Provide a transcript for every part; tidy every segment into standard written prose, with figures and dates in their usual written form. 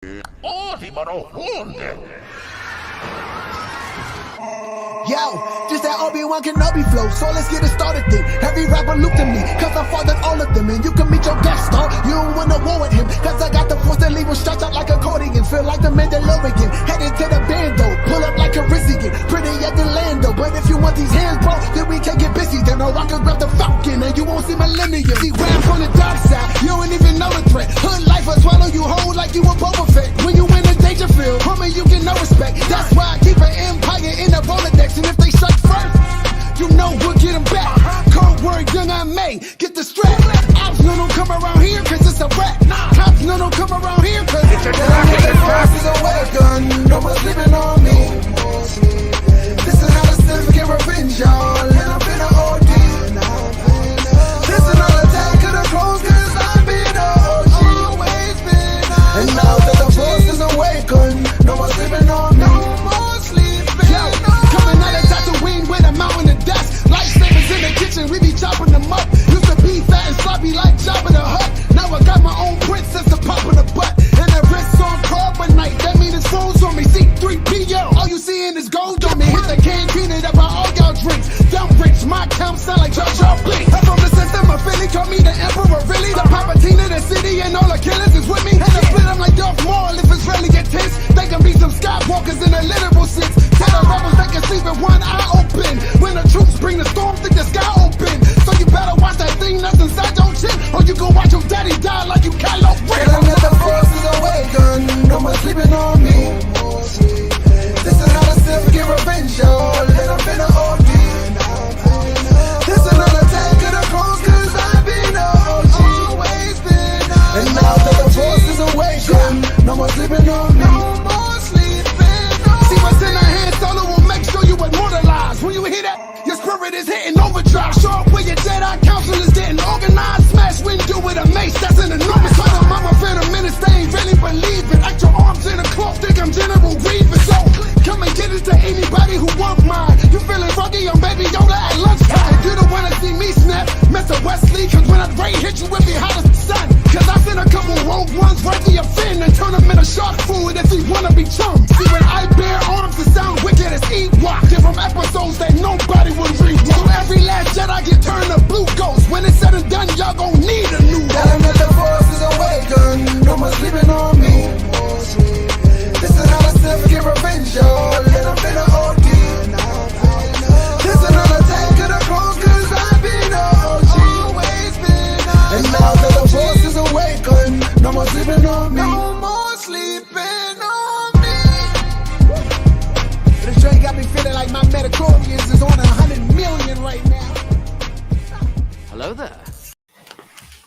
Yo, just that Obi-Wan Kenobi flow, so let's get it started then. Every rapper looked at me, cause I fathered all of them. And you can meet your guest star, you don't win a war with him, cause I got the force that leave him stretched out like accordion. Feel like the Mandalorian, headed to the bando, pull up like a Rizian, pretty at the Lando. But if you want these hands, bro, then we can get busy. Then I can grab the Falcon, and you won't see Millennium. See rams on the dark side, you don't even know the threat. Hood life will swallow you whole like you a Boba Fett. When you in a danger field, homie, you get no respect. That's why I keep an empire in the Rolodex. And if they suck first, you know we'll get them back. Cold word, young I may get the strap. Ops no don't come around here cause it's a rap. Cops no don't come around here cause it's a rap. The force is awakened, no one's sleeping on me. This is how the Sith get revenge, y'all. And I'm finna OD. This is not attack of the clones cause I've been OG. Always been OG. And now that the force is awakened, no one's sleeping on me. With a mountain of dust, lightsabers in the kitchen, we be chopping them up. Used to be fat and sloppy like Jabba the Hutt. Now I got my own princess to pop in the butt. And the wrist on carbonite, that mean it's phones on me. C3PO, all you seeing is gold on me. Hit the can, clean it up by all y'all drinks. Dumb rich, my count sound like Jar Jar Binks. I'm from the system of Philly, call me the emperor, really. The Palpatine of the city and all the killers is with me. And I split them like Darth Maul if it's really intense. They can be some Skywalkers in a literal sense. Tell the rebels they can sleep with one eye open. When the troops bring the storm, think the sky open. So you better watch that thing that's inside your chin, or you gon' watch your daddy die like you Kylo Ren. Tell them that the force is awakened, no more sleeping on me. This is how the Sith get revenge, y'all. And I'm finna OD. This is not attack of the clones, cause I've been OG. Always been OG. And now that the force is awakened, no more sleeping on me. No more sleeping on me. See what's in the hand, Solo will make sure you immortalize. When you hear that, your spirit is hitting overdrive. Show up where your Jedi council is getting organized. Smash window with a mace, that's an enormous. Tell them I'm a Phantom Menace, they ain't really believe it. Act your arms in a cloth, think I'm General Grievous. So come and get it to anybody who want mine. You feeling funky, I'm Baby Yoda at lunchtime. You don't wanna see me snap, Mr. Wesley, cause when I rain hit you, it be hot as the sun. Cause I send a couple rogue ones right to your fin and turn them into shark food if you wanna be chummed. See when I bear arms to sound wicked as Ewok. They're from episodes that nobody would read. So every last Jedi get turned to blue ghost. When it's said and done, y'all gon' need a new one. Tell them that the force is awakened, no more sleeping on me. This is how the Sith get revenge, y'all. And I'm finna OD. This is not attack of the clones, cause I've been OG. Always been OG. And now that the force is awakened, no more sleeping on me. No more sleeping on me. This joint got me feeling like my metachlorians is on 100 million right now. Hello there.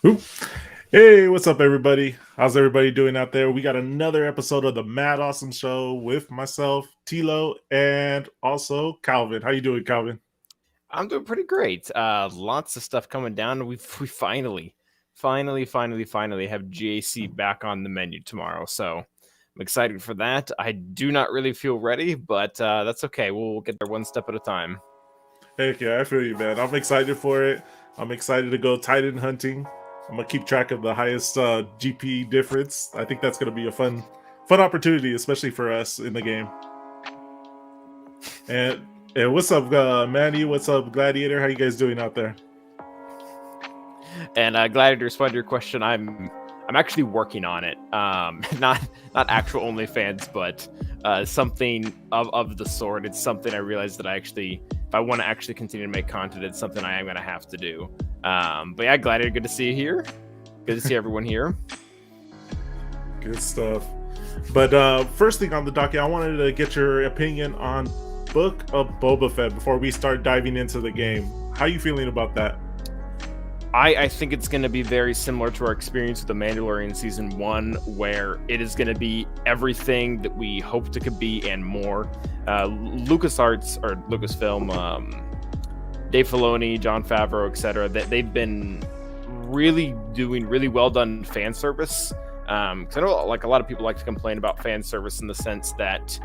Oop. Hey, what's up, everybody? How's everybody doing out there? We got another episode of the Mad Awesome Show with myself, Tilo, and also Calvin. How you doing, Calvin? I'm doing pretty great. Lots of stuff coming down. We finally have GAC back on the menu tomorrow. So I'm excited for that. I do not really feel ready, but that's okay. We'll get there one step at a time. Heck yeah, I feel you, man. I'm excited for it. I'm excited to go Titan hunting. I'm gonna keep track of the highest GP difference. I think that's gonna be a fun opportunity, especially for us in the game. And what's up, Manny? What's up, Gladiator? How you guys doing out there? And Gladiator, to respond to your question, I'm actually working on it. Not actual OnlyFans, but something of the sort. It's something I realized that if I want to actually continue to make content, it's something I am going to have to do. But yeah, Gladiator, good to see you here. Good to see everyone here. Good stuff. But first thing on the docket, I wanted to get your opinion on Book of Boba Fett before we start diving into the game. How are you feeling about that? I think it's going to be very similar to our experience with The Mandalorian Season 1, where it is going to be everything that we hoped it could be and more. LucasArts, or Lucasfilm, Dave Filoni, Jon Favreau, etc., they've been really doing really well done fan service. Because I know like a lot of people like to complain about fan service in the sense that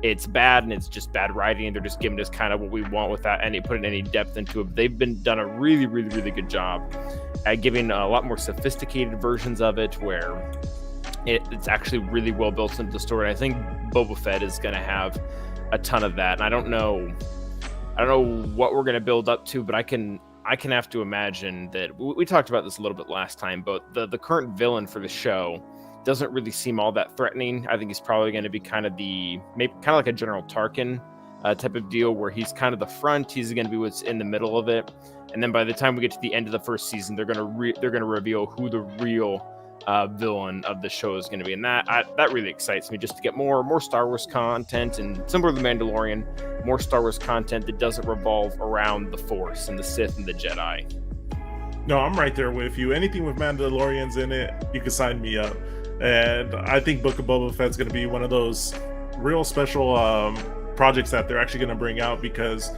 it's bad and it's just bad writing and they're just giving us kind of what we want without putting any depth into it. But they've done a really, really, really good job at giving a lot more sophisticated versions of it where it's actually really well built into the story. I think Boba Fett is going to have a ton of that, and I don't know what we're going to build up to, but I can have to imagine that we talked about this a little bit last time, but the current villain for the show doesn't really seem all that threatening. I think he's probably going to be kind of like a General Tarkin type of deal, where he's kind of the front, he's going to be what's in the middle of it, and then by the time we get to the end of the first season, they're going to reveal who the real villain of the show is going to be, and that really excites me, just to get more Star Wars content, and similar to The Mandalorian, more Star Wars content that doesn't revolve around the Force and the Sith and the Jedi. No, I'm right there with you. Anything with Mandalorians in it, you can sign me up. And I think Book of Boba Fett's going to be one of those real special projects that they're actually going to bring out, because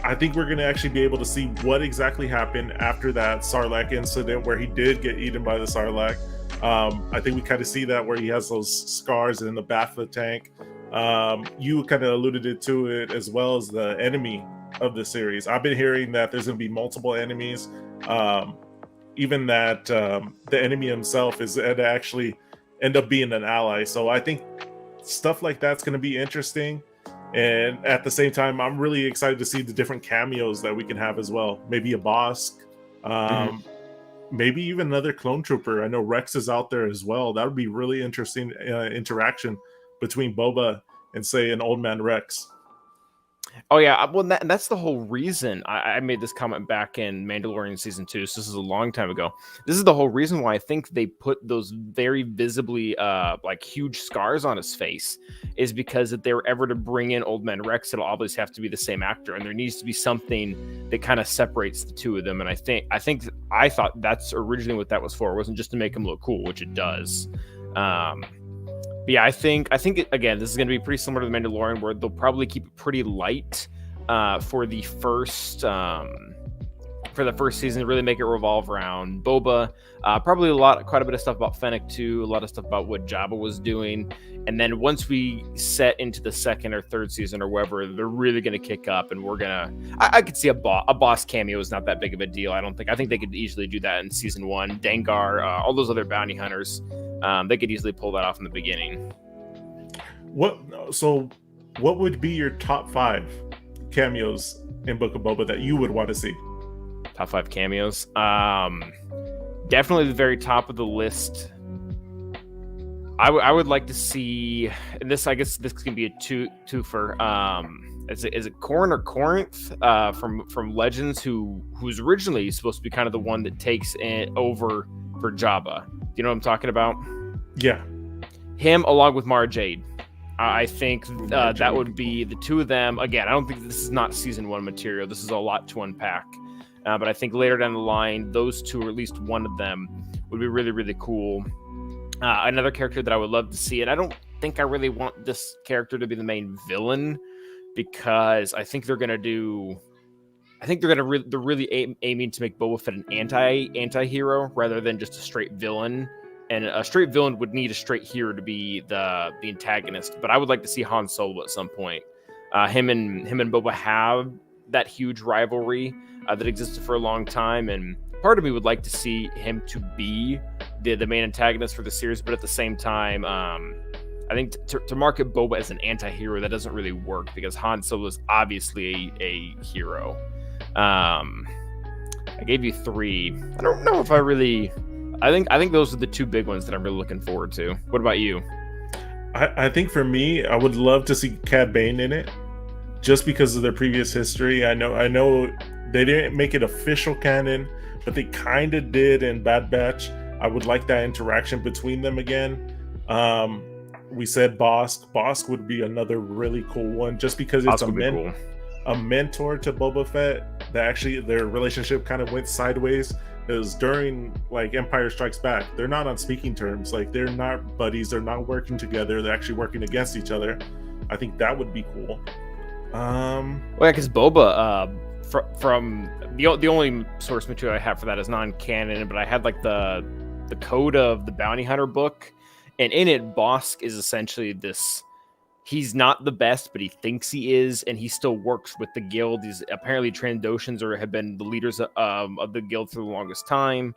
I think we're going to actually be able to see what exactly happened after that Sarlacc incident, where he did get eaten by the Sarlacc. I think we kind of see that, where he has those scars in the Bafta tank. You kind of alluded to it, as well as the enemy of the series. I've been hearing that there's going to be multiple enemies. Even that the enemy himself is to actually end up being an ally. So I think stuff like that's going to be interesting. And at the same time, I'm really excited to see the different cameos that we can have as well. Maybe a Bossk, maybe even another clone trooper. I know Rex is out there as well. That would be really interesting interaction between Boba and, say, an old man Rex. Oh yeah, well, that's the whole reason I made this comment back in Mandalorian season 2. So this is a long time ago. This is the whole reason why I think they put those very visibly like huge scars on his face, is because if they were ever to bring in Old Man Rex, it'll always have to be the same actor, and there needs to be something that kind of separates the two of them. And I thought that's originally what that was for. It wasn't just to make him look cool, which it does. But yeah, I think again, this is going to be pretty similar to The Mandalorian, where they'll probably keep it pretty light for the first season, really make it revolve around Boba. Probably quite a bit of stuff about Fennec too, a lot of stuff about what Jabba was doing, and then once we set into the second or third season or whatever, they're really going to kick up, and I could see a boss cameo is not that big of a deal. I think they could easily do that in season 1. Dengar, all those other bounty hunters. They could easily pull that off in the beginning. What would be your top 5 cameos in Book of Boba that you would want to see? Top 5 cameos? Definitely the very top of the list. I would like to see, and this, I guess this can be a twofer. Is it Corrin or Corinth from Legends, who's originally supposed to be kind of the one that takes it over for Jabba? Do you know what I'm talking about? Yeah. Him along with Mara Jade. I think that would be the two of them. Again, I don't think this is not season 1 material. This is a lot to unpack. But I think later down the line, those two, or at least one of them, would be really, really cool. Another character that I would love to see, and I don't think I really want this character to be the main villain, because I think they're really aiming to make Boba Fett an anti-hero rather than just a straight villain. And a straight villain would need a straight hero to be the antagonist. But I would like to see Han Solo at some point. Him and Boba have that huge rivalry that existed for a long time, and part of me would like to see him to be the main antagonist for the series. But at the same time, I think to market Boba as an anti-hero, that doesn't really work, because Han Solo is obviously a hero. I gave you 3. I don't know if I really. I think those are the 2 big ones that I'm really looking forward to. What about you? I think for me, I would love to see Cad Bane in it, just because of their previous history. I know they didn't make it official canon, but they kind of did in Bad Batch. I would like that interaction between them again. We said Bossk. Bossk would be another really cool one, just because it's a mentor to Boba Fett. That actually their relationship kind of went sideways. Is during like Empire Strikes Back, they're not on speaking terms. Like, they're not buddies. They're not working together. They're actually working against each other. I think that would be cool. Well, yeah, because Boba, from the only source material I have for that is non-canon, but I had like the Code of the Bounty Hunter book, and in it, Bossk is essentially this. He's not the best, but he thinks he is, and he still works with the guild. He's apparently Trandoshans have been the leaders of the guild for the longest time,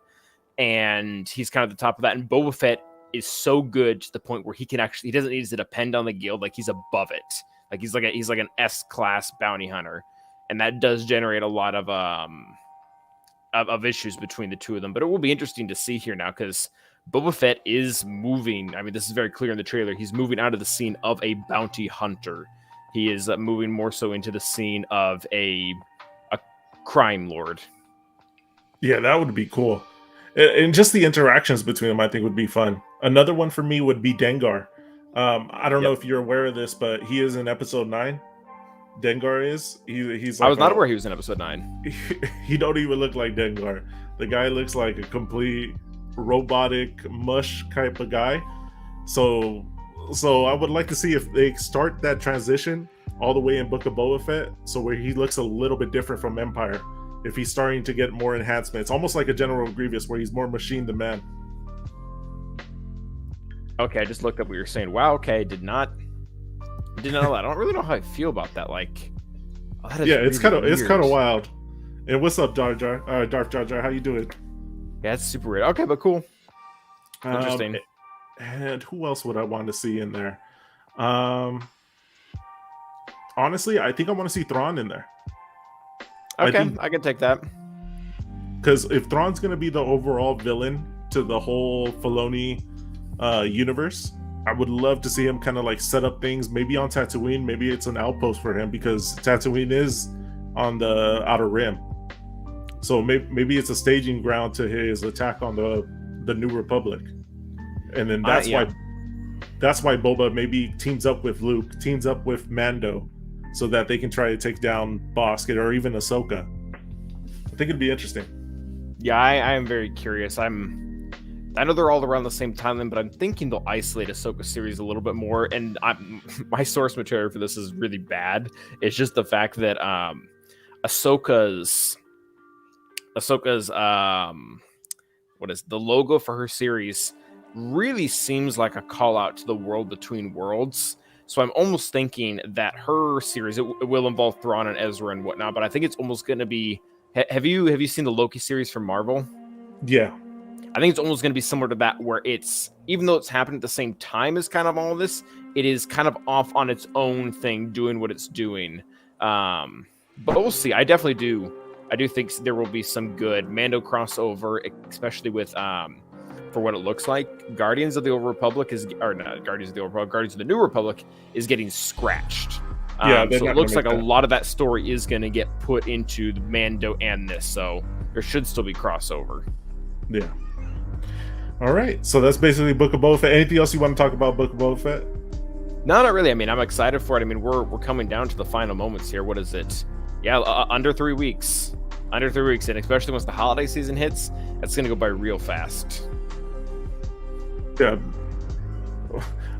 and he's kind of the top of that. And Boba Fett is so good to the point where he doesn't need to depend on the guild. Like he's above it. Like he's like an S-class bounty hunter, and that does generate a lot of issues between the two of them. But it will be interesting to see here now because Boba Fett is moving. I mean, this is very clear in the trailer. He's moving out of the scene of a bounty hunter. He is moving more so into the scene of a crime lord. Yeah, that would be cool. And just the interactions between them, I think, would be fun. Another one for me would be Dengar. I don't know if you're aware of this, but he is in episode 9. Dengar is. He's. Like I was not aware he was in episode 9. He don't even look like Dengar. The guy looks like a complete robotic mush type of guy. So I would like to see if they start that transition all the way in Book of Boba Fett, so where he looks a little bit different from Empire. If he's starting to get more enhancements, almost like a General Grievous, where he's more machine than man. Okay, I just looked up what you're saying. Wow. Okay, did not know that. I don't really know how I feel about that. Like, it's kind of wild. And what's up, Darth Jar Jar? How you doing? Yeah, it's super weird. Okay, but cool. Interesting. And who else would I want to see in there? Honestly, I think I want to see Thrawn in there. Okay, I can take that. Because if Thrawn's going to be the overall villain to the whole Filoni universe, I would love to see him kind of like set up things, maybe on Tatooine. Maybe it's an outpost for him because Tatooine is on the Outer Rim. So maybe it's a staging ground to his attack on the New Republic. And then that's why Boba maybe teams up with Luke, teams up with Mando, so that they can try to take down Bossk or even Ahsoka. I think it'd be interesting. Yeah, I am very curious. I know they're all around the same timeline, but I'm thinking they'll isolate Ahsoka series a little bit more. And my source material for this is really bad. It's just the fact that Ahsoka's what is the logo for her series really seems like a call out to the World Between Worlds. So I'm almost thinking that her series, it will involve Thrawn and Ezra and whatnot, but I think it's almost going to be... Have you seen the Loki series from Marvel? Yeah. I think it's almost going to be similar to that, where it's, even though it's happening at the same time as kind of all of this, it is kind of off on its own thing, doing what it's doing. But we'll see. I definitely do. I do think there will be some good Mando crossover, especially with... for what it looks like, Guardians of the Old Republic Guardians of the New Republic is getting scratched. So it looks like a lot of that story is going to get put into the Mando and this, so there should still be crossover. Yeah. All right, so that's basically Book of Boba Fett. Anything else you want to talk about Book of Boba Fett? No, not really. I mean, I'm excited for it. I mean, we're coming down to the final moments here. What is it? Yeah, under 3 weeks. Under 3 weeks, and especially once the holiday season hits, it's going to go by real fast. Yeah,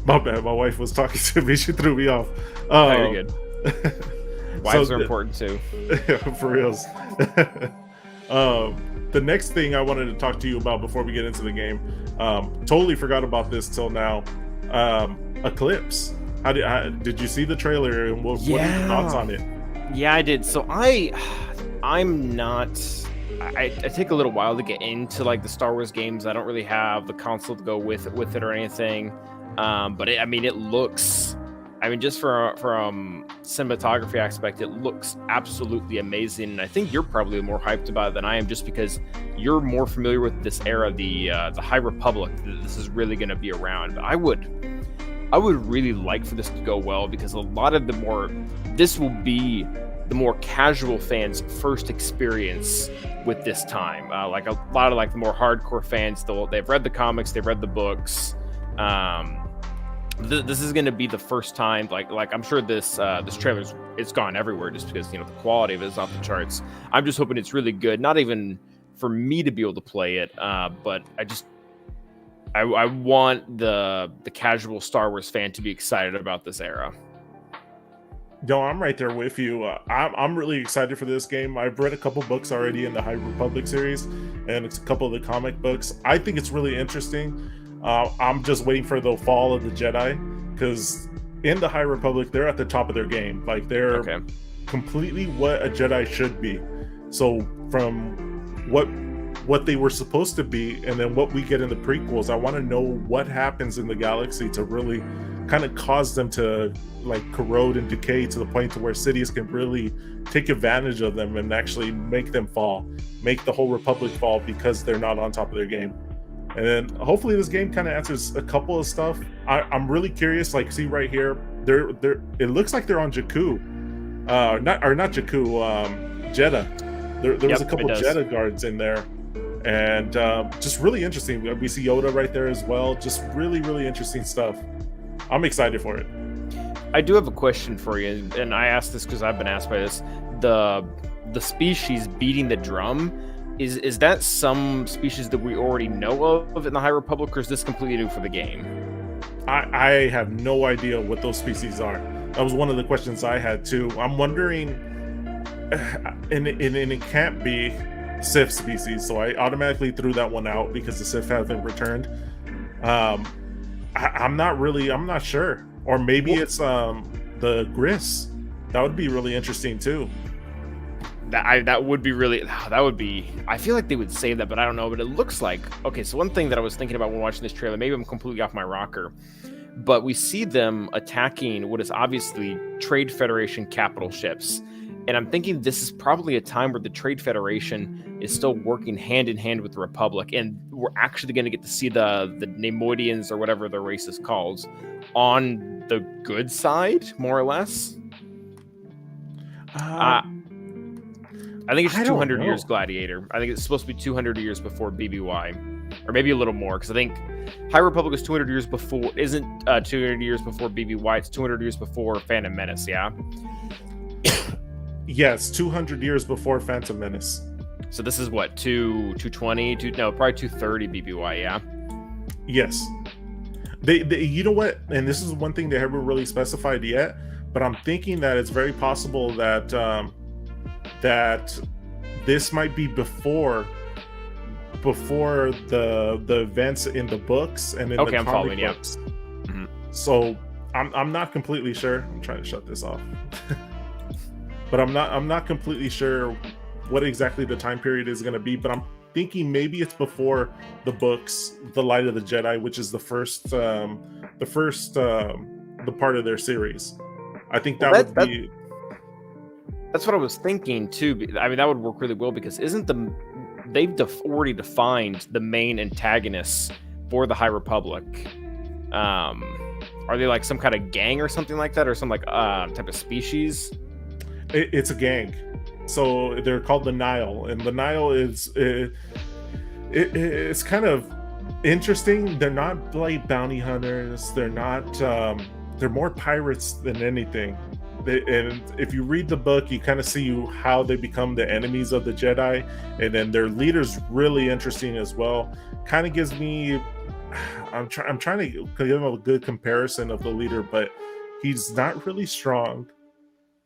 my bad. My wife was talking to me. She threw me off. Very good. Wives are important too. Yeah, for reals. The next thing I wanted to talk to you about before we get into the game, totally forgot about this till now. Eclipse. How did you see the trailer? And what are your thoughts on it? Yeah, I did. So I'm not. I take a little while to get into like the Star Wars games. I don't really have the console to go with it or anything. But it looks. I mean, just from cinematography aspect, it looks absolutely amazing. And I think you're probably more hyped about it than I am, just because you're more familiar with this era, the High Republic. This is really going to be around. But I would really like for this to go well, because a lot of this will be the more casual fans' first experience with this time. Like a lot of like the more hardcore fans, they've read the comics, they've read the books. This is going to be the first time. Like I'm sure this trailer's it's gone everywhere, just because the quality of it is off the charts. I'm just hoping it's really good. Not even for me to be able to play it, but I want the casual Star Wars fan to be excited about this era. No, I'm right there with you. I'm really excited for this game. I've read a couple books already in the High Republic series, and it's a couple of the comic books. I think it's really interesting. I'm just waiting for the fall of the Jedi, because in the High Republic, they're at the top of their game. Like, they're completely what a Jedi should be. So from what what they were supposed to be, and then what we get in the prequels. I want to know what happens in the galaxy to really kind of cause them to like corrode and decay to the point to where Sidious can really take advantage of them and actually make them fall, make the whole Republic fall because they're not on top of their game. And then hopefully this game kind of answers a couple of stuff. I'm really curious. Like, see right here, they're it looks like they're on Jakku, not Jakku, Jedha. There was a couple Jedha guards in there, and just really interesting. We see Yoda right there as well. Just really, really interesting stuff. I'm excited for it. I do have a question for you, and I asked this because I've been asked by this. The species beating the drum, is that some species that we already know of in the High Republic, or is this completely new for the game? I have no idea what those species are. That was one of the questions I had too. I'm wondering, and it can't be Sith species, so I automatically threw that one out because the Sith haven't returned. I'm not sure. Or maybe it's the Gris. That would be really interesting too. That would be. I feel like they would say that, but I don't know. But it looks like, okay. So one thing that I was thinking about when watching this trailer, maybe I'm completely off my rocker, but we see them attacking what is obviously Trade Federation capital ships, and I'm thinking this is probably a time where the Trade Federation is still working hand in hand with the Republic, and we're actually going to get to see the Neimoidians, or whatever their race is called, on the good side, more or less. I think it's 200 years Gladiator. I think it's supposed to be 200 years before BBY, or maybe a little more, because I think High Republic is 200 years before. Isn't 200 years before BBY? It's 200 years before Phantom Menace. Yeah. Yes, 200 years before Phantom Menace. So this is what, 220? Probably 230 BBY. Yeah. Yes. They you know what? And this is one thing they haven't really specified yet, but I'm thinking that it's very possible that that this might be before the events in the books and in the comic books. Yeah. Mm-hmm. So I'm not completely sure. I'm trying to shut this off. But I'm not completely sure what exactly the time period is going to be, but I'm thinking maybe it's before the books, The Light of the Jedi, which is the part of their series. I think that would be. That's what I was thinking too. I mean, that would work really well, because they've already defined the main antagonists for the High Republic. Are they like some kind of gang or something like that, or some like type of species? It's a gang. So they're called the Nile, and the Nile is it's kind of interesting. They're not like bounty hunters. They're not. They're more pirates than anything. And if you read the book, you kind of see how they become the enemies of the Jedi, and then their leader's really interesting as well. Kind of gives me. I'm trying to give him a good comparison of the leader, but he's not really strong.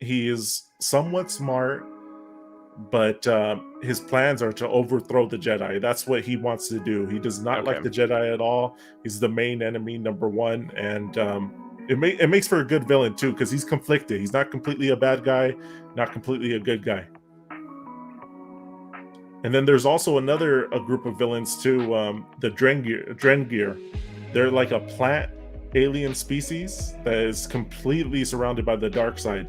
He is somewhat smart, but his plans are to overthrow the Jedi. That's what he wants to do. He does not like the Jedi at all. He's the main enemy, number one, and it makes for a good villain too, because he's conflicted. He's not completely a bad guy, not completely a good guy. And then there's also a group of villains too, the Drengir. They're like a plant alien species that is completely surrounded by the dark side.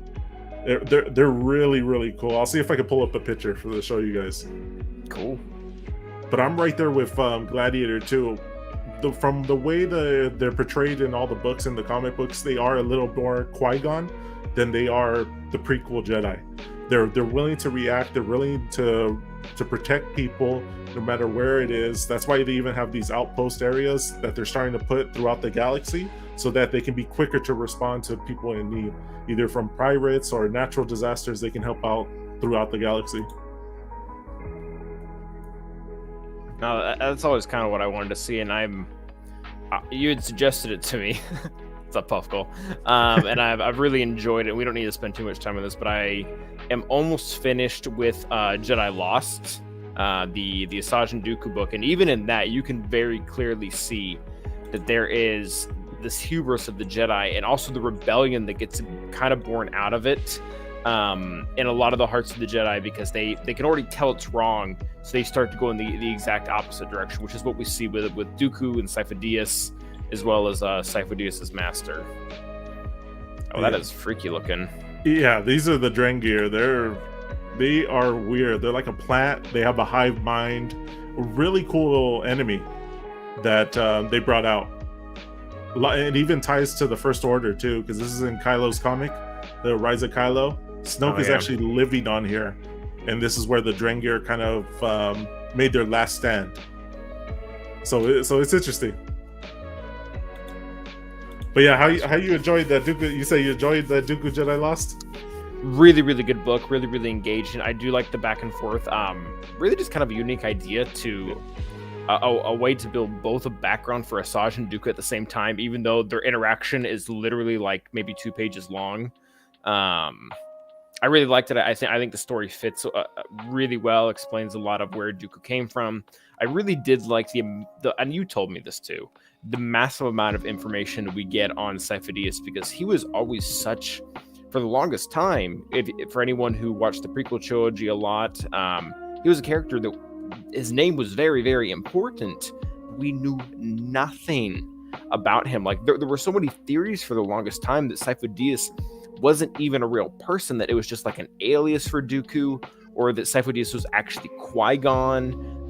They're really, really cool. I'll see if I can pull up a picture to show you guys. Cool. But I'm right there with Gladiator too. From the way they're portrayed in all the books and the comic books, they are a little more Qui-Gon than they are the prequel Jedi. They're willing to react. They're willing to protect people no matter where it is. That's why they even have these outpost areas that they're starting to put throughout the galaxy, so that they can be quicker to respond to people in need, either from pirates or natural disasters. They can help out throughout the galaxy. No, that's always kind of what I wanted to see, and you had suggested it to me. It's a Puffle, and I've really enjoyed it. We don't need to spend too much time on this, but I am almost finished with Jedi Lost, the Asajj Dooku book, and even in that, you can very clearly see that there is this hubris of the Jedi, and also the rebellion that gets kind of born out of it. in a lot of the Hearts of the Jedi because they can already tell it's wrong, so they start to go in the exact opposite direction, which is what we see with Dooku and Sifo Dyas, as well as Sifo Dyas' master. Oh, that is freaky looking. Yeah, these are the Drengir. They are weird. They're like a plant. They have a hive mind. A really cool little enemy that they brought out. It even ties to the First Order too, because this is in Kylo's comic, The Rise of Kylo. Snoke is actually living on here, and this is where the Drengir kind of made their last stand. So it's interesting. But yeah, how you enjoyed that Dooku? You say you enjoyed the Dooku Jedi Lost? Really, really good book. Really, really engaged, and I do like the back and forth. Really, just kind of a unique idea to a way to build both a background for Asajj and Dooku at the same time, even though their interaction is literally like maybe 2 pages long. I really liked it. I think the story fits really well. Explains a lot of where Dooku came from. I really did like the and you told me this too, the massive amount of information we get on Sifo Dyas, because he was always such, for the longest time, for anyone who watched the prequel trilogy a lot, he was a character that his name was very, very important. We knew nothing about him. Like there were so many theories for the longest time that Sifo Dyas wasn't even a real person, that it was just like an alias for Dooku, or that Sifo Dyas was actually Qui-Gon.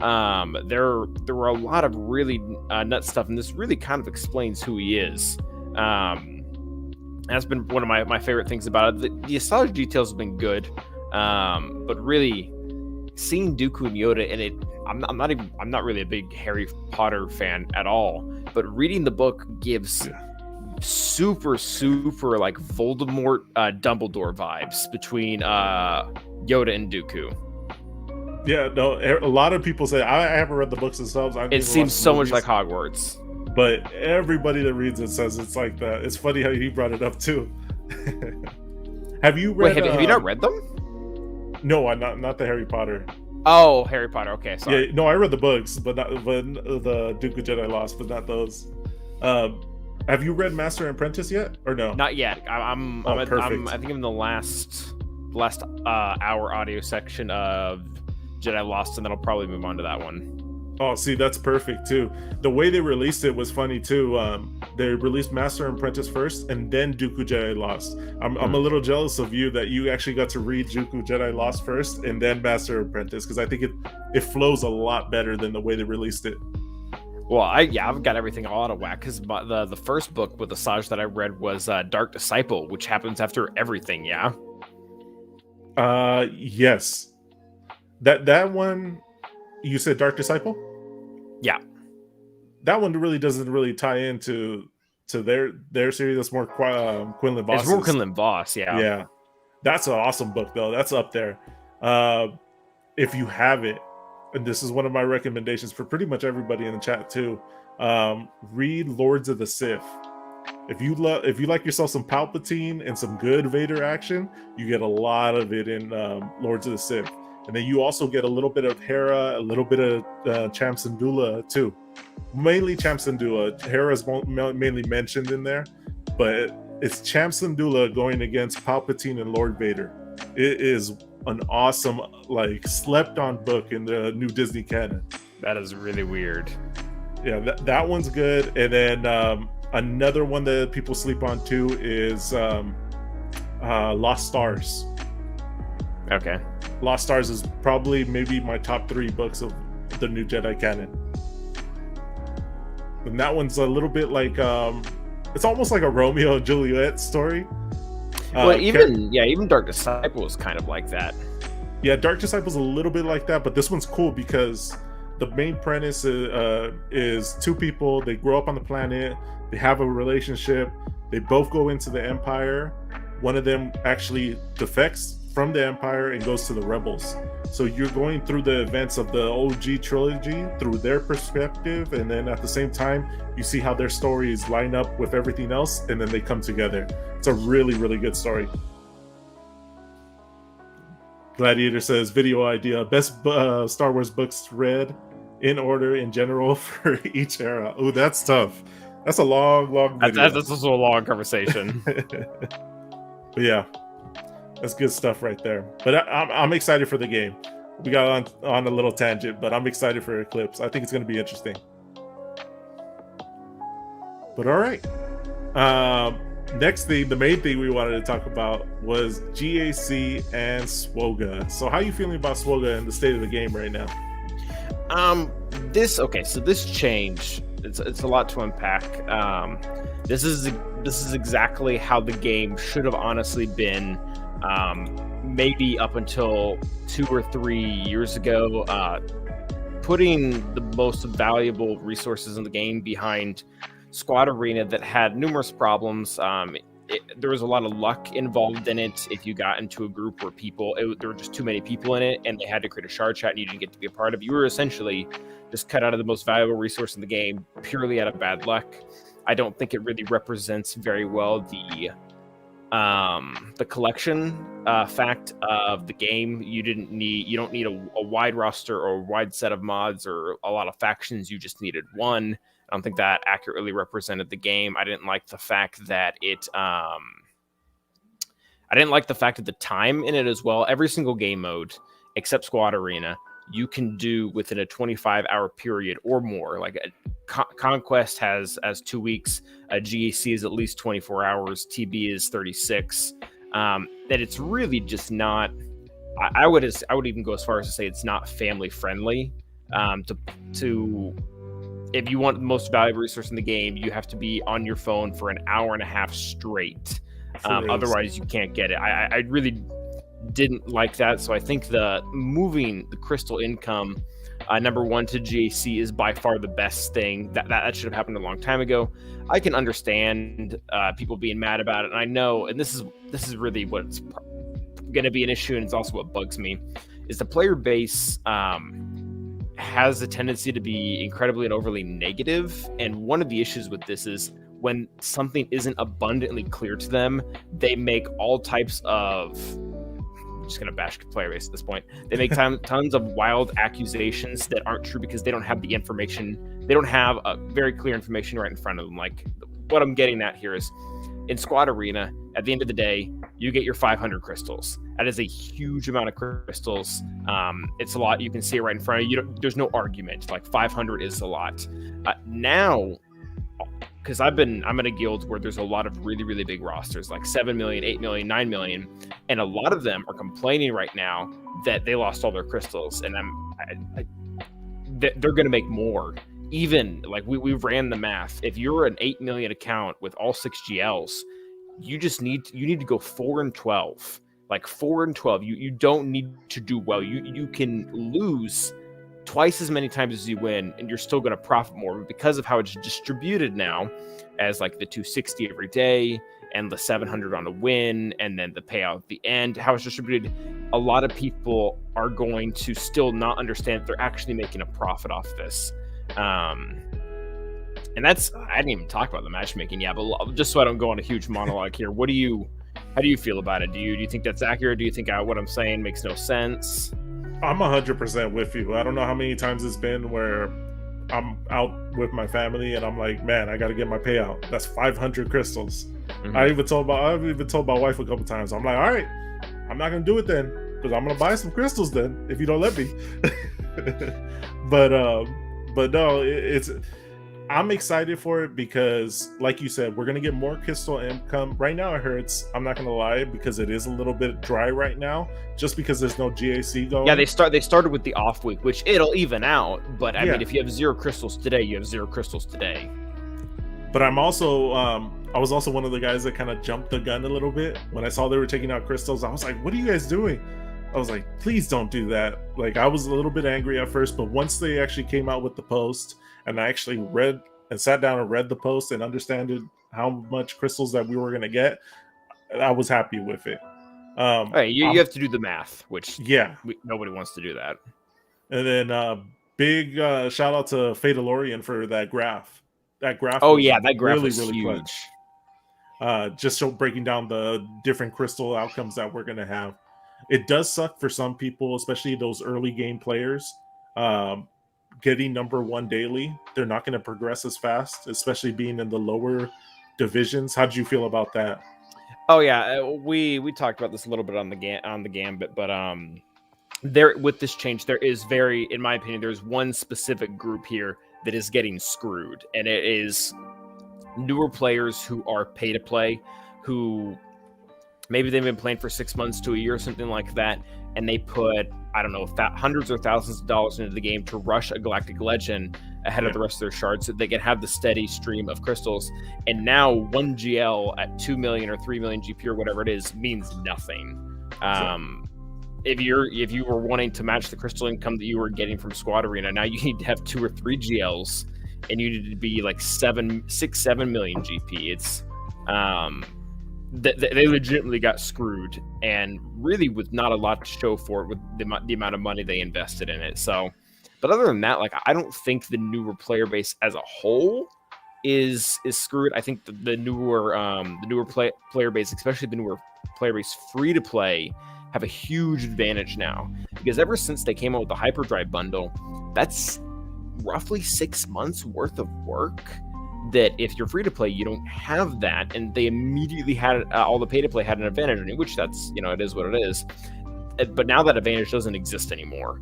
There were a lot of really nut stuff, and this really kind of explains who he is. That's been one of my favorite things about it. The Asajj details have been good, but really seeing Dooku and Yoda in it, I'm not really a big Harry Potter fan at all, but reading the book gives super like Voldemort Dumbledore vibes between Yoda and Dooku. Yeah, no, a lot of people say, I haven't read the books themselves. It seems so much like Hogwarts. But everybody that reads it says it's like that. It's funny how he brought it up too. Have you read? Wait, have you not read them? No, not the Harry Potter. Oh, Harry Potter. Okay, sorry. Yeah, no, I read the books, but the Dooku Jedi Lost, but not those. Have you read Master and Apprentice yet, or no? Not yet. I think I'm in the last hour audio section of Jedi Lost, and then I'll probably move on to that one. Oh, see, that's perfect too. The way they released it was funny too. They released Master and Apprentice first, and then Dooku Jedi Lost. I'm a little jealous of you that you actually got to read Dooku Jedi Lost first, and then Master and Apprentice, because I think it flows a lot better than the way they released it. Well, I've got everything all out of whack, because the first book with Asajj that I read was Dark Disciple, which happens after everything. Yeah. Yes. That one, you said Dark Disciple? Yeah. That one really doesn't really tie into their series. That's more Quinlan Voss. It's more Quinlan Voss, yeah. Yeah. That's an awesome book though. That's up there. If you have it, and this is one of my recommendations for pretty much everybody in the chat too, read Lords of the Sith. If you like yourself some Palpatine and some good Vader action, you get a lot of it in Lords of the Sith. And then you also get a little bit of Hera, a little bit of Cham Syndulla too. Mainly Cham Syndulla. Hera's mainly mentioned in there, but it's Cham Syndulla going against Palpatine and Lord Vader. It is an awesome, like, slept-on book in the new Disney canon. That is really weird. Yeah, that one's good. And then another one that people sleep on too is Lost Stars. Okay. Lost Stars is probably maybe my top 3 books of the new Jedi canon. And that one's a little bit like it's almost like a Romeo and Juliet story. Well, even Dark Disciple is kind of like that. Yeah, Dark Disciple's a little bit like that, but this one's cool because the main premise is 2 people. They grow up on the planet. They have a relationship. They both go into the Empire. One of them actually defects from the Empire and goes to the Rebels. So you're going through the events of the OG trilogy through their perspective, and then at the same time you see how their stories line up with everything else, and then they come together. It's a really, really good story. Gladiator says, video idea, best Star Wars books read in order in general for each era. Oh, that's tough. That's a long video. That's also a long conversation. But yeah. That's good stuff right there. But I'm excited for the game. We got on a little tangent, but I'm excited for Eclipse. I think it's going to be interesting. But all right. Next thing, the main thing we wanted to talk about was GAC and SWGOH. So how are you feeling about SWGOH and the state of the game right now? So this change, it's a lot to unpack. This is exactly how the game should have honestly been, maybe up until 2 or 3 years ago. Putting the most valuable resources in the game behind Squad Arena that had numerous problems. There was a lot of luck involved in it. If you got into a group where there were just too many people in it and they had to create a shard chat and you didn't get to be a part of it, you were essentially just cut out of the most valuable resource in the game purely out of bad luck. I don't think it really represents very well the collection fact of the game. You don't need a wide roster or a wide set of mods or a lot of factions. You just needed one. I don't think that accurately represented the game. I didn't like the fact that the time in it as well. Every single game mode except Squad Arena you can do within a 25-hour period or more. Like Conquest has 2 weeks, GAC is at least 24 hours, TB is 36. That it's really just not. I would even go as far as to say it's not family friendly. To if you want the most valuable resource in the game, you have to be on your phone for an hour and a half straight. Otherwise, you can't get it. I really didn't like that. So I think moving the crystal income number 1 to GAC is by far the best thing. That should have happened a long time ago. I can understand people being mad about it, and I know, and this is really what's going to be an issue, and it's also what bugs me, is the player base has a tendency to be incredibly and overly negative. And one of the issues with this is when something isn't abundantly clear to them, they make all types of, I'm just going to bash the player base at this point. They make tons of wild accusations that aren't true because they don't have the information. They don't have a very clear information right in front of them. Like, what I'm getting at here is, in Squad Arena, at the end of the day, you get your 500 crystals. That is a huge amount of crystals. It's a lot. You can see it right in front of you. There's no argument. Like, 500 is a lot. Now, because I'm in a guild where there's a lot of really, really big rosters, like 7 million, 8 million, 9 million, and a lot of them are complaining right now that they lost all their crystals, and they're going to make more. Even like we ran the math. If you're an 8 million account with all 6 GLs, you need to go 4 and 12. Like 4 and 12. You don't need to do well. You can lose twice as many times as you win, and you're still going to profit more. But because of how it's distributed now, as like the 260 every day and the 700 on a win, and then the payout at the end, how it's distributed, a lot of people are going to still not understand that they're actually making a profit off this. And I didn't even talk about the matchmaking yet, but just so I don't go on a huge monologue here, how do you feel about it? Do you think that's accurate? Do you think what I'm saying makes no sense? I'm 100% with you. I don't know how many times it's been where I'm out with my family and I'm like, man, I got to get my payout. That's 500 crystals. Mm-hmm. I've even told my wife a couple times. I'm like, all right, I'm not going to do it then, because I'm going to buy some crystals then if you don't let me. But no, I'm excited for it because, like you said, we're going to get more crystal income. Right now, it hurts. I'm not going to lie, because it is a little bit dry right now, just because there's no GAC going. Yeah, they started with the off week, which it'll even out. But I mean, if you have 0 crystals today, you have 0 crystals today. But I'm also, I was also one of the guys that kind of jumped the gun a little bit. When I saw they were taking out crystals, I was like, what are you guys doing? I was like, please don't do that. Like, I was a little bit angry at first, but once they actually came out with the post, and I actually read and sat down and read the post and understood how much crystals that we were going to get, I was happy with it. You have to do the math, which nobody wants to do that. And then big shout out to Fatalorian for that graph. That graph. That graph was really huge. Just breaking down the different crystal outcomes that we're going to have. It does suck for some people, especially those early game players. Getting number 1 daily, they're not going to progress as fast, especially being in the lower divisions. How did you feel about that? Oh yeah, we talked about this a little bit on the Gambit, but there with this change, there is in my opinion, there's one specific group here that is getting screwed, and it is newer players who are pay to play, who maybe they've been playing for 6 months to a year or something like that, and they put, I don't know, hundreds or thousands of dollars into the game to rush a Galactic Legend ahead of the rest of their shards so they can have the steady stream of crystals. And now 1 GL at 2 million or 3 million GP or whatever it is means nothing. If you were wanting to match the crystal income that you were getting from Squad Arena, now you need to have 2 or 3 GLs, and you need to be like 7 million GP. It's they legitimately got screwed, and really with not a lot to show for it with the amount of money they invested in it. So, but other than that, like, I don't think the newer player base as a whole is screwed. I think the newer player base, especially the newer player base free to play, have a huge advantage now, because ever since they came out with the Hyperdrive bundle, that's roughly 6 months worth of work that if you're free to play, you don't have that. And they immediately had all the pay to play had an advantage in it, which that's, it is what it is. But now that advantage doesn't exist anymore.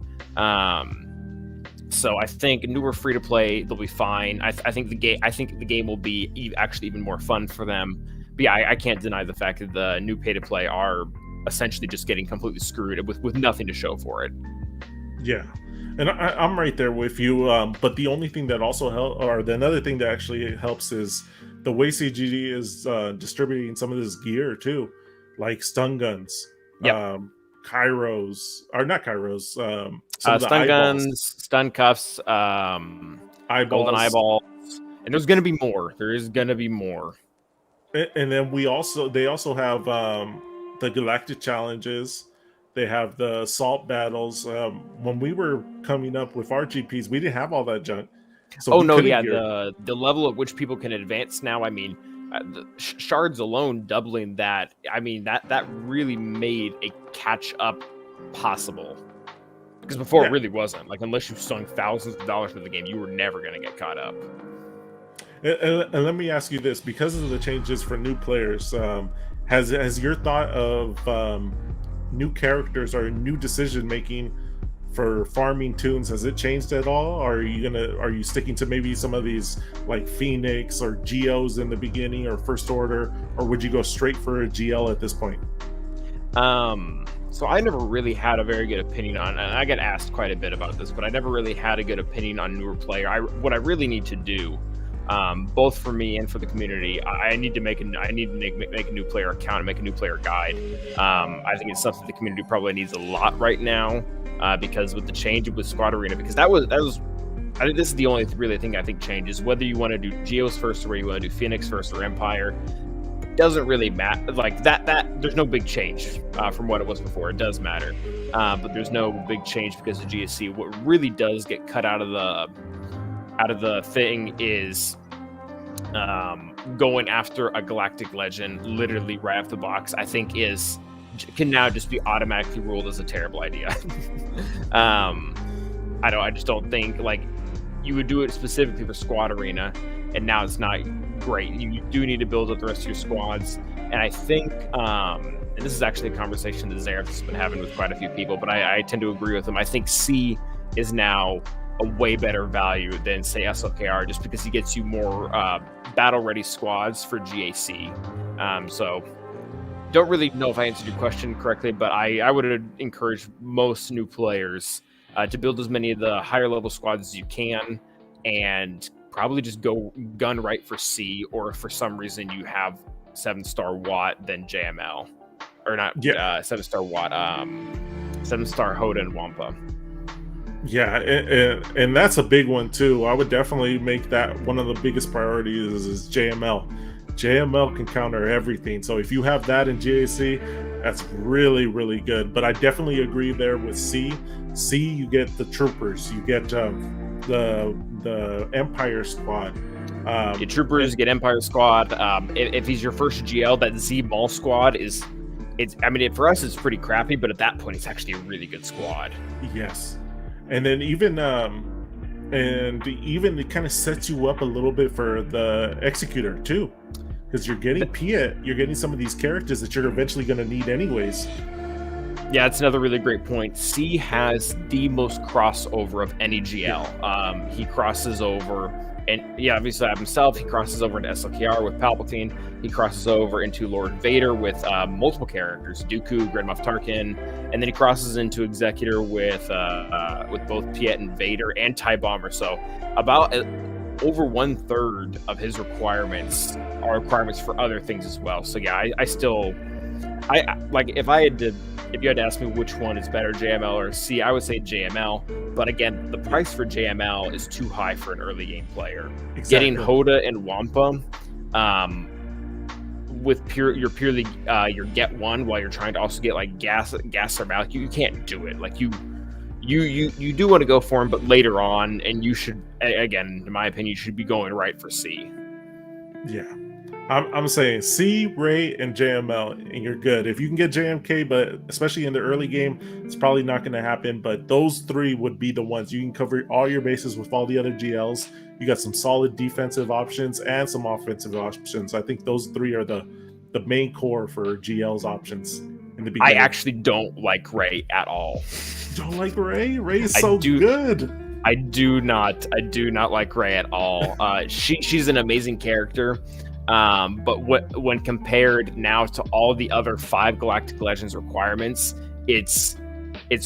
So I think newer free to play, they'll be fine. I think the game will be actually even more fun for them. But yeah, I can't deny the fact that the new pay to play are essentially just getting completely screwed with nothing to show for it. Yeah. And I'm right there with you. But the only thing that also helps, or another thing that actually helps, is the way CGD is distributing some of this gear too, like stun guns, Kairos, or not Kairos, stun guns, stun cuffs, golden eyeballs, and there's going to be more. There is going to be more. And then they also have the Galactic Challenges. They have the assault battles. When we were coming up with our GPs, we didn't have all that junk. So the level at which people can advance now. I mean, the shards alone doubling that. I mean, that really made a catch up possible. Because before it really wasn't. Like, unless you sunk thousands of dollars into the game, you were never going to get caught up. And let me ask you this: because of the changes for new players, has your thought of new characters or new decision making for farming tunes, has it changed at all? Or are you sticking to maybe some of these like Phoenix or Geos in the beginning, or First Order, or would you go straight for a GL at this point? So I never really had a very good opinion on, and I get asked quite a bit about this, but I never really had a good opinion on newer player. What I really need to do, both for me and for the community, I need to make a new player account and make a new player guide. I think it's something the community probably needs a lot right now, because with the change with Squad Arena, because that was I think this is the only really thing I think changes. Whether you want to do Geos first or whether you want to do Phoenix first or Empire, doesn't really matter. Like that there's no big change from what it was before. It does matter, but there's no big change because of GSC. What really does get cut out of the thing is going after a Galactic Legend literally right off the box. I think can now just be automatically ruled as a terrible idea. I just don't think, like, you would do it specifically for Squad Arena, and now it's not great. You do need to build up the rest of your squads, and I think and this is actually a conversation that Xerath has been having with quite a few people, but I tend to agree with him. I think C is now a way better value than, say, SLKR, just because he gets you more battle-ready squads for GAC. So don't really know if I answered your question correctly, but I would encourage most new players to build as many of the higher-level squads as you can, and probably just go gun right for C, or if for some reason you have 7-star Watt, then JML. Or not 7-star Watt, 7-star Hoda and Wampa. Yeah, and that's a big one too. I would definitely make that one of the biggest priorities is JML. JML can counter everything. So if you have that in GAC, that's really, really good. But I definitely agree there with C. C, you get the troopers, you get the Empire squad. Get troopers, get Empire squad. If he's your first GL, that Z Maul squad for us it's pretty crappy, but at that point it's actually a really good squad. Yes. And then even it kind of sets you up a little bit for the Executor too. because you're getting Piet, you're getting some of these characters that you're eventually going to need anyways. Yeah, it's another really great point. C has the most crossover of any GL. He crosses over, and yeah, obviously himself, he crosses over into SLKR with Palpatine. He crosses over into Lord Vader with multiple characters, Dooku, Grand Moff Tarkin, and then he crosses into Executor with both Piet and Vader and TIE Bomber. So about over 1/3 of his requirements are requirements for other things as well. So yeah, I like if you had to ask me which one is better, JML or C, I would say JML. But again, the price for JML is too high for an early game player. Exactly. Getting Hoda and Wampa, with your get one while you're trying to also get like gas or mouth, you can't do it. Like you do want to go for him, but later on, and you should, again, in my opinion, you should be going right for C. Yeah. I'm saying C, Rey, and JML, and you're good. If you can get JMK, but especially in the early game, it's probably not going to happen. But those three would be the ones. You can cover all your bases with all the other GLs. You got some solid defensive options and some offensive options. I think those three are the main core for GL's options in the beginning. I actually don't like Rey at all. Don't like Rey? Rey is so good. I do not like Rey at all. She's an amazing character. But when compared now to all the other 5 Galactic Legends requirements, it's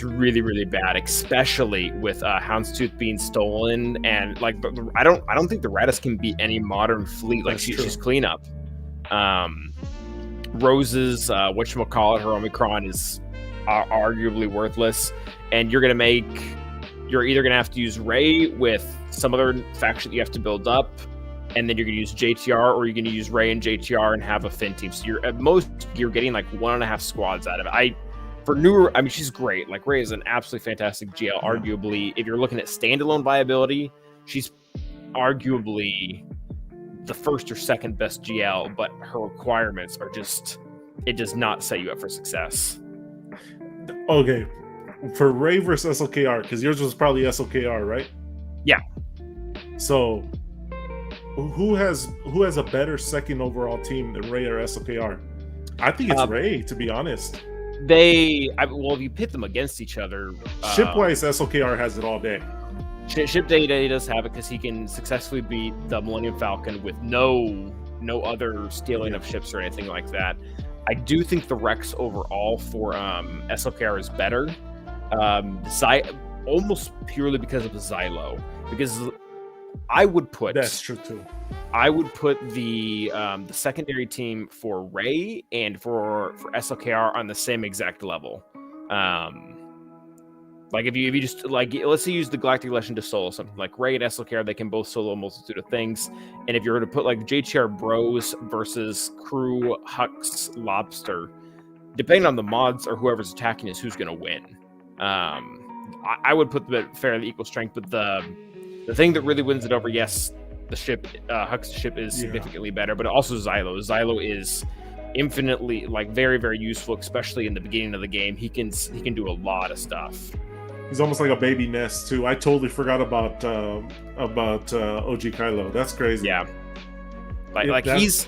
really, really bad, especially with Houndstooth being stolen, and like I don't think the Raddus can beat any modern fleet. Like she's cleanup. Rose's whatchamacallit, her Omicron is arguably worthless, and you're either gonna have to use Rey with some other faction that you have to build up, and then you're going to use JTR, or you're going to use Rey and JTR and have a Finn team. So you're getting like 1.5 squads out of it. She's great. Like Rey is an absolutely fantastic GL. Arguably, if you're looking at standalone viability, she's arguably the first or second best GL, but her requirements are it does not set you up for success. Okay. For Rey versus SLKR, because yours was probably SLKR, right? Yeah. So who has a better second overall team than Rey or SLKR? I think it's Rey, to be honest. If you pit them against each other, ship-wise, SLKR has it all day. Ship data does have it because he can successfully beat the Millennium Falcon with no other stealing of ships or anything like that. I do think the Rex overall for SLKR is better, almost purely because of the Xylo. Because I would put that's true too. I would put the secondary team for Rey and for SLKR on the same exact level. Like if you just like, let's say you use the Galactic Legend to solo something like Rey and SLKR, they can both solo a multitude of things. And if you were to put like JTR Bros versus Crew, Hux, Lobster, depending on the mods or whoever's attacking is who's going to win. I would put them at fairly equal strength, but the thing that really wins it over, yes, the ship, Hux's ship is significantly better, but also Xylo. Xylo is infinitely, like, very, very useful, especially in the beginning of the game. He can do a lot of stuff. He's almost like a baby Ness too. I totally forgot about OG Kylo. That's crazy. Yeah, he's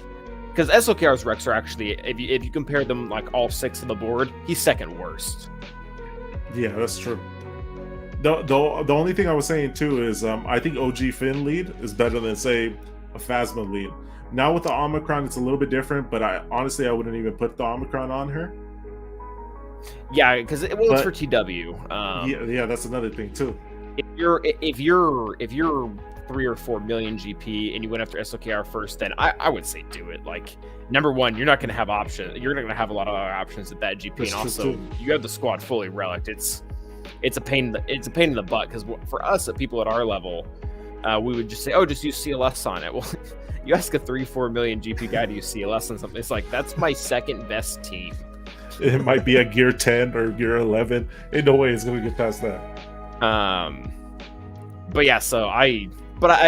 because SLKR's Rex are actually, if you compare them like all 6 on the board, he's second worst. Yeah, that's true. The only thing I was saying too is I think OG Finn lead is better than, say, a Phasma lead. Now with the Omicron, it's a little bit different, but I wouldn't even put the Omicron on her. Yeah, because it's for TW. Yeah, that's another thing too. If you're 3 or 4 million GP and you went after SLKR first, then I would say do it. Like, number one, you're not going to have options. You're not going to have a lot of other options at that GP, and also you have the squad fully relicked. It's a pain in the butt, because for us, people at our level, we would just say, oh, just use CLS on it. Well, you ask a 3-4 million GP guy to use CLS on something, it's like, that's my second best team. It might be a gear 10 or gear 11. Ain't no way it's going to get past that. But yeah, I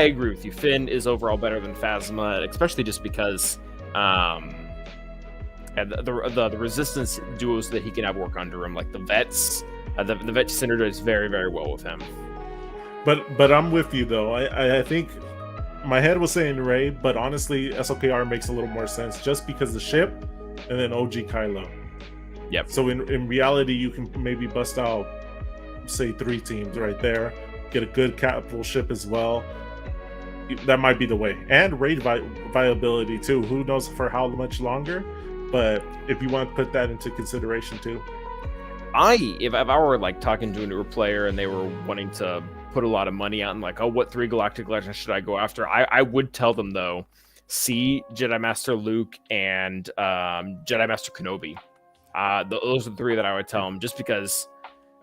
agree with you. Finn is overall better than Phasma, especially just because the resistance duos that he can have work under him, like the Vets. The Vet synergize very, very well with him. But I'm with you though. I think my head was saying Ray, but honestly, SLKR makes a little more sense just because the ship, and then OG Kylo. Yep. So in reality, you can maybe bust out, say, 3 teams right there, get a good capital ship as well. That might be the way, and raid viability too. Who knows for how much longer? But if you want to put that into consideration too. If I were like talking to a newer player and they were wanting to put a lot of money out and like, oh, what 3 Galactic Legends should I go after? I would tell them though, see Jedi Master Luke and Jedi Master Kenobi. Those are the 3 that I would tell them, just because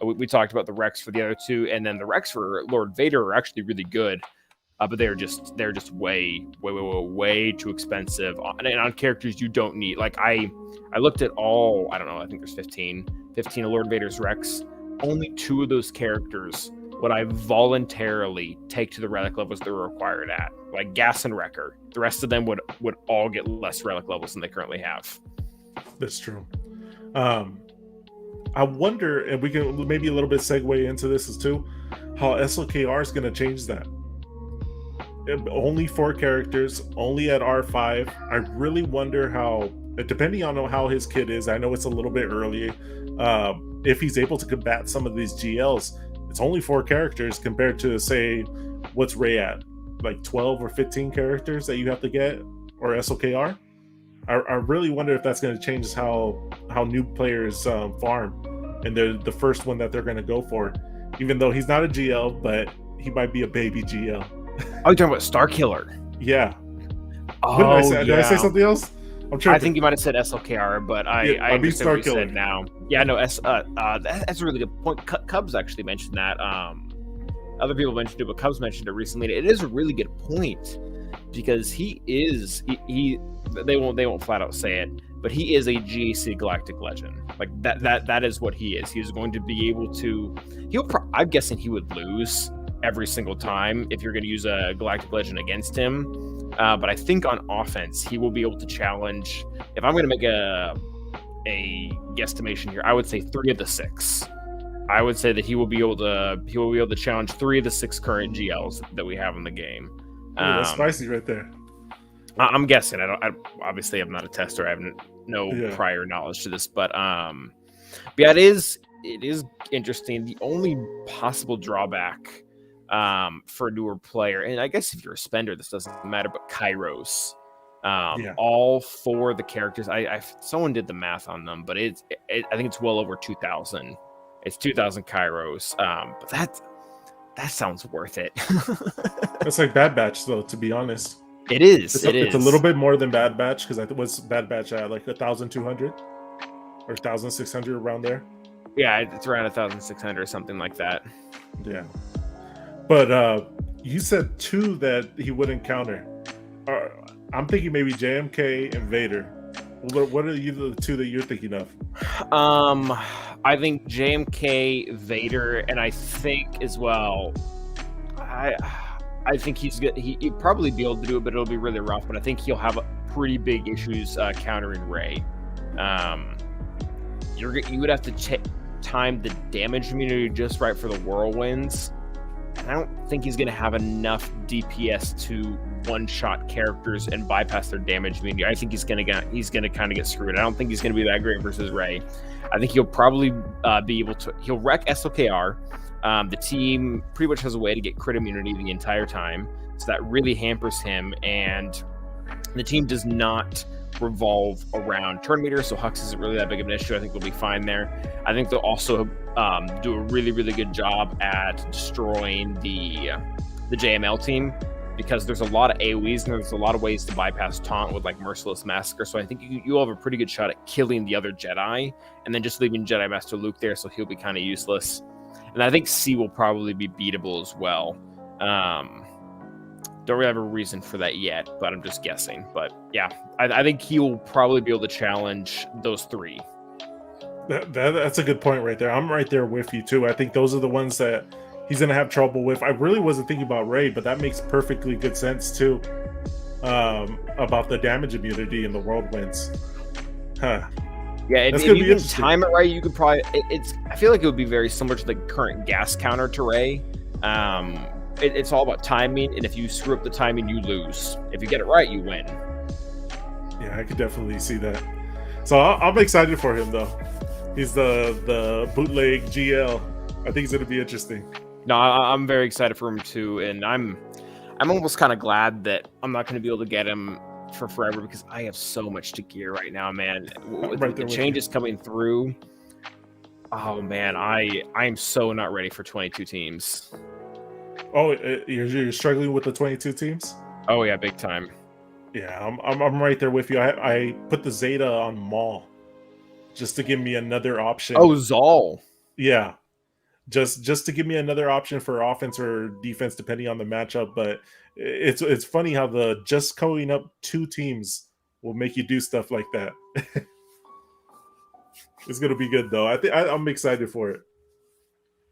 we talked about the Rex for the other 2, and then the Rex for Lord Vader are actually really good. But they're just way too expensive on characters you don't need. Like I looked at all, I don't know, I think there's 15 of Lord Vader's Rex. Only 2 of those characters would I voluntarily take to the relic levels they were required at, like Gas and Wrecker. The rest of them would all get less relic levels than they currently have. That's true. I wonder, and we can maybe a little bit segue into this as too, how SLKR is going to change that. Only 4 characters, only at R5. I really wonder how, depending on how his kid is, I know it's a little bit early, if he's able to combat some of these GLs. It's only 4 characters compared to, say, what's Ray at? Like 12 or 15 characters that you have to get, or SLKR? I really wonder if that's going to change how new players farm, and they're the first one that they're going to go for, even though he's not a GL, but he might be a baby GL. Oh, you're talking about Starkiller? Yeah. Oh, what did I say? Did I say something else? I think you might have said SLKR, but I understand what you said now. Yeah, no, that's a really good point. Cubs actually mentioned that. Other people mentioned it, but Cubs mentioned it recently. It is a really good point, because he they won't flat out say it, but he is a GAC Galactic Legend. Like that is what he is. He's going to be able to. I'm guessing he would lose every single time if you're going to use a Galactic Legend against him. But I think on offense, he will be able to challenge. If I'm going to make a guesstimation here, I would say 3 of the 6. I would say that he will be able to challenge 3 of the 6 current GLs that we have in the game. That's spicy right there. I'm guessing. Obviously I'm not a tester. I have no prior knowledge to this, but yeah, it is interesting. The only possible drawback for a newer player, and I guess if you're a spender, this doesn't matter, but Kairos. All 4 of the characters, someone did the math on them, but I think it's well over 2,000. It's 2,000 Kairos. But that sounds worth it. It's like Bad Batch, though, to be honest. It is. It's a little bit more than Bad Batch, because I think was Bad Batch at like 1,200 or 1,600 around there. Yeah, it's around 1,600 or something like that. Yeah. But you said 2 that he wouldn't counter. I'm thinking maybe JMK and Vader. What are the 2 that you're thinking of? I think JMK, Vader, and I think as well. I think he's good. He'd probably be able to do it, but it'll be really rough. But I think he'll have pretty big issues countering Rey. You would have to time the damage immunity just right for the whirlwinds. And I don't think he's going to have enough DPS to one-shot characters and bypass their damage immunity. I think he's going to kind of get screwed. I don't think he's going to be that great versus Rey. I think he'll probably be able to. He'll wreck SLKR. The team pretty much has a way to get crit immunity the entire time, so that really hampers him. And the team does not revolve around turn meter, so Hux isn't really that big of an issue. I think they'll be fine there. I think they'll also do a really, really good job at destroying the JML team, because there's a lot of AoEs and there's a lot of ways to bypass taunt with like Merciless Massacre. So I think you'll have a pretty good shot at killing the other Jedi and then just leaving Jedi Master Luke there, so he'll be kind of useless. And I think C will probably be beatable as well. Don't really have a reason for that yet, but I'm just guessing. But yeah, I think he will probably be able to challenge those 3. That's a good point right there. I'm right there with you too. I think those are the ones that he's going to have trouble with. I really wasn't thinking about Rey, but that makes perfectly good sense too. About the damage immunity in the whirlwinds. Huh. Yeah, and if you can time it right, you could probably. I feel like it would be very similar to the current gas counter to Rey. it's all about timing, and if you screw up the timing, you lose. If you get it right, you win. Yeah, I could definitely see that. So I'm excited for him though. He's the bootleg GL. I think it's gonna be interesting. No, I'm very excited for him too, and I'm almost kind of glad that I'm not going to be able to get him for forever because I have so much to gear right now, man. With the changes coming through, oh man, I am so not ready for 22 teams. Oh, you're struggling with the 22 teams? Oh yeah, big time. Yeah, I'm right there with you. I put the Zeta on Maul just to give me another option. Oh, Zal. Yeah. Just to give me another option for offense or defense depending on the matchup, but it's funny how the just going up 2 teams will make you do stuff like that. It's gonna be good though. I'm excited for it.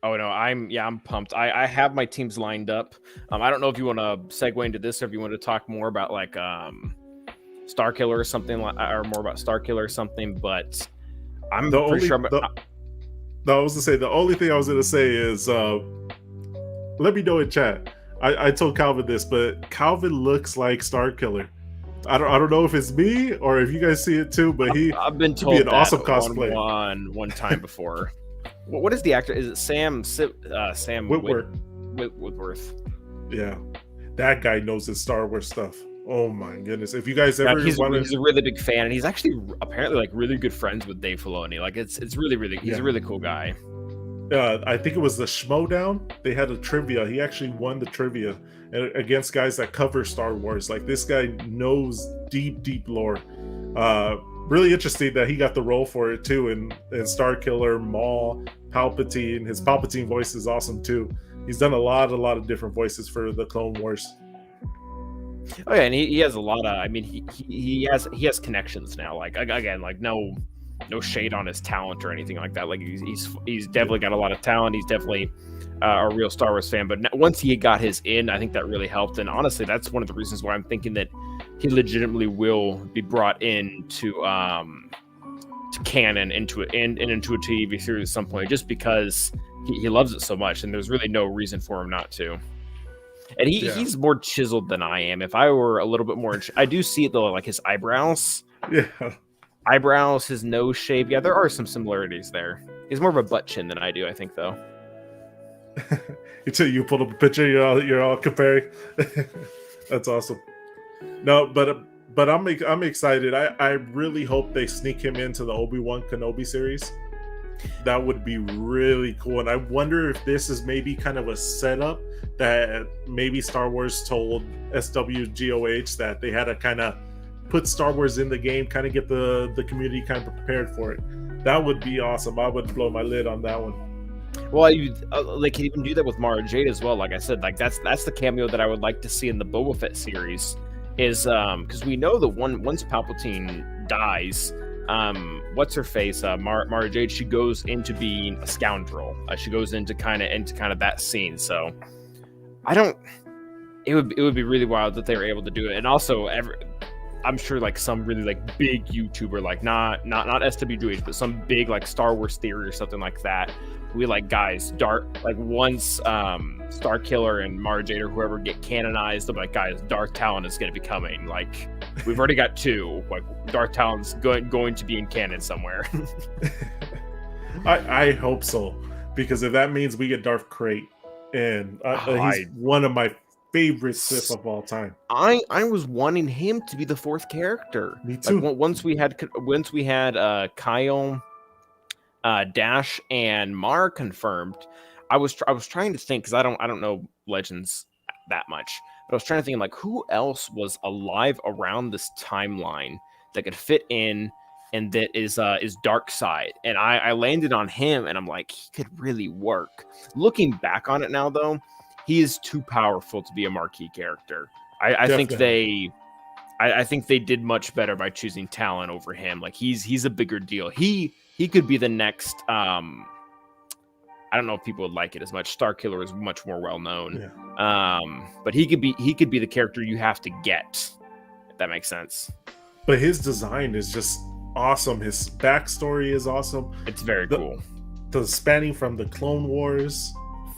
Oh no, I'm pumped. I have my teams lined up. I don't know if you want to segue into this or if you want to talk more about like Starkiller or something or more about Starkiller or something, but I'm pretty sure No, I was to say the only thing I was gonna say is let me know in chat. I told Calvin this, but Calvin looks like Starkiller. I don't know if it's me or if you guys see it too, but I've been told be an that awesome cosplay. one time before. What is the actor? Is it Sam Whitworth? Whitworth. Yeah, that guy knows his Star Wars stuff. Oh my goodness! If you guys ever he's a really big fan, and he's actually apparently like really good friends with Dave Filoni. Like it's really he's a really cool guy. I think it was the Schmodown. They had a trivia. He actually won the trivia against guys that cover Star Wars. Like this guy knows deep lore. Really interesting that he got the role for it too. And Starkiller, Maul, Palpatine. His Palpatine voice is awesome too. He's done a lot of different voices for the Clone Wars. Oh yeah, and he has a lot of. I mean, he has connections now. Like again, like no shade on his talent or anything like that. Like he's definitely got a lot of talent. He's definitely a real Star Wars fan. But once he got his in, I think that really helped. And honestly, that's one of the reasons why I'm thinking that he legitimately will be brought in to canon into a TV series at some point, just because he loves it so much, and there's really no reason for him not to. And he's more chiseled than I am. If I were a little bit more, I do see it though, like his eyebrows. Yeah. Eyebrows, his nose shape. Yeah, there are some similarities there. He's more of a butt chin than I do, I think, though. Until you pulled up a picture, you're all comparing. That's awesome. No, but I'm excited. I really hope they sneak him into the Obi-Wan Kenobi series. That would be really cool. And I wonder if this is maybe kind of a setup that maybe Star Wars told SWGOH that they had to kind of put Star Wars in the game, kind of get the community kind of prepared for it. That would be awesome. I would blow my lid on that one. Well, they can even do that with Mara Jade as well. Like I said, like that's the cameo that I would like to see in the Boba Fett series. Is because we know that once Palpatine dies, what's her face? Mara Jade, she goes into being a scoundrel. She goes into kind of that scene. So it would be really wild that they were able to do it. And also I'm sure like some really like big YouTuber, like not SWGH, but some big like Star Wars theory or something like that. We like guys, once Starkiller and Mara Jade or whoever get canonized, they'll be like, guys, Darth Talon is going to be coming. Like we've already got 2. Like Darth Talon's going to be in canon somewhere. I hope so, because if that means we get Darth Krayt, and he's one of my favorite Sith of all time. I was wanting him to be the 4th character. Me too. Like, once we had Kyle, Dash, and Mar confirmed, I was trying to think, because I don't know Legends that much, but I was trying to think like who else was alive around this timeline that could fit in and that is Dark Side, and I landed on him, and I'm like, he could really work. Looking back on it now, though, he is too powerful to be a marquee character. I think they did much better by choosing Talon over him. Like he's a bigger deal. He could be the next. I don't know if people would like it as much. Starkiller is much more well known. Yeah. But he could be the character you have to get. If that makes sense. But his design is just awesome. His backstory is awesome. It's very cool. The spanning from the Clone Wars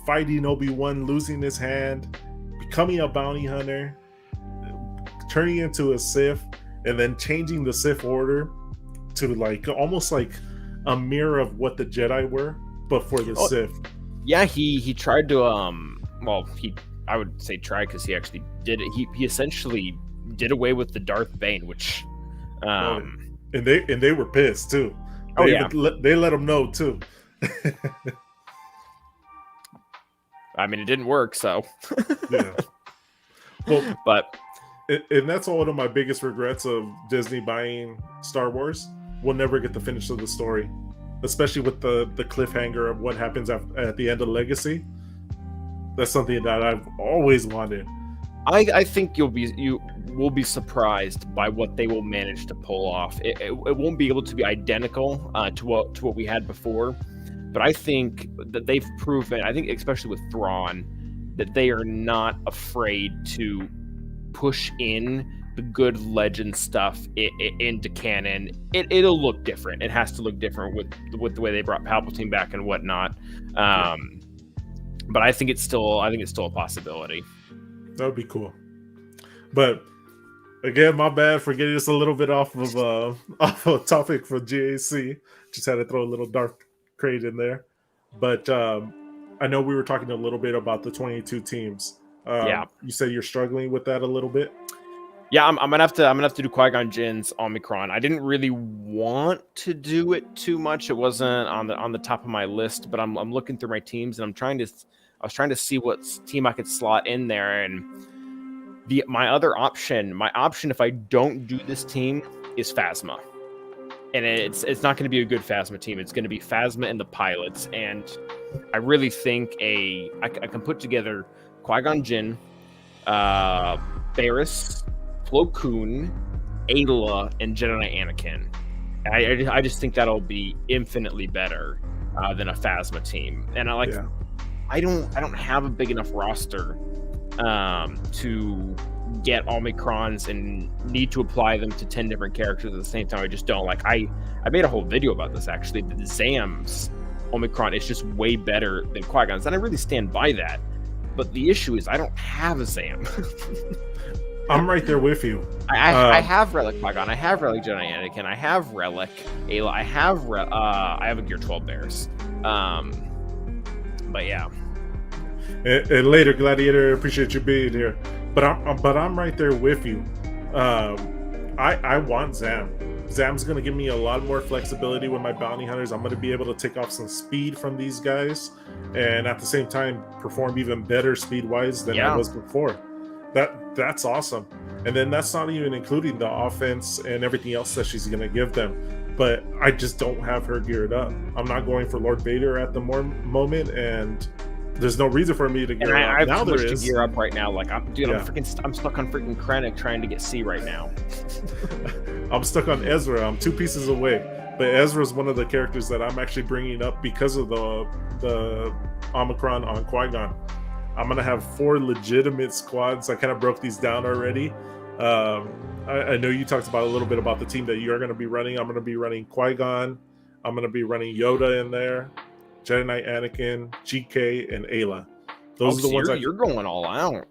fighting Obi-Wan, losing his hand, becoming a bounty hunter, turning into a Sith, and then changing the Sith order to like almost like a mirror of what the Jedi were, but for the Sith. Yeah, he tried to I would say try because he actually did it. He essentially did away with the Darth Bane, which and they were pissed too. They let them know too. I mean, it didn't work, so yeah. Well, but and that's one of my biggest regrets of Disney buying Star Wars. We'll never get the finish of the story, especially with the cliffhanger of what happens at the end of Legacy. That's something that I've always wanted. I think you will be surprised by what they will manage to pull off. It won't be able to be identical to what we had before, but I think that they've proven, I think especially with Thrawn, that they are not afraid to push in the good legend stuff into canon. It'll look different. It has to look different with the way they brought Palpatine back and whatnot. But I think it's still a possibility. That would be cool. But again, my bad for getting us a little bit off of topic for GAC. Just had to throw a little Darth Crate in there. But I know we were talking a little bit about the 22 teams. You said you're struggling with that a little bit. Yeah, I'm gonna have to do Qui-Gon Jinn's Omicron. I didn't really want to do it too much. It wasn't on the top of my list, but I'm looking through my teams and I was trying to see what team I could slot in there, and my option if I don't do this team is Phasma, and it's not going to be a good Phasma team. It's going to be Phasma and the pilots, and I really think I can put together Qui-Gon Jinn, Barriss, Plo Koon, Ayla, and Jedi Anakin. I just think that'll be infinitely better than a Phasma team, and I don't have a big enough roster to get Omicrons and need to apply them to 10 different characters at the same time. I just don't. Like I made a whole video about this actually. The Zam's Omicron is just way better than Qui-Gon's, and I really stand by that. But the issue is I don't have a Zam. I'm right there with you. I have Relic Qui-Gon. I have Relic Jedi Anakin. I have Relic Ayla. I have a Gear 12 Bears. But yeah. And later, Gladiator, appreciate you being here. But I'm right there with you. I want Zam. Zam's going to give me a lot more flexibility with my bounty hunters. I'm going to be able to take off some speed from these guys, and at the same time perform even better speed-wise than I was before. That's awesome. And then that's not even including the offense and everything else that she's going to give them. But I just don't have her geared up. I'm not going for Lord Vader at the moment, and there's no reason for me to gear up. I have too much to gear up right now. Like I'm stuck on freaking Krennic trying to get C right now. I'm stuck on Ezra. I'm 2 pieces away. But Ezra's one of the characters that I'm actually bringing up because of the Omicron on Qui-Gon. I'm gonna have 4 legitimate squads. I kind of broke these down already. I know you talked about a little bit about the team that you're going to be running. I'm going to be running Qui-Gon. I'm going to be running Yoda in there, Jedi Knight Anakin, GK, and Ayla. Those are the ones you're going all out.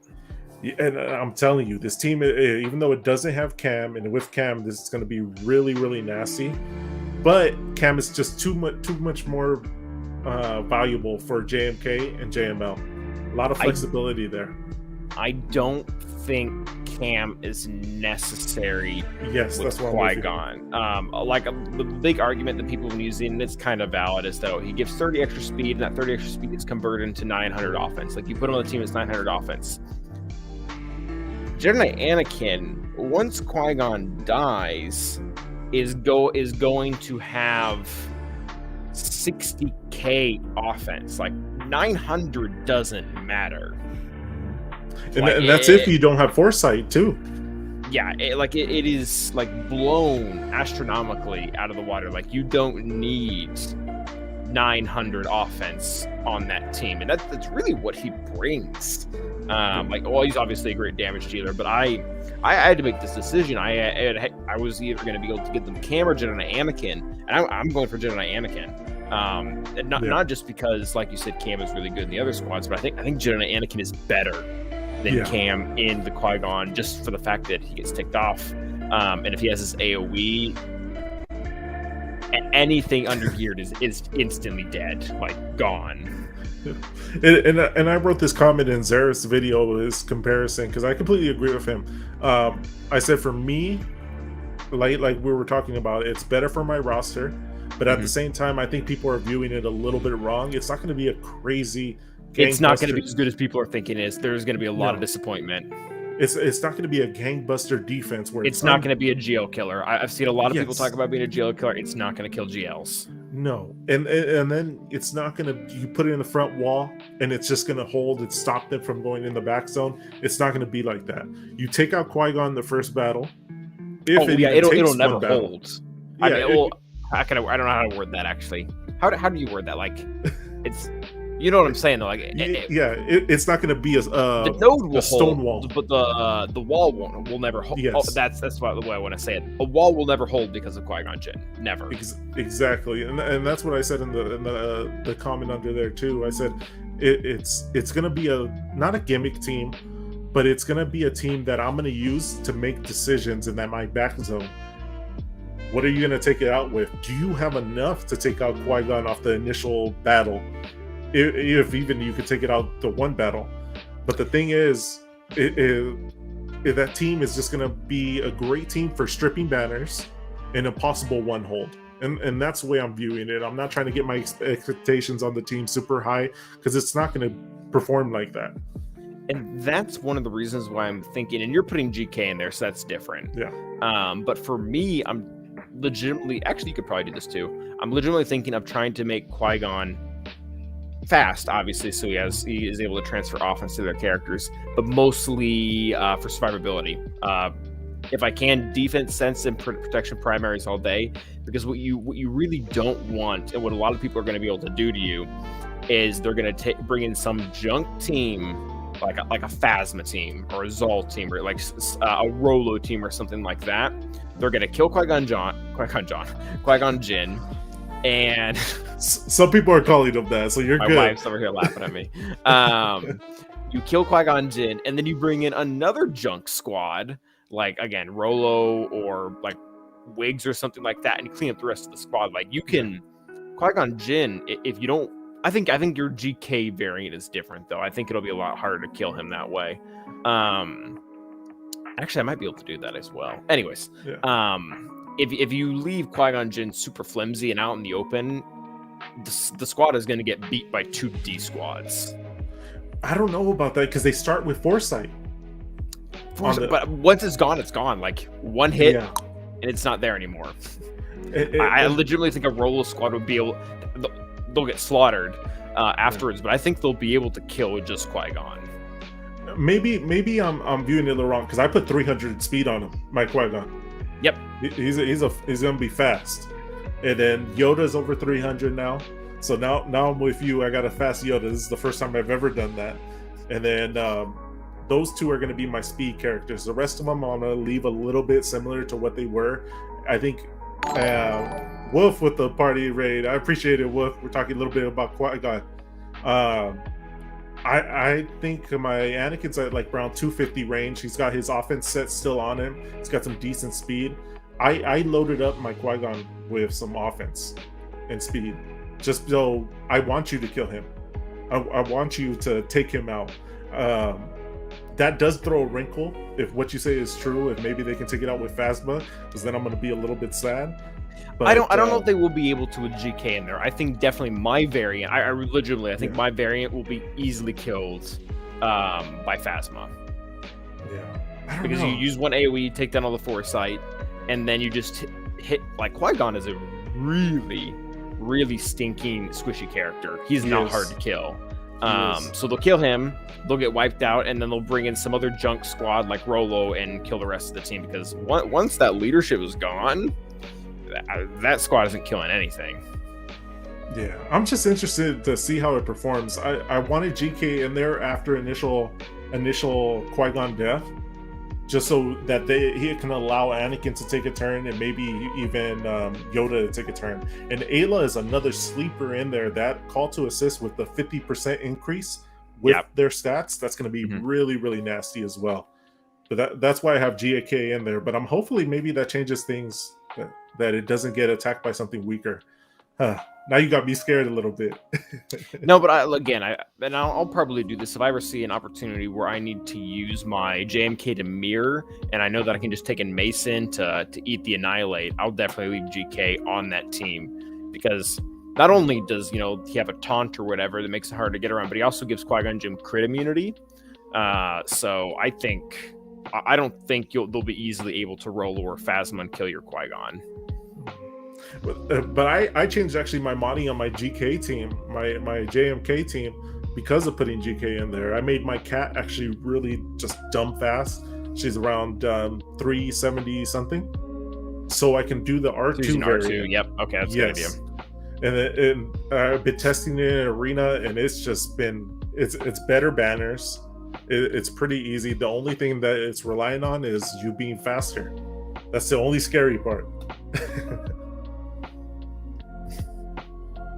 And I'm telling you, this team, even though it doesn't have Cam, and with Cam, this is going to be really, really nasty. But Cam is just too much more valuable for JMK and JML. A lot of flexibility there. I don't think Cam is necessary. Yes, with that's what Qui-Gon. The big argument that people have been using, and it's kind of valid, is that he gives 30 extra speed, and that 30 extra speed gets converted into 900 offense. Like you put him on the team, it's 900 offense. Jedi Anakin, once Qui-Gon dies, is going to have 60k offense. Like 900 doesn't matter. And that's if you don't have foresight too. Yeah, it is like blown astronomically out of the water. Like you don't need 900 offense on that team, and that's really what he brings. He's obviously a great damage dealer, but I had to make this decision. I was either going to be able to get them Cam or Jedi Anakin, and I'm going for Jedi Anakin. And not just because, like you said, Cam is really good in the other squads, but I think Jin and Anakin is better than Cam in the Qui-Gon, just for the fact that he gets ticked off. And if he has his AoE, anything under geared is instantly dead, like gone. And I wrote this comment in Xerath's video, his comparison, because I completely agree with him. I said for me, like we were talking about, it's better for my roster, but at the same time, I think people are viewing it a little bit wrong. It's not going to be a crazy. It's not going to be as good as people are thinking it is. There's going to be a lot of disappointment. It's not going to be a gangbuster defense where it's not going to be a GL killer. I've seen a lot of people talk about being a GL killer. It's not going to kill GLs. No, and then it's not going to. You put it in the front wall, and it's just going to hold and stop them from going in the back zone. It's not going to be like that. You take out Qui-Gon in the first battle. It'll never hold. Yeah, I mean, I don't know how to word that actually. How do you word that? Like, it's. You know what I'm saying? Though, like, it's not going to be the node will stone hold, but the wall will never hold. Yes. Oh, that's the way I want to say it. A wall will never hold because of Qui-Gon Jinn. Never. Exactly, and that's what I said in the comment under there too. I said it's going to be not a gimmick team, but it's going to be a team that I'm going to use to make decisions in that my back zone. What are you going to take it out with? Do you have enough to take out Qui-Gon off the initial battle? If even you could take it out the one battle. But the thing is, that team is just going to be a great team for stripping banners and a possible one hold. And that's the way I'm viewing it. I'm not trying to get my expectations on the team super high, because it's not going to perform like that. And that's one of the reasons why I'm thinking, and you're putting GK in there, so that's different. Yeah. But for me, I'm legitimately, actually you could probably do this too. I'm legitimately thinking of trying to make Qui-Gon fast, obviously, so he is able to transfer offense to their characters, but mostly for survivability. If I can, defense, sense, and protection primaries all day, because what you really don't want, and what a lot of people are going to be able to do to you, is they're going to bring in some junk team, like a Phasma team or a Zal team, or like a Rolo team or something like that. They're going to kill Qui-Gon Jinn. And some people are calling him that, so you're my good. My wife's over here laughing at me. You kill Qui-Gon Jinn, and then you bring in another junk squad, like again Rolo or like Wigs or something like that, and you clean up the rest of the squad. Like you can Qui-Gon Jinn. If you don't, I think your GK variant is different though. I think it'll be a lot harder to kill him that way. Actually, I might be able to do that as well. Anyways, If you leave Qui-Gon Jinn super flimsy and out in the open, the squad is going to get beat by 2 D squads. I don't know about that, because they start with Foresight. But once it's gone. Like one hit, and it's not there anymore. I legitimately think a Rolo squad would be able. They'll get slaughtered afterwards, but I think they'll be able to kill with just Qui-Gon. Maybe I'm viewing it a little wrong, because I put 300 speed on him, my Qui-Gon. Yep, he's gonna be fast, and then Yoda's over 300 now. So now I'm with you. I got a fast Yoda. This is the first time I've ever done that. And then those 2 are gonna be my speed characters. The rest of them I'm gonna leave a little bit similar to what they were. I think Wolf with the party raid. I appreciate it, Wolf. We're talking a little bit about Qui-Gon. I think my Anakin's at like around 250 range. He's got his offense set still on him. He's got some decent speed. I loaded up my Qui-Gon with some offense and speed, just so I want you to kill him. I want you to take him out. That does throw a wrinkle if what you say is true. If maybe they can take it out with Phasma, because then I'm going to be a little bit sad. But, I don't know if they will be able to with GK in there. I think definitely my variant. I think my variant will be easily killed by Phasma. Yeah, because you use one AoE, take down all the Foresight, and then you just hit. Like Qui-Gon is a really, really stinking squishy character. He's not hard to kill. So they'll kill him, they'll get wiped out, and then they'll bring in some other junk squad like Rolo and kill the rest of the team. Because once that leadership is gone, that squad isn't killing anything. Yeah, I'm just interested to see how it performs. I wanted GK in there after initial Qui-Gon death, just so that he can allow Anakin to take a turn and maybe even Yoda to take a turn. And Ayla is another sleeper in there. That call to assist with the 50% increase with their stats, that's going to be really, really nasty as well. But that's why I have GAK in there. But I'm hopefully maybe that changes things, that it doesn't get attacked by something weaker. Now you got me scared a little bit. No, but I'll probably do this if I ever see an opportunity where I need to use my JMK to mirror, and I know that I can just take in Mason to eat the Annihilate. I'll definitely leave GK on that team, because not only does he have a taunt or whatever that makes it hard to get around, but he also gives Qui-Gon Jinn crit immunity. So I don't think they'll be easily able to roll or Phasma and kill your Qui-Gon. But I changed actually my money on my GK team, my JMK team, because of putting GK in there. I made my cat actually really just dumb fast. She's around 370 something, so I can do the R2 variant. Yep. Okay, that's good idea. And I've been testing it in Arena, and it's just been it's better banners. It's pretty easy. The only thing that it's relying on is you being faster. That's the only scary part.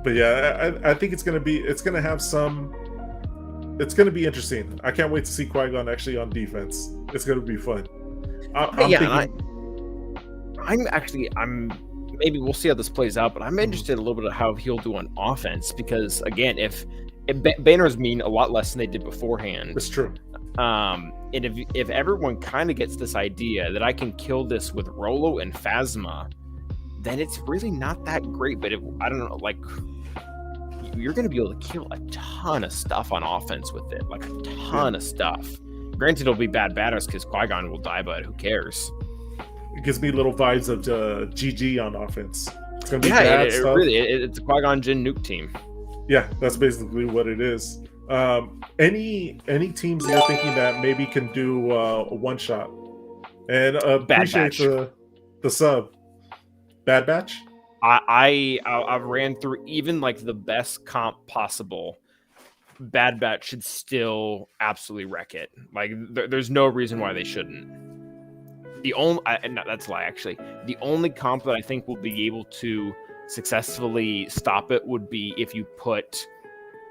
But yeah, I think it's gonna be interesting. I can't wait to see Qui-Gon actually on defense. It's gonna be fun. I'm maybe we'll see how this plays out, but I'm interested a little bit of how he'll do on offense, because again, if banners mean a lot less than they did beforehand. It's true. And if everyone kind of gets this idea that I can kill this with Rolo and Phasma, then it's really not that great. But I don't know, like, you're going to be able to kill a ton of stuff on offense with it, like a ton of stuff. Granted, it'll be bad banners because Qui-Gon will die, but who cares? It gives me little vibes of GG on offense. It's going to be bad stuff. It's a Qui-Gon Jinn nuke team. Yeah, that's basically what it is. Any teams you're thinking that maybe can do a one shot? And appreciate the sub. Bad Batch? I ran through even like the best comp possible. Bad Batch should still absolutely wreck it. Like there's no reason why they shouldn't. That's a lie actually. The only comp that I think will be able to successfully stop it would be if you put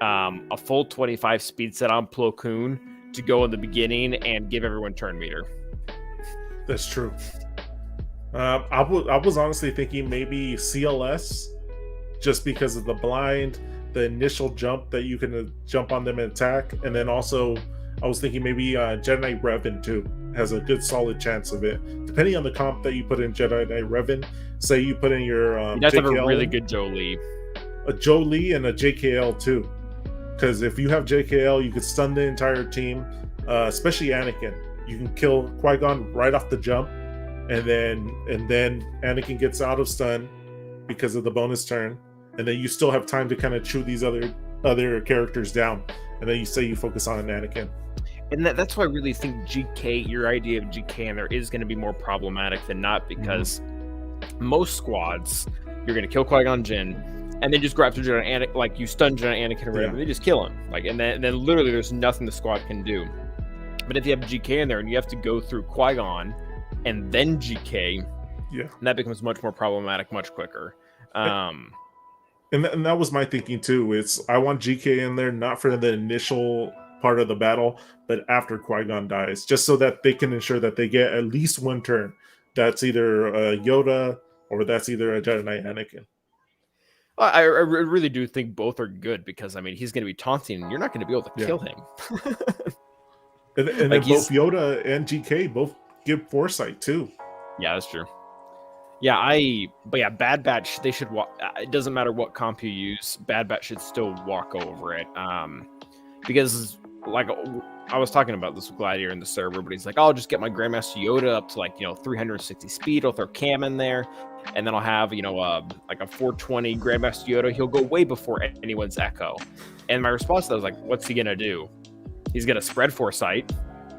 a full 25 speed set on Plo Koon to go in the beginning and give everyone turn meter. That's true. I was honestly thinking maybe CLS, just because of the blind, the initial jump that you can jump on them and attack, and then also I was thinking maybe Jedi Knight Revan too has a good solid chance of it, depending on the comp that you put in Jedi Knight Revan. Say you put in your you guys have a really good Jolee, a Jolee, and a JKL too, because if you have JKL, you could stun the entire team, especially Anakin. You can kill Qui-Gon right off the jump. And then Anakin gets out of stun because of the bonus turn, and then you still have time to kind of chew these other characters down, and then you focus on Anakin. And that's why I really think GK, your idea of GK in there is going to be more problematic than not, because most squads you're going to kill Qui-Gon Jinn and then just go after Jedi Anakin, like you stun Jedi Anakin or whatever, they just kill him, like, and then literally there's nothing the squad can do. But if you have GK in there and you have to go through Qui-Gon and then GK, and that becomes much more problematic, much quicker. And that was my thinking too. I want GK in there not for the initial part of the battle, but after Qui-Gon dies, just so that they can ensure that they get at least one turn. That's either a Yoda or that's either a Jedi Knight Anakin. I really do think both are good, because I mean he's going to be taunting, and you're not going to be able to kill him. and then both Yoda and GK both give foresight too. Yeah, that's true. Bad Batch, they should walk. It doesn't matter what comp you use, Bad Batch should still walk over it. Because like I was talking about this with Gladiator in the server, but he's like, I'll just get my Grandmaster Yoda up to 360 speed. I'll throw Cam in there, and then I'll have like a 420 Grandmaster Yoda. He'll go way before anyone's Echo. And my response to that was like, what's he gonna do? He's gonna spread foresight.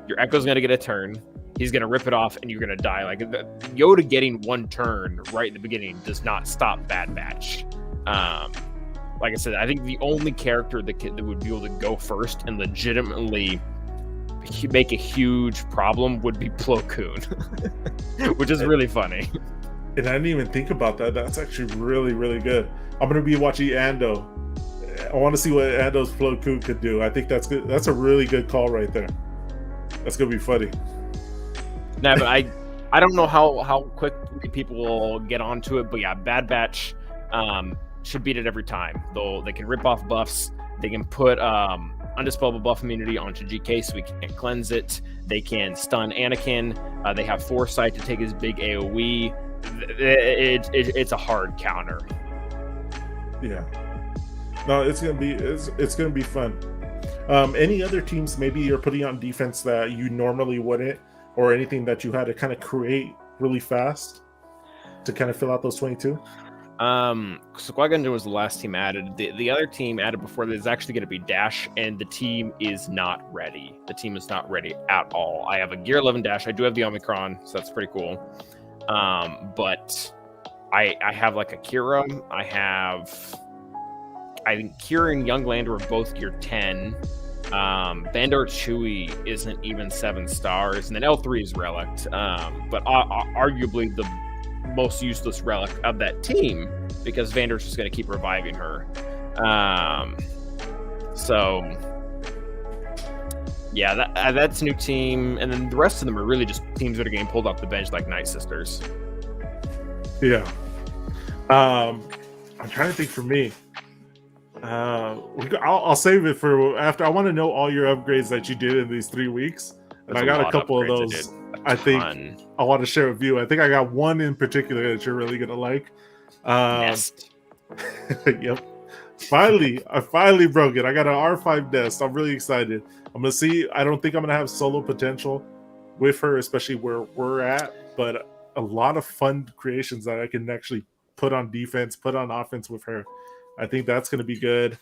Your Echo's gonna get a turn. He's going to rip it off, and you're going to die. Like, Yoda getting one turn right in the beginning does not stop Bad Batch. Like I said, I think the only character that would be able to go first and legitimately make a huge problem would be Plo Koon, which is really funny. And I didn't even think about that. That's actually really, really good. I'm gonna be watching Ando. I want to see what Ando's Plo Koon could do. I think that's good. That's a really good call right there. That's gonna be funny. No, but I don't know how quickly people will get onto it, but yeah, Bad Batch should beat it every time. They can rip off buffs. They can put undispellable buff immunity onto GK so we can't cleanse it. They can stun Anakin. They have Foresight to take his big AoE. It's a hard counter. Yeah. No, it's gonna be fun. Any other teams maybe you're putting on defense that you normally wouldn't, or anything that you had to kind of create really fast to kind of fill out those 22? So Qui-Gon was the last team added. The other team added before that is actually going to be Dash, and the team is not ready. The team is not ready at all. I have a Gear 11 Dash. I do have the Omicron, so that's pretty cool. But I have like a Kira. I think Kira and Young Lander are both Gear 10. Bandar Chewie isn't even 7 stars, and then L3 is Relict. But arguably the most useless relic of that team, because Vander's just going to keep reviving her. So yeah, that's a new team, and then the rest of them are really just teams that are getting pulled off the bench, like Night Sisters. Yeah. I'm trying to think for me. I'll save it for after. I want to know all your upgrades that you did in these 3 weeks, and I got a couple of those. I think I want to share with you. I think I got one in particular that you're really gonna like. Nest. Yep. I finally broke it. I got an R5 Nest. I'm really excited. I'm gonna see. I don't think I'm gonna have solo potential with her, especially where we're at, but a lot of fun creations that I can actually put on defense, put on offense with her. I think that's gonna be good.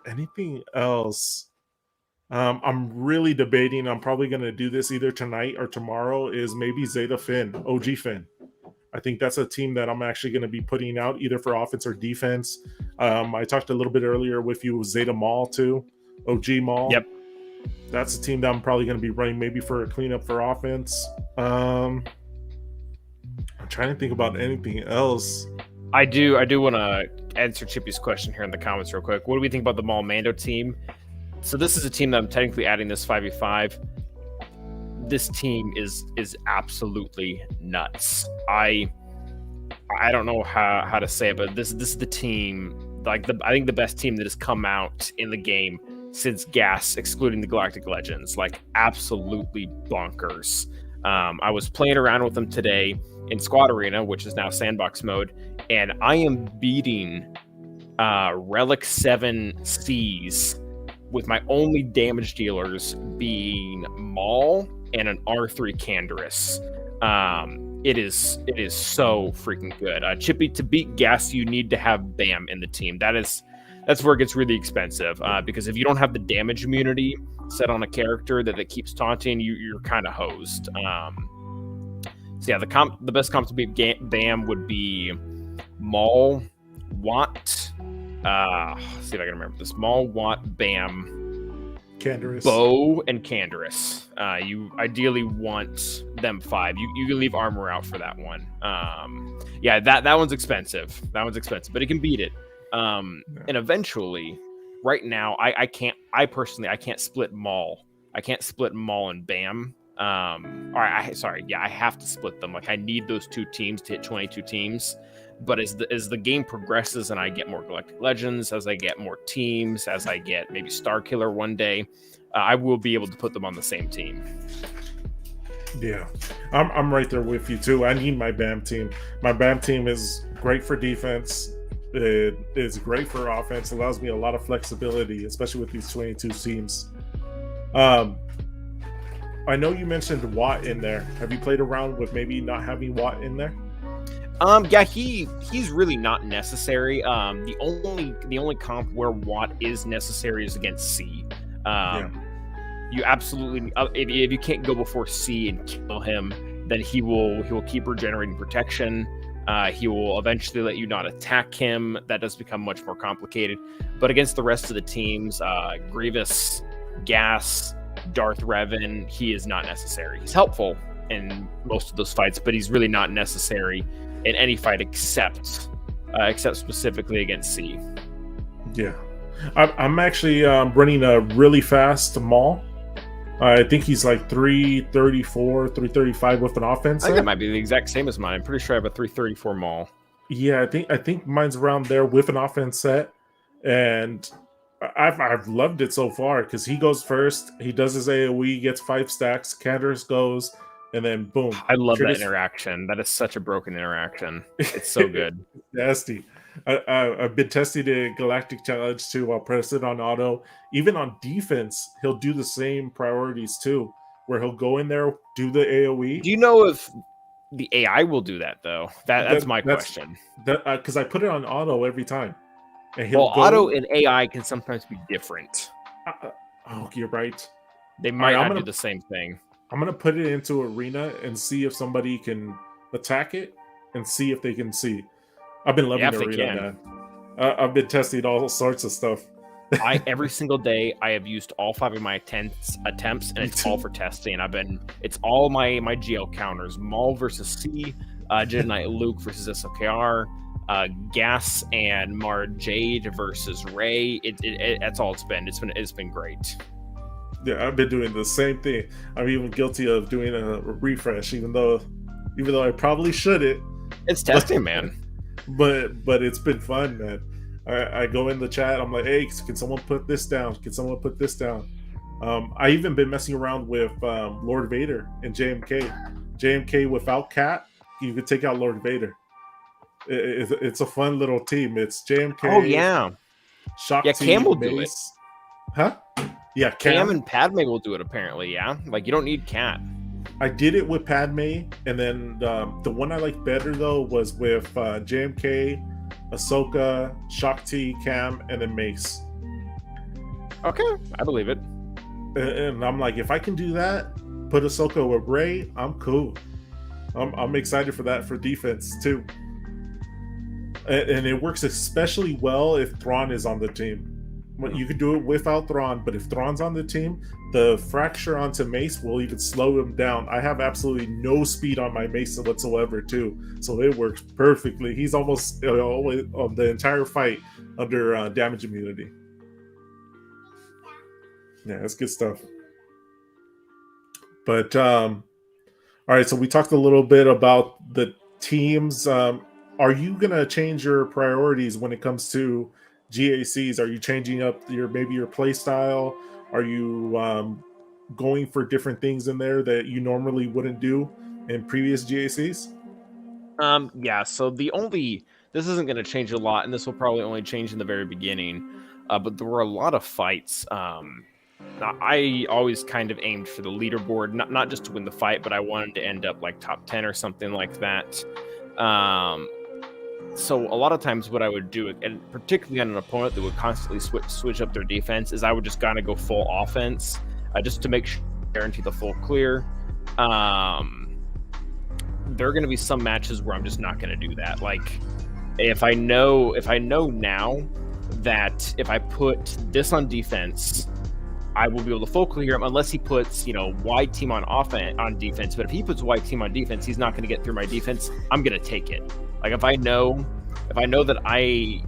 Anything else? I'm really debating. I'm probably going to do this either tonight or tomorrow. Is maybe Zeta Finn, OG Finn. I think that's a team that I'm actually going to be putting out either for offense or defense. I talked a little bit earlier with you with Zeta Maul too, OG Maul. Yep, that's a team that I'm probably going to be running maybe for a cleanup for offense. I'm trying to think about anything else. I do want to answer Chippy's question here in the comments real quick. What do we think about the Maul Mando team? So this is a team that I'm technically adding this 5v5. This team is absolutely nuts. I don't know how to say it, but this is the team, I think the best team that has come out in the game since Gas, excluding the Galactic Legends. Like, absolutely bonkers. I was playing around with them today in Squad Arena, which is now sandbox mode, and I am beating Relic 7 C's with my only damage dealers being Maul and an R3 Canderous. It is so freaking good. Chippy, to beat Gas, you need to have BAM in the team. That's where it gets really expensive, because if you don't have the damage immunity set on a character that keeps taunting, you're kind of hosed. So yeah, the best comp to beat BAM would be Maul, Watt. See if I can remember this. Maul, Watt, BAM, Canderous, Bow, and Canderous. You ideally want them 5. You can leave armor out for that one. Yeah, that one's expensive. But it can beat it. And eventually, right now, I personally can't split Maul. I can't split Maul and BAM. I have to split them. Like, I need those 2 teams to hit 22 teams. But as the game progresses and I get more Galactic Legends, as I get more teams, as I get maybe Star Killer one day, I will be able to put them on the same team. Yeah, I'm right there with you too. I need my BAM team. My BAM team is great for defense. It is great for offense. Allows me a lot of flexibility, especially with these 22 teams. I know you mentioned Watt in there. Have you played around with maybe not having Watt in there? Yeah, he's really not necessary. The only comp where Watt is necessary is against C. You absolutely, if you can't go before C and kill him, then he will keep regenerating protection. He will eventually let you not attack him. That does become much more complicated. But against the rest of the teams, Grievous, Gas, Darth Revan, he is not necessary. He's helpful in most of those fights, but he's really not necessary in any fight except specifically against C. Yeah. I'm actually running a really fast Maul. I think he's like 334, 335 with an offense. I think it might be the exact same as mine. I'm pretty sure I have a 334 Maul. Yeah, I think mine's around there with an offense set, and I've loved it so far because he goes first, he does his AoE, gets 5 stacks, Canderous goes, and then boom. I love that interaction. That is such a broken interaction. It's so good. Nasty. I've been testing the Galactic Challenge too. I'll press it on auto. Even on defense, he'll do the same priorities too, where he'll go in there, do the AoE. Do you know if the AI will do that though? That's my question. Because I put it on auto every time. And auto and AI can sometimes be different. Oh, you're right. They might not do the same thing. I'm gonna put it into arena and see if somebody can attack it and see if they can see. I've been loving arena, man. I've been testing all sorts of stuff. Every single day I have used all 5 of my attempts, and it's all for testing. It's all my GL counters: Maul versus C, Jedi Knight Luke versus SOKR, Gas and Mara Jade versus Rey. That's all it's been. It's been great. Yeah, I've been doing the same thing. I'm even guilty of doing a refresh, even though I probably shouldn't. It's testing, man. But it's been fun, man. I go in the chat. I'm like, hey, can someone put this down? Can someone put this down? I even been messing around with Lord Vader and JMK. JMK without Cat, you could take out Lord Vader. It's a fun little team. It's JMK. Oh yeah. Shakti, Cam will do it. Huh? Yeah, Cam and Padme will do it apparently. Yeah, like you don't need Cat. I did it with Padme, and then the one I liked better though was with JMK, Ahsoka, Shakti, Cam, and then Mace. Okay, I believe it. And I'm like, if I can do that, put Ahsoka with Rey, I'm cool. I'm excited for that for defense too. And it works especially well if Thrawn is on the team. You could do it without Thrawn, but if Thrawn's on the team, the fracture onto Mace will even slow him down. I have absolutely no speed on my Mace whatsoever, too, so it works perfectly. He's almost always on the entire fight under damage immunity. Yeah, that's good stuff. But all right, so we talked a little bit about the teams. Are you gonna change your priorities when it comes to GACs? Are you changing up your play style? Are you going for different things in there that you normally wouldn't do in previous GACs? Yeah, so this isn't going to change a lot, and this will probably only change in the very beginning, but there were a lot of fights. I always kind of aimed for the leaderboard, not just to win the fight, but I wanted to end up like top 10 or something like that. So a lot of times what I would do, and particularly on an opponent that would constantly switch up their defense, is I would just kind of go full offense, just to make sure guarantee the full clear. There are going to be some matches where I'm just not going to do that. Like if I know now that if I put this on defense, I will be able to full clear him unless he puts, white team on defense. But if he puts white team on defense, he's not going to get through my defense. I'm going to take it. Like if I know that I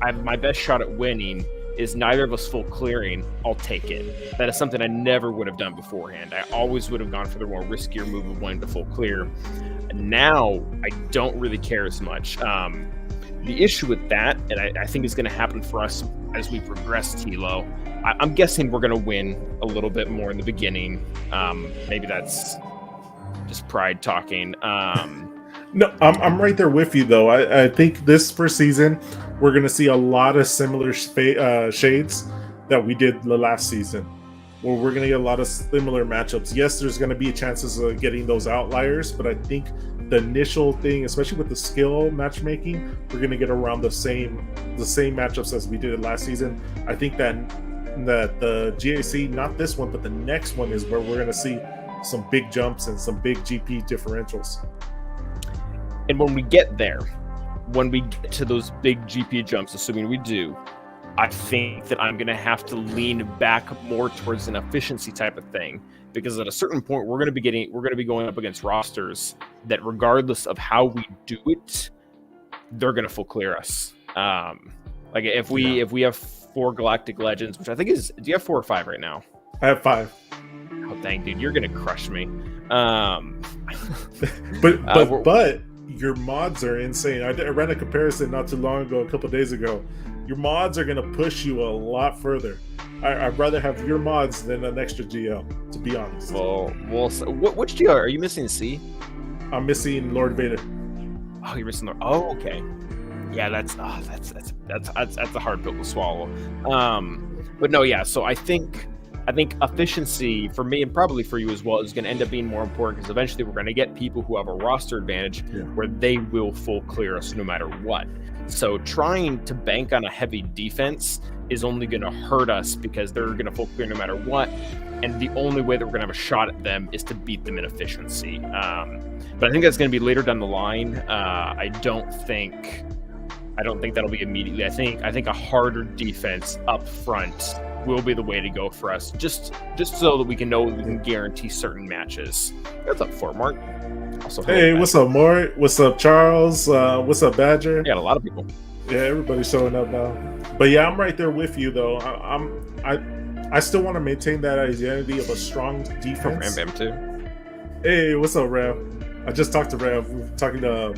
have my best shot at winning is neither of us full clearing, I'll take it. That is something I never would have done beforehand. I always would have gone for the more riskier move of wanting to full clear. Now I don't really care as much. The issue with that, and I think is going to happen for us as we progress, Tilo, I'm guessing we're going to win a little bit more in the beginning. Maybe that's just pride talking. No, I'm right there with you, though. I think this first season, we're going to see a lot of similar shades that we did the last season, where we're going to get a lot of similar matchups. Yes, there's going to be chances of getting those outliers, but I think the initial thing, especially with the skill matchmaking, we're going to get around the same matchups as we did last season. I think that the GAC, not this one, but the next one, is where we're going to see some big jumps and some big GP differentials. And when we get there, when we get to those big GP jumps, assuming we do, I think that I'm going to have to lean back more towards an efficiency type of thing, because at a certain point we're going to be going up against rosters that, regardless of how we do it, they're going to full clear us. Like if we have 4 Galactic Legends, which I think is, do you have 4 or 5 right now? I have 5. Oh dang, dude, you're going to crush me. But your mods are insane. I ran a comparison not too long ago, a couple days ago. Your mods are going to push you a lot further. I'd rather have your mods than an extra GL, to be honest. Well, which GL are you missing? C? I'm missing Lord Vader. Oh, you're missing Lord. Oh, okay. Yeah, that's a hard pill to swallow. But no, yeah. So I think efficiency for me, and probably for you as well, is going to end up being more important, because eventually we're going to get people who have a roster advantage where they will full clear us no matter what. So trying to bank on a heavy defense is only going to hurt us, because they're going to full clear no matter what. And the only way that we're going to have a shot at them is to beat them in efficiency. But I think that's going to be later down the line. I don't think that'll be immediately. I think a harder defense up front will be the way to go for us, just so that we can know we can guarantee certain matches. What's up, Fort Mark? Also, hey, what's up, Mort? What's up, Charles? What's up, Badger? Yeah, a lot of people. Yeah, everybody's showing up now. But yeah, I'm right there with you, though. I still want to maintain that identity of a strong defense. From Ram Bam too. Hey, what's up, Rev? I just talked to Rev. We were talking on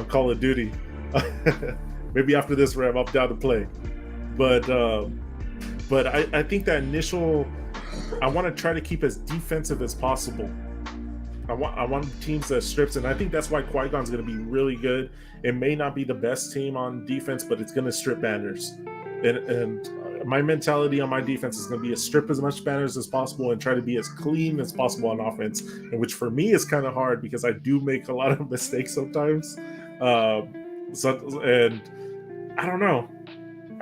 Call of Duty. Maybe after this, Rev, I'm down to play. But I think that initial, I want to try to keep as defensive as possible. I want teams that strips, and I think that's why Qui-Gon's going to be really good. It may not be the best team on defense, but it's going to strip banners. And my mentality on my defense is going to be to strip as much banners as possible and try to be as clean as possible on offense, and which for me is kind of hard because I do make a lot of mistakes sometimes. And I don't know.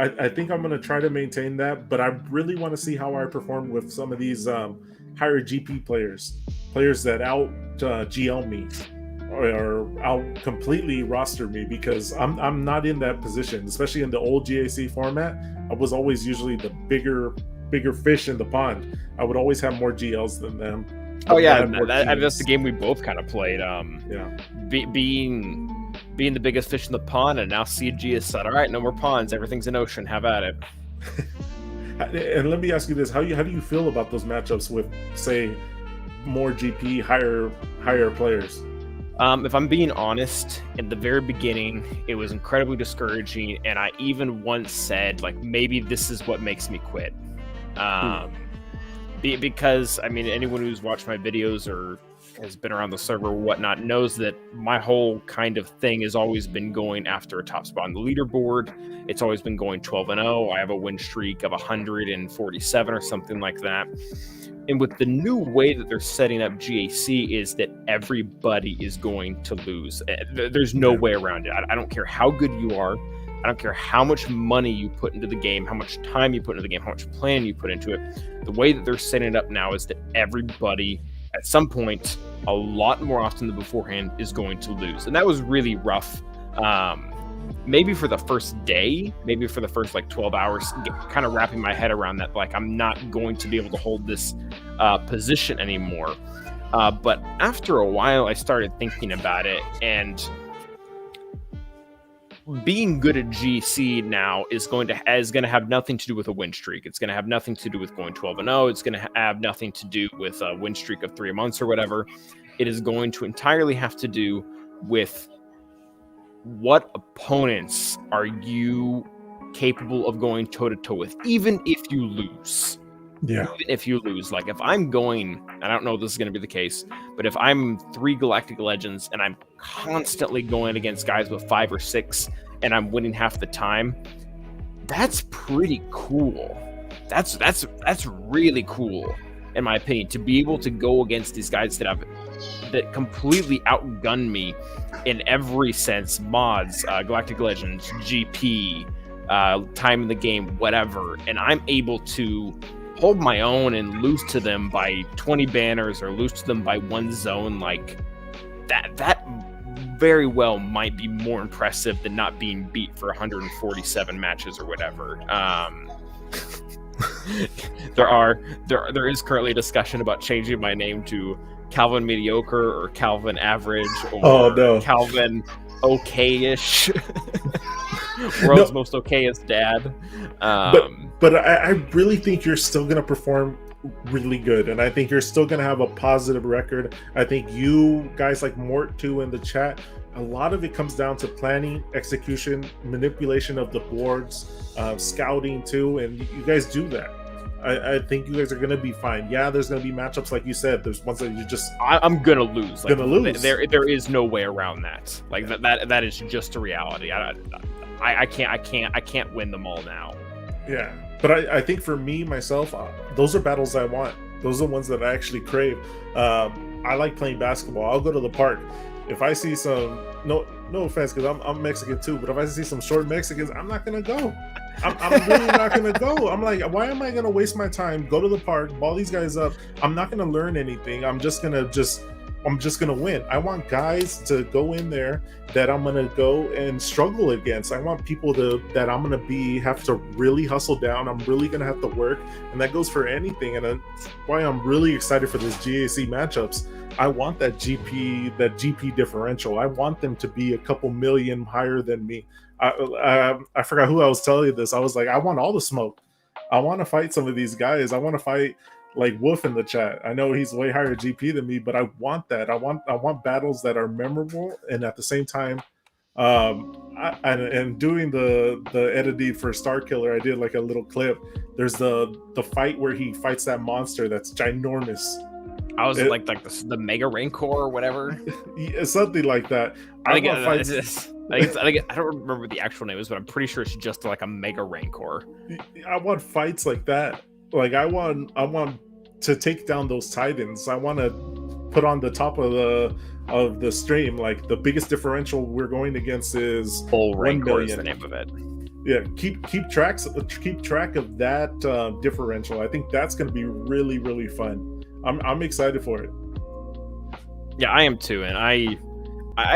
I think I'm going to try to maintain that, but I really want to see how I perform with some of these higher GP players that out GL me or out completely roster me, because I'm not in that position, especially in the old GAC format. I was always usually the bigger fish in the pond. I would always have more GLs than them. Oh yeah, that's the game we both kind of played. Being the biggest fish in the pond, and now CG has said, all right, no more ponds, everything's an ocean, have at it. And let me ask you this, how do you feel about those matchups with, say, more GP, higher players? If I'm being honest, in the very beginning, it was incredibly discouraging, and I even once said, like, maybe this is what makes me quit. Because, I mean, anyone who's watched my videos or has been around the server or whatnot knows that my whole kind of thing has always been going after a top spot on the leaderboard. It's always been going 12-0. I have a win streak of 147 or something like that. And with the new way that they're setting up GAC is that everybody is going to lose. There's no way around it. I don't care how good you are. I don't care how much money you put into the game, how much time you put into the game, how much planning you put into it. The way that they're setting it up now is that everybody, at some point, a lot more often than beforehand, is going to lose. And that was really rough. Maybe for the first day, maybe for the first like 12 hours, kind of wrapping my head around that, like, I'm not going to be able to hold this position anymore. But after a while, I started thinking about it, and being good at GC now is going to have nothing to do with a win streak. It's going to have nothing to do with going 12-0. It's going to have nothing to do with a win streak of 3 months or whatever. It is going to entirely have to do with what opponents are you capable of going toe-to-toe with, even if you lose. Yeah. Even if you lose. Like, if I'm going, I don't know if this is going to be the case, but if I'm 3 Galactic Legends and I'm constantly going against guys with 5 or 6 and I'm winning half the time, that's pretty cool. That's really cool, in my opinion, to be able to go against these guys that completely outgun me in every sense. Mods, Galactic Legends, GP, time in the game, whatever, and I'm able to hold my own and lose to them by 20 banners or lose to them by 1 zone. Like that very well might be more impressive than not being beat for 147 matches or whatever. There is currently a discussion about changing my name to Calvin Mediocre or Calvin Average or Calvin Okay-ish. World's most okayest dad. But I really think you're still going to perform really good, and I think you're still going to have a positive record. I think you guys like Mort too in the chat, a lot of it comes down to planning, execution, manipulation of the boards, scouting too, and you guys do that. I think you guys are going to be fine. Yeah, there's going to be matchups like you said. There's ones that you just I'm going to lose. Like, gonna lose. There is no way around that. Like that is just a reality. I can't win them all now. Yeah, but I think for me myself, those are battles I want. Those are the ones that I actually crave. I like playing basketball. I'll go to the park. If I see some no offense, because I'm Mexican too, but if I see some short Mexicans, I'm not gonna go. I'm really not gonna go. I'm like, why am I gonna waste my time? Go to the park, ball these guys up. I'm not gonna learn anything. I'm just gonna win. I want guys to go in there that I'm gonna go and struggle against. I want people that I'm gonna have to really hustle down. I'm really gonna have to work, and that goes for anything. And that's why I'm really excited for this GAC matchups. I want that GP differential. I want them to be a couple million higher than me. I forgot who I was telling you this. I was like, I want all the smoke. I want to fight some of these guys. I want to fight like Wolf in the chat. I know he's way higher GP than me, but I want that. I want battles that are memorable, and at the same time, and doing the editing for Star Killer, I did like a little clip. There's the fight where he fights that monster that's ginormous. I was like the Mega Rancor or whatever. Yeah, something like that. I don't remember the actual name, but I'm pretty sure it's just like a Mega Rancor. I want fights like that. Like I want to take down those Titans. I want to put on the top of the stream. Like the biggest differential we're going against is Bull Rancor is the name of it. Yeah, keep track of that differential. I think that's going to be really, really fun. I'm excited for it. Yeah, I am too, and I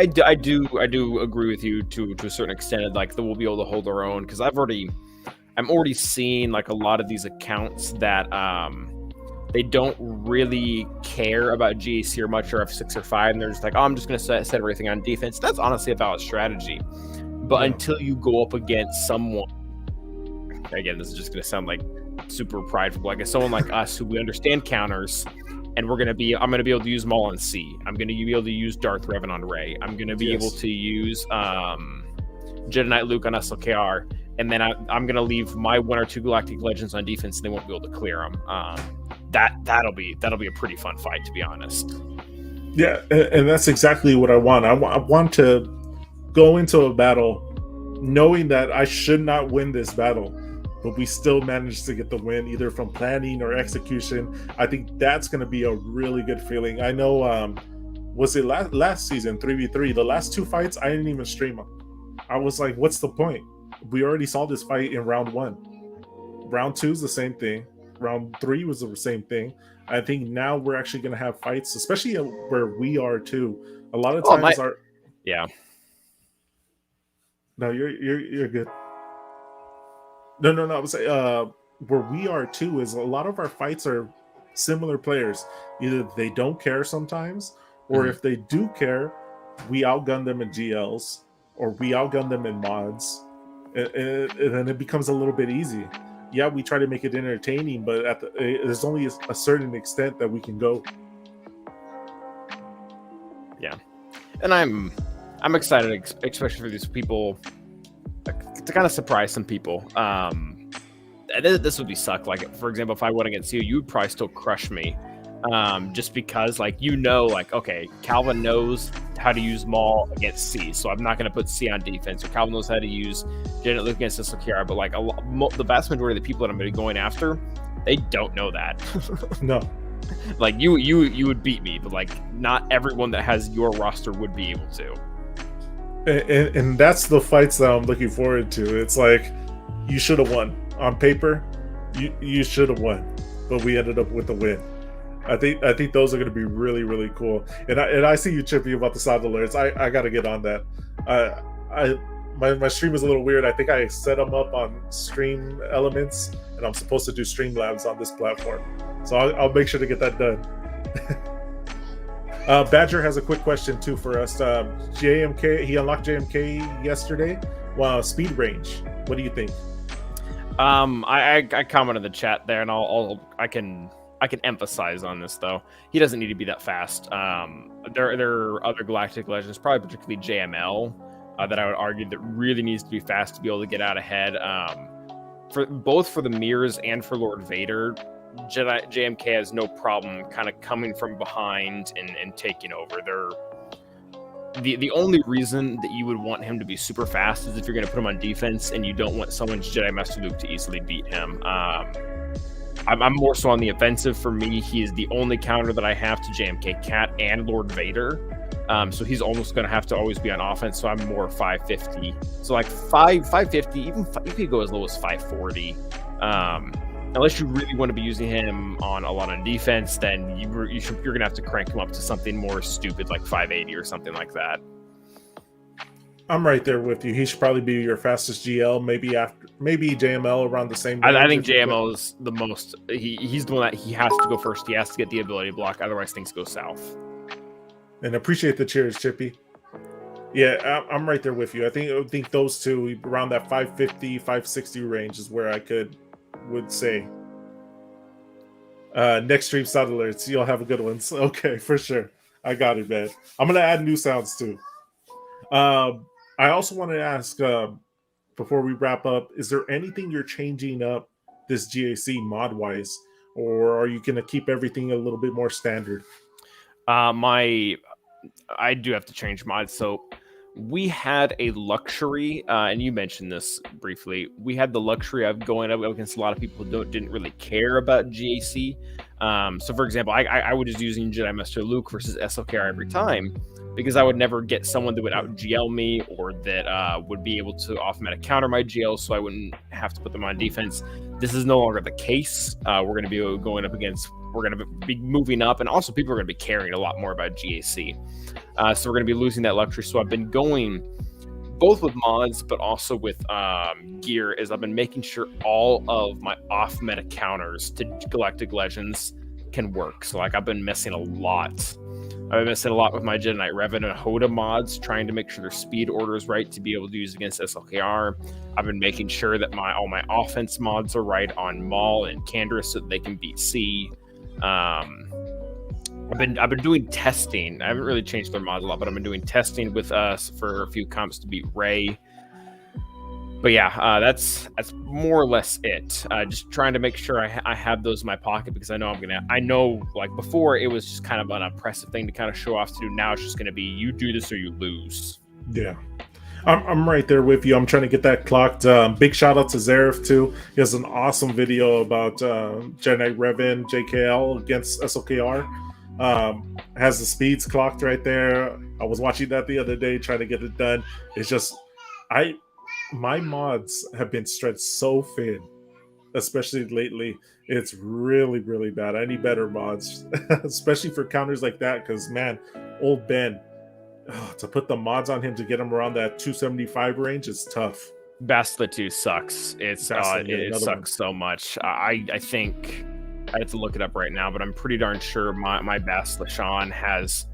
do agree with you to a certain extent. Like that we'll be able to hold our own, because I'm already seeing like a lot of these accounts that they don't really care about GAC or much, or F6 or 5, and they're just like, oh, I'm just going to set everything on defense. That's honestly a valid strategy, but until you go up against someone, again, this is just going to sound like super prideful, like someone like us who we understand counters, and I'm going to be able to use Maul on C. I'm going to be able to use Darth Revan on Rey. I'm going to be able to use Jedi Knight Luke on SLKR, and then I'm going to leave my 1 or 2 Galactic Legends on defense, and they won't be able to clear them. That'll be a pretty fun fight, to be honest. Yeah, and that's exactly what I want. I want to go into a battle knowing that I should not win this battle, but we still managed to get the win, either from planning or execution. I think that's going to be a really good feeling. I know, was it last season, 3v3, the last 2 fights, I didn't even stream them. I was like, what's the point? We already saw this fight in round 1. Round 2 is the same thing. Round 3 was the same thing. I think now we're actually going to have fights, especially where we are too. A lot of times Yeah. No, you're good. No. I would say where we are too is a lot of our fights are similar players. Either they don't care sometimes, or if they do care, we outgun them in GLs or we outgun them in mods, and then it becomes a little bit easy. Yeah, we try to make it entertaining, but there's only a certain extent that we can go. Yeah, and I'm excited, especially for these people, to kind of surprise some people. This would be suck. Like, for example, if I went against you, you would probably still crush me, just because, like, like, okay, Calvin knows how to use Maul against C, so I'm not going to put C on defense. Or Calvin knows how to use Janet Luke against Sakira, but like the vast majority of the people that I'm going to be going after, they don't know that. No. Like you would beat me, but like not everyone that has your roster would be able to. And that's the fights that I'm looking forward to. It's like, you should have won. On paper, you should have won, but we ended up with a win. I think those are going to be really, really cool. And I see you chipping about the sound alerts. I got to get on that. My stream is a little weird. I think I set them up on Stream Elements, and I'm supposed to do Streamlabs on this platform. So I'll make sure to get that done. Badger has a quick question too for us. JMK, he unlocked JMK yesterday. Wow, speed range. What do you think? I commented in the chat there, and I can emphasize on this though. He doesn't need to be that fast. There are other Galactic Legends, probably particularly JML, that I would argue that really needs to be fast to be able to get out ahead. For both for the mirrors and for Lord Vader, JMK has no problem kind of coming from behind and taking over. The only reason that you would want him to be super fast is if you're going to put him on defense and you don't want someone's Jedi Master Luke to easily beat him. I'm more so on the offensive. For me, he is the only counter that I have to JMK Cat and Lord Vader. So he's almost going to have to always be on offense. So I'm more 550. So like 550, even you could go as low as 540. Unless you really want to be using him on a lot on defense, then you're going to have to crank him up to something more stupid like 580 or something like that. I'm right there with you. He should probably be your fastest GL. Maybe JML around the same. I think JML is the most. He's the one that he has to go first. He has to get the ability to block. Otherwise, things go south. And appreciate the cheers, Chippy. Yeah, I'm right there with you. I think those two around that 550, 560 range is where I would say. Next stream sound alerts. You'll have a good one. Okay, for sure. I got it, man. I'm gonna add new sounds too. I also want to ask before we wrap up: is there anything you're changing up this GAC mod wise, or are you gonna keep everything a little bit more standard? I do have to change mods. So we had a luxury, and you mentioned this briefly. We had the luxury of going up against a lot of people who didn't really care about GAC. So, for example, I was just using Jedi Master Luke versus SLKR every time because I would never get someone that would out GL me or that would be able to off meta counter my GL, so I wouldn't have to put them on defense. This is no longer the case. We're going to be going up against. We're going to be moving up, and also people are going to be caring a lot more about GAC. So we're going to be losing that luxury. So I've been going both with mods, but also with gear. Is I've been making sure all of my off-meta counters to Galactic Legends can work. So like I've been missing a lot. I've been missing a lot with my Jedi Knight Revan and Hoda mods, trying to make sure their speed order is right to be able to use against SLKR. I've been making sure that all my offense mods are right on Maul and Canderous so that they can beat C. I've been doing testing. I haven't really changed their mods a lot, but I've been doing testing with us for a few comps to beat Rey. But yeah, that's more or less it. Just trying to make sure I have those in my pocket because I know like before it was just kind of an impressive thing to kind of show off to do. Now it's just going to be you do this or you lose. Yeah. I'm right there with you. I'm trying to get that clocked. Big shout out to Zareth too. He has an awesome video about Jedi Knight Revan JKL against SLKR. Has the speeds clocked right there. I was watching that the other day trying to get it done. It's just my mods have been stretched so thin, especially lately. It's really, really bad. I need better mods, especially for counters like that. Because man, old Ben, to put the mods on him to get him around that 275 range is tough. Bastila 2 sucks. It sucks so much. I think I have to look it up right now, but I'm pretty darn sure my Bastila Shan has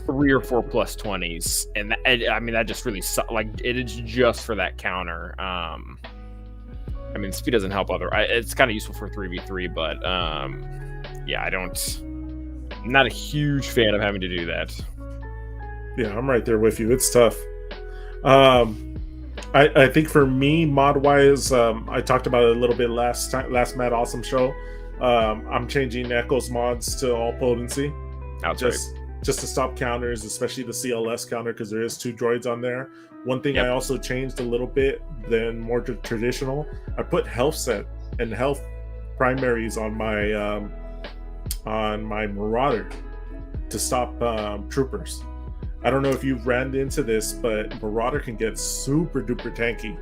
3 or 4 plus 20s, and that just really sucks. Like it is just for that counter. I mean, speed doesn't help it's kind of useful for 3v3, but yeah, I'm not a huge fan of having to do that. Yeah, I'm right there with you. It's tough. I think for me, mod wise, I talked about it a little bit last Mad Awesome show. I'm changing Echo's mods to all potency. Just to stop counters, especially the CLS counter, because there is 2 droids on there. One thing I also changed a little bit than more traditional. I put health set and health primaries on my Marauder to stop troopers. I don't know if you've ran into this, but Marauder can get super duper tanky.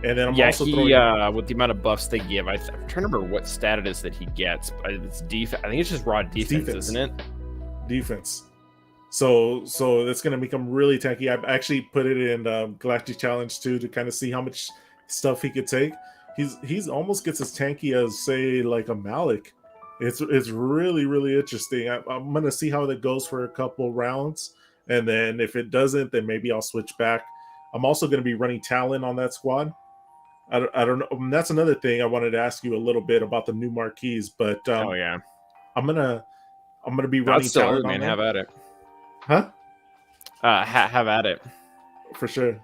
And then I'm Yeah, also he throwing with the amount of buffs they give, I'm trying to remember what stat it is that he gets. But it's defense. I think it's just raw defense, isn't it? defense. So it's going to become really tanky. I actually put it in Galactic Challenge 2 to kind of see how much stuff he could take. He's almost gets as tanky as, say, like a Malik. It's really, really interesting. I'm going to see how that goes for a couple rounds. And then if it doesn't, then maybe I'll switch back. I'm also going to be running Talon on that squad. I don't know. That's another thing I wanted to ask you a little bit about the new marquees. But Oh yeah, I'm gonna be running that's still Talon early, on man. there. Have at it. Huh? Have at it. For sure.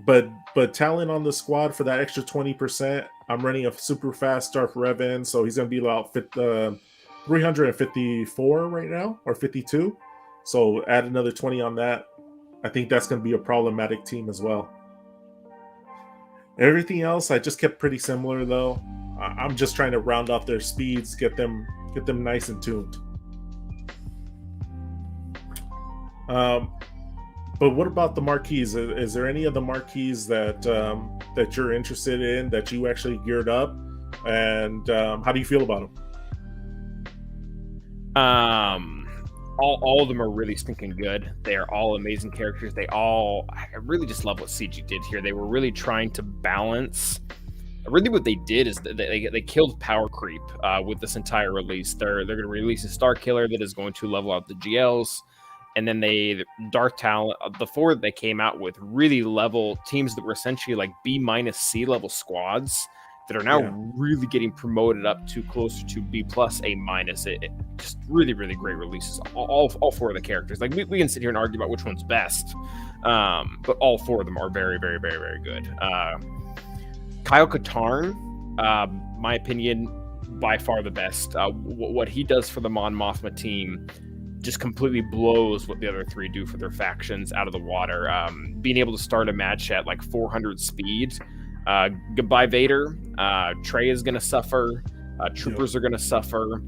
But Talon on the squad for that extra 20%. I'm running a super fast Darth Revan, so he's gonna be about 354 right now, or 52. So add another 20 on that. I think that's gonna be a problematic team as well. Everything else I just kept pretty similar though. I'm just trying to round off their speeds, get them nice and tuned. But what about the marquees? Is there any of the marquees that that you're interested in, that you actually geared up, and how do you feel about them? All of them are really stinking good. They are all amazing characters. I really just love what CG did here. They were really trying to balance. Really, what they did is they killed power creep with this entire release. They're going to release a Star Killer that is going to level out the GLs. And then Dark Talon, the four that they came out with, really level teams that were essentially like B- C level squads that are now really getting promoted up to closer to B+, A-. It just really, really great releases. All four of the characters. Like we can sit here and argue about which one's best, but all four of them are very, very, very, very good. Kyle Katarn, my opinion, by far the best. What he does for the Mon Mothma team just completely blows what the other three do for their factions out of the water. Being able to start a match at like 400 speed. Goodbye, Vader. Trey is going to suffer. Troopers are going to suffer.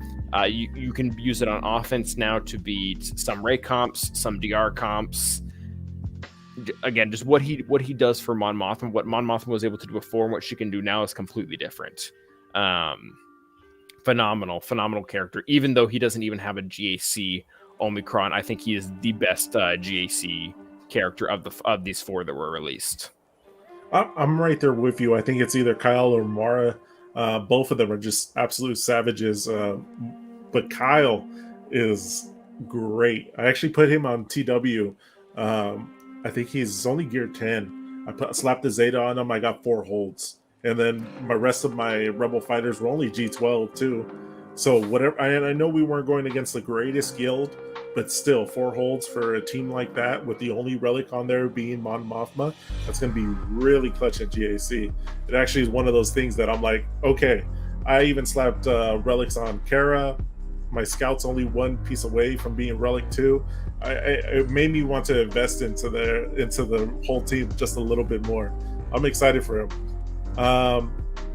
You can use it on offense now to beat some Ray comps, some DR comps. Again, just what he does for Mon Mothma, what Mon Mothma was able to do before, and what she can do now is completely different. Phenomenal character. Even though he doesn't even have a GAC Omicron, I think he is the best GAC character of these four that were released. I'm right there with you. I think it's either Kyle or Mara. Both of them are just absolute savages. But Kyle is great. I actually put him on TW. I think he's only gear 10. I slapped the Zeta on him. I got 4 holds. And then my rest of my Rebel fighters were only G12 too. So whatever. I know we weren't going against the greatest guild, but still 4 holds for a team like that with the only relic on there being Mon Mothma, that's going to be really clutch at GAC. It actually is one of those things that I'm like, okay. I even slapped relics on Kara. My scout's only 1 piece away from being relic 2. It made me want to invest into the whole team just a little bit more. I'm excited for him.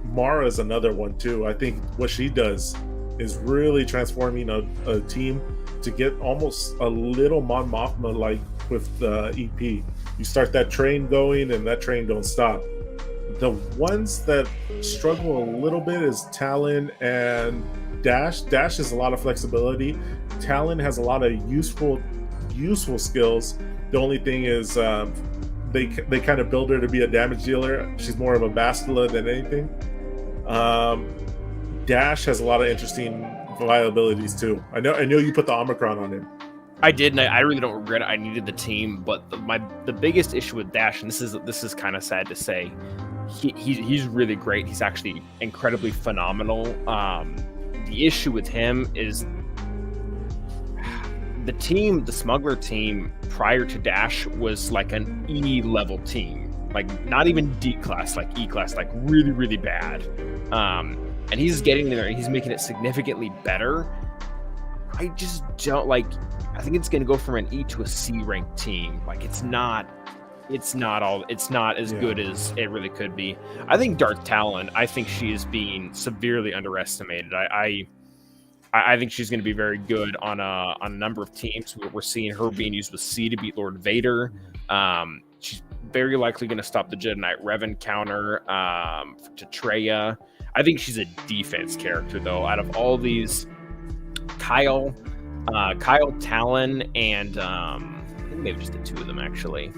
Mara is another one too. I think what she does is really transforming a team to get almost a little Mon Mothma like with the EP. You start that train going and that train don't stop. The ones that struggle a little bit is Talon and Dash. Dash has a lot of flexibility. Talon has a lot of useful skills. The only thing is they kind of build her to be a damage dealer. She's more of a Bastila than anything. Dash has a lot of interesting viabilities too. I know you put the Omicron on him. I did, and I really don't regret it. I needed the team, but the biggest issue with Dash, and this is kind of sad to say, he's really great. He's actually incredibly phenomenal. The issue with him is the Smuggler team prior to Dash was like an E level team, like not even D class, like E class, like really, really bad. And he's getting there and he's making it significantly better. I just don't like. I think it's going to go from an E to a C ranked team. Like it's not as good as it really could be. I think Dark Talon, I think she is being severely underestimated. I think she's going to be very good on a number of teams. We're seeing her being used with C to beat Lord Vader. she's very likely going to stop the Jedi Knight Revan counter to Traya. I think she's a defense character, though. Out of all these, Kyle, Talon, and I think maybe just the two of them, actually.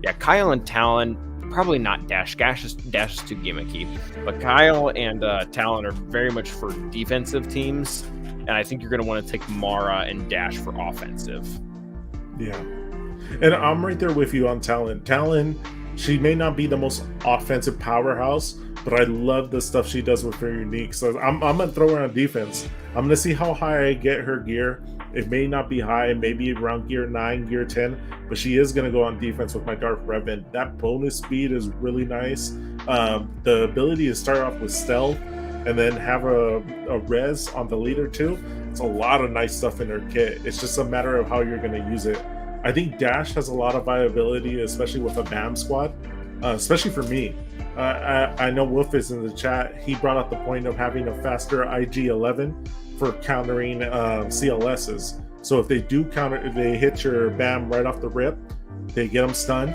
Yeah, Kyle and Talon, probably not Dash. Dash is too gimmicky. But Kyle and Talon are very much for defensive teams, and I think you're going to want to take Mara and Dash for offensive. Yeah. And I'm right there with you on Talon. Talon, she may not be the most offensive powerhouse, but I love the stuff she does with her unique. So I'm going to throw her on defense. I'm going to see how high I get her gear. It may not be high, maybe around gear 9, gear 10, but she is going to go on defense with my Darth Revan. That bonus speed is really nice. The ability to start off with stealth and then have a res on the leader too. It's a lot of nice stuff in her kit. It's just a matter of how you're going to use it. I think Dash has a lot of viability, especially with a BAM squad, especially for me. I know Wolf is in the chat. He brought up the point of having a faster IG-11 for countering CLSs. So if they do counter, they hit your BAM right off the rip, they get them stunned.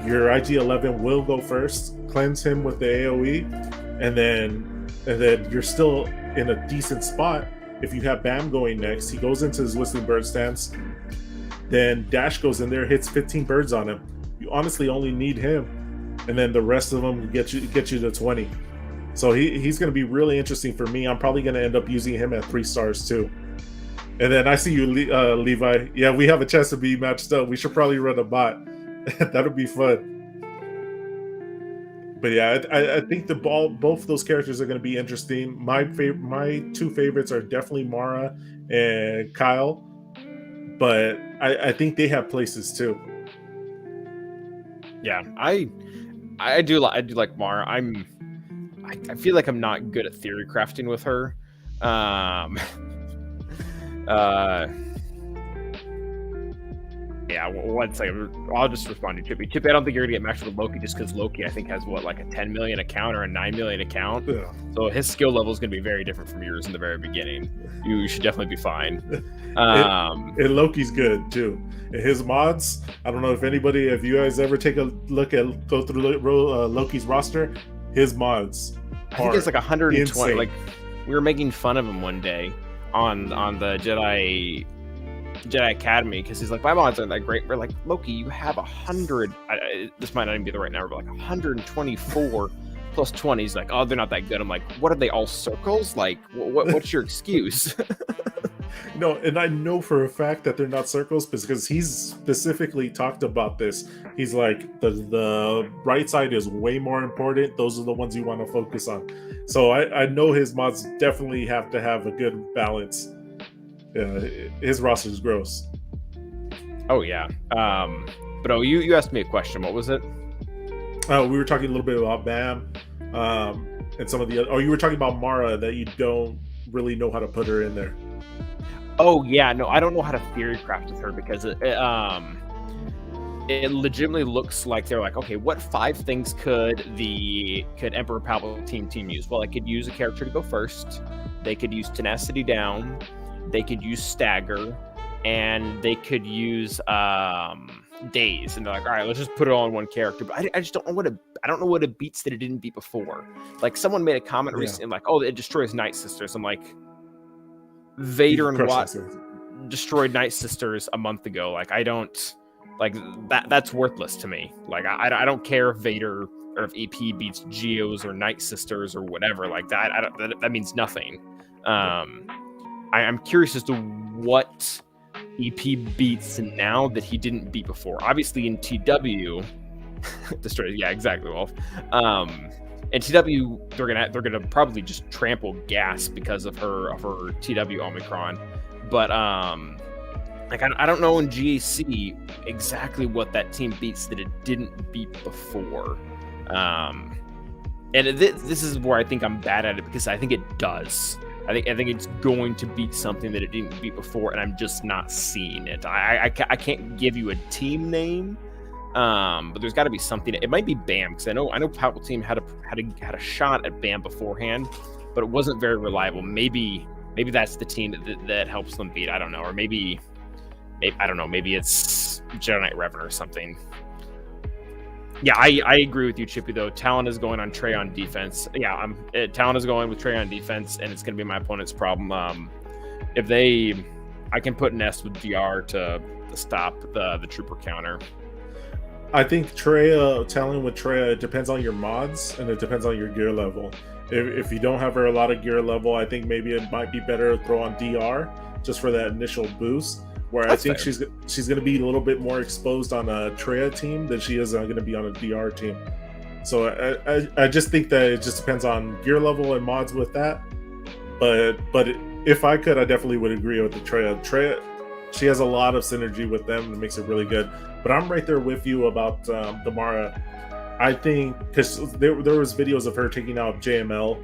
Your IG-11 will go first, cleanse him with the AoE, and then you're still in a decent spot. If you have BAM going next, he goes into his Whistling Bird stance. Then Dash goes in there, hits 15 birds on him. You honestly only need him, and then the rest of them get you to 20. So he's going to be really interesting for me. I'm probably going to end up using him at 3 stars too. And then I see you, Levi. Yeah, we have a chance to be matched up. We should probably run a bot. That'll be fun. But yeah, I think both those characters are going to be interesting. My two favorites are definitely Mara and Kyle, but I think they have places too. Yeah, I do like Mara. I feel like I'm not good at theory crafting with her. Yeah, one second. I'll just respond to Chippy. Chippy, I don't think you're gonna get matched with Loki just because Loki, I think, has like a 10 million account or a 9 million account. Yeah. So his skill level is gonna be very different from yours in the very beginning. You should definitely be fine. And Loki's good too. And his mods, I don't know if you guys ever go through Loki's roster, his mods. I think it's like 120. insane. Like we were making fun of him one day on the Jedi Academy because he's like, my mods aren't that great. We're like, Loki, you have 100. This might not even be the right number, but like 124 plus 20. He's like, oh, they're not that good. I'm like, what are they, all circles? Like, what's your excuse? No, and I know for a fact that they're not circles because he's specifically talked about this. He's like, the right side is way more important. Those are the ones you want to focus on. So I know his mods definitely have to have a good balance. Yeah, his roster is gross. Oh yeah. But you asked me a question. What was it? We were talking a little bit about BAM, and some of the other. Oh, you were talking about Mara, that you don't really know how to put her in there. Oh yeah, no, I don't know how to theory craft with her because it legitimately looks like they're like, okay, what 5 things could Emperor Palpatine team use? Well, I could use a character to go first. They could use Tenacity down. They could use Stagger, and they could use Daze. And they're like, all right, let's just put it all in one character. But I just don't know what it beats that it didn't beat before. Like someone made a comment recently, like, oh, it destroys Night Sisters. I'm like, Vader and Watt destroyed Night Sisters a month ago. Like I don't like that. That's worthless to me. Like I don't care if Vader or if EP beats Geos or Night Sisters or whatever. Like that. That means nothing. I'm curious as to what EP beats now that he didn't beat before. Obviously in TW, destroyed. Yeah, exactly, Wolf. In TW, they're gonna probably just trample Gas because of her TW Omicron. But like I don't know in GAC exactly what that team beats that it didn't beat before. And this is where I think I'm bad at it because I think it does. I think it's going to beat something that it didn't beat before, and I'm just not seeing it. I can't give you a team name. But there's got to be something. It might be BAM because I know Palpatine had a shot at BAM beforehand, but it wasn't very reliable. Maybe that's the team that helps them beat. I don't know, or maybe I don't know. Maybe it's Jedi Knight Revan or something. Yeah, I agree with you, Chippy, though. Talon is going on Trey on defense. Yeah, Talon is going with Trey on defense, and it's going to be my opponent's problem. I can put Nest with DR to stop the trooper counter. I think Talon with Trey, it depends on your mods, and it depends on your gear level. If you don't have her a lot of gear level, I think maybe it might be better to throw on DR just for that initial boost. Where That's I think fair. she's going to be a little bit more exposed on a Trey team than she is going to be on a DR team. So I just think that it just depends on gear level and mods with that. But if I could, I definitely would agree with the Trey. She has a lot of synergy with them that makes it really good. But I'm right there with you about the Mara. I think because there was videos of her taking out JML.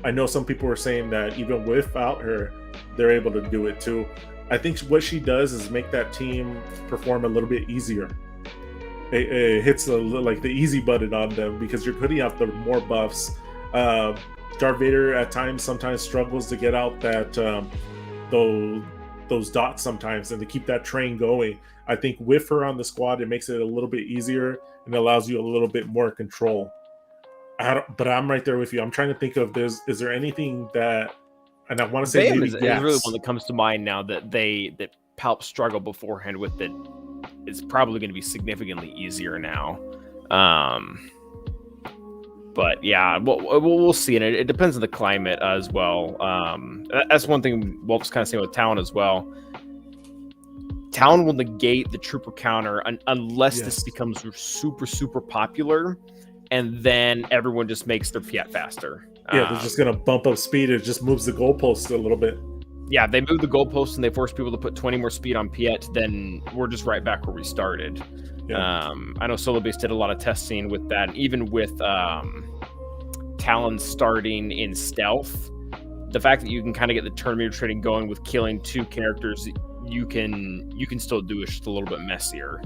I know some people were saying that even without her, they're able to do it too. I think what she does is make that team perform a little bit easier. It hits the easy button on them because you're putting out the more buffs. Darth Vader at times sometimes struggles to get out that those dots sometimes and to keep that train going. I think with her on the squad, it makes it a little bit easier and allows you a little bit more control. But I'm right there with you. I'm trying to think of is there anything that, and I want to say Bam maybe is really one that comes to mind now that Palp struggled beforehand with that is probably going to be significantly easier now. But yeah, we'll see. And it depends on the climate as well. That's one thing Wolf's kind of saying with Talon as well. Talon will negate the trooper counter unless this becomes super, super popular. And then everyone just makes their Fiat faster. Yeah, they're just going to bump up speed. It just moves the goalpost a little bit. Yeah, they move the goalpost and they force people to put 20 more speed on Piet, then we're just right back where we started. Yeah. I know Solobase did a lot of testing with that. Even with Talon starting in stealth, the fact that you can kind of get the Terminator trading going with killing two characters, you can still do it just a little bit messier.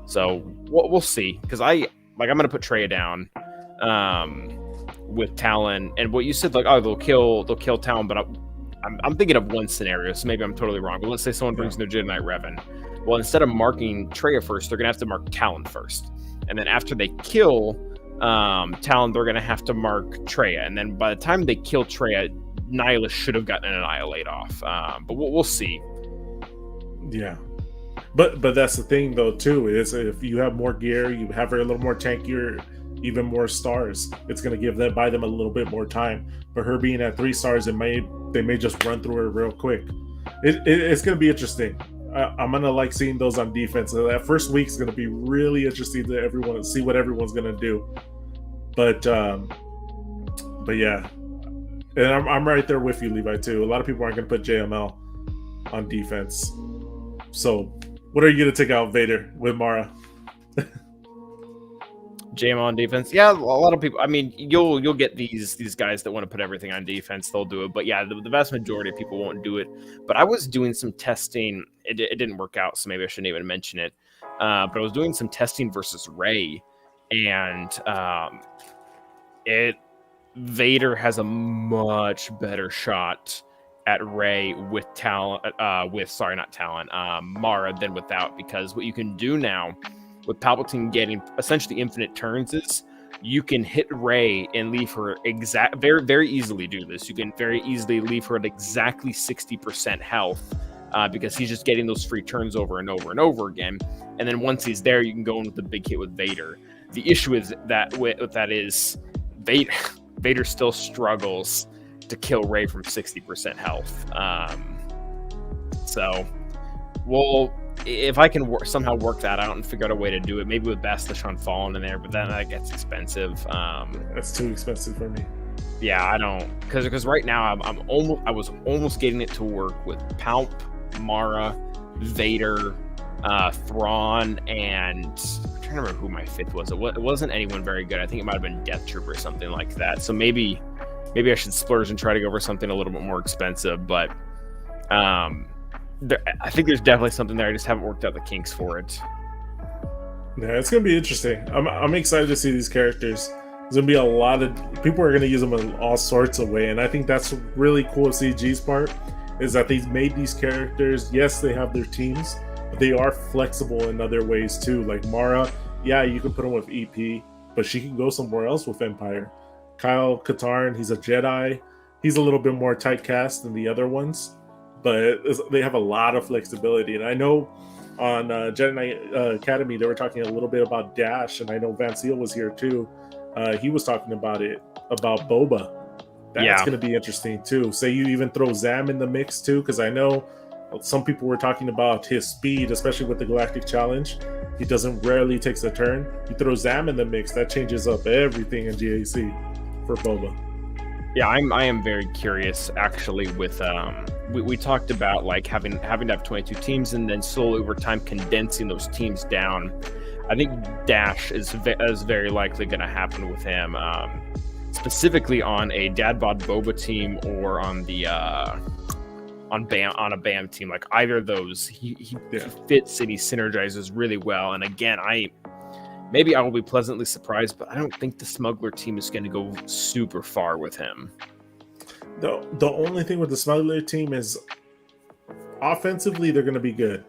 So we'll see. Because I'm going to put Trey down with Talon. And what you said, they'll kill Talon, but I'm thinking of one scenario, so maybe I'm totally wrong. But let's say someone brings their Jedi Knight Revan. Well, instead of marking Trey first, they're going to have to mark Talon first. And then after they kill Talon, they're going to have to mark Trey. And then by the time they kill Trey, Nihilus should have gotten an Annihilate off. But we'll see. Yeah. But that's the thing, though, too, is if you have more gear, you have her a little more tankier, even more stars, it's going to buy them a little bit more time. But her being at 3 stars, they may just run through her real quick. It's going to be interesting. I'm going to like seeing those on defense. That first week is going to be really interesting to see what everyone's going to do. But yeah. And I'm right there with you, Levi, too. A lot of people aren't going to put JML on defense. So what are you going to take out Vader with Mara? JML on defense. Yeah, a lot of people. I mean, you'll get these guys that want to put everything on defense. They'll do it. But yeah, the vast majority of people won't do it. But I was doing some testing. It didn't work out, so maybe I shouldn't even mention it. But I was doing some testing versus Rey, and Vader has a much better shot at Rey with Mara than without, because what you can do now with Palpatine getting essentially infinite turns is you can hit Rey and leave her very, very easily do this. You can very easily leave her at exactly 60% health because he's just getting those free turns over and over and over again. And then once he's there, you can go in with the big hit with Vader. The issue is that is Vader still struggles to kill Rey from 60% health. So if I can somehow work that out and figure out a way to do it, maybe with Bastila Fallen in there, but then that gets expensive. That's too expensive for me. Yeah, I don't, because right now I was almost getting it to work with Palp, Mara, Vader, Thrawn, and I'm trying to remember who my 5th was. It wasn't anyone very good. I think it might have been Death Troop or something like that. So maybe I should splurge and try to go for something a little bit more expensive, but I think there's definitely something there. I just haven't worked out the kinks for it. Yeah, it's gonna be interesting. I'm excited to see these characters. There's gonna be a lot of people are gonna use them in all sorts of ways, and I think that's really cool to see. G's part is that they've made these characters. Yes, they have their teams, but they are flexible in other ways too. Like Mara, yeah, you can put him with EP, but she can go somewhere else with Empire. Kyle Katarn, he's a Jedi. He's a little bit more tight cast than the other ones, but they have a lot of flexibility. And I know on Jedi Knight Academy, they were talking a little bit about Dash, and I know Van Seal was here too. He was talking about Boba. That's going to be interesting too. Say you even throw Zam in the mix too, because I know some people were talking about his speed, especially with the Galactic Challenge. He doesn't rarely takes a turn. You throw Zam in the mix, that changes up everything in GAC for Boba. Yeah, I am very curious actually. With we talked about like having to have 22 teams and then slowly over time condensing those teams down. I think Dash is very likely going to happen with him, specifically on a Dad Bod Boba team or on the on a BAM team. Like either of those, he fits and he synergizes really well. And again, maybe I will be pleasantly surprised, but I don't think the Smuggler team is going to go super far with him. The only thing with the Smuggler team is offensively they're going to be good.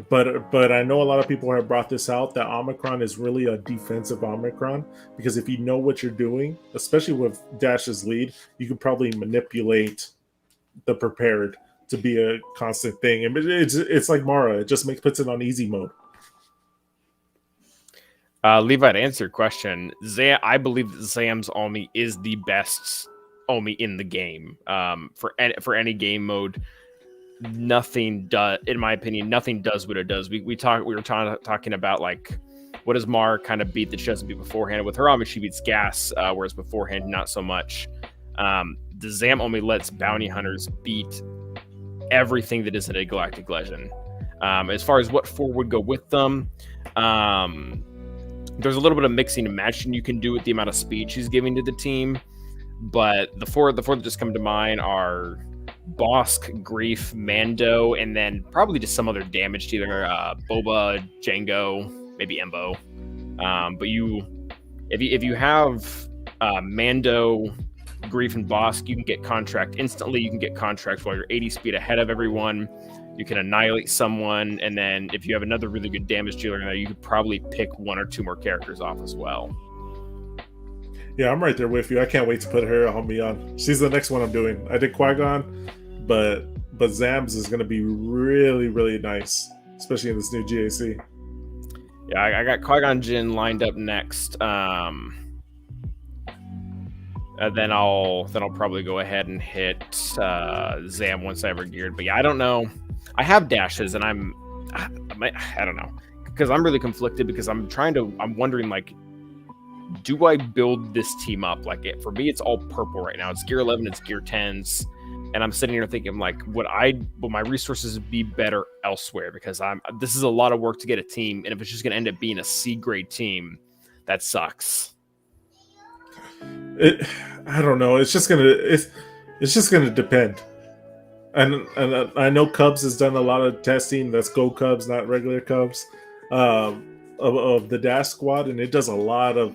But I know a lot of people have brought this out that Omicron is really a defensive Omicron, because if you know what you're doing, especially with Dash's lead, you can probably manipulate the prepared to be a constant thing. And it's like Mara, it just puts it on easy mode. Levi, to answer your question, I believe that Zam's Omi is the best Omi in the game. For any game mode, nothing does, in my opinion, nothing does what it does. We were talking about like, what does Mar kind of beat that she doesn't beat beforehand? With her Omi, she beats gas, whereas beforehand, not so much. The Zam Omi lets bounty hunters beat everything that isn't a Galactic Legend. As far as what four would go with them, there's a little bit of mixing and matching you can do with the amount of speed she's giving to the team. But the four that just come to mind are Bosk, Grief, Mando, and then probably just some other damage to either Boba, Django, maybe Embo. But if you have Mando, Grief, and Bosk, you can get contract instantly. You can get contract while you're 80 speed ahead of everyone. You can annihilate someone, and then if you have another really good damage dealer in there, you could probably pick one or two more characters off as well. Yeah, I'm right there with you. I can't wait to put her on me on. She's the next one I'm doing. I did Qui-Gon, but Zams is going to be really, really nice, especially in this new GAC. Yeah, I got Qui-Gon Jinn lined up next. Then I'll probably go ahead and hit Zam once I ever geared. But yeah, I don't know. I have dashes, and I don't know, because I'm really conflicted, because I'm wondering, like, do I build this team up? Like, for me, it's all purple right now. It's gear 11, it's gear 10s, and I'm sitting here thinking, like, would my resources be better elsewhere? Because this is a lot of work to get a team, and if it's just going to end up being a C grade team, that sucks. I don't know. It's just gonna depend. And I know Cubs has done a lot of testing. That's Go Cubs, not regular Cubs, of the Dash squad, and it does a lot of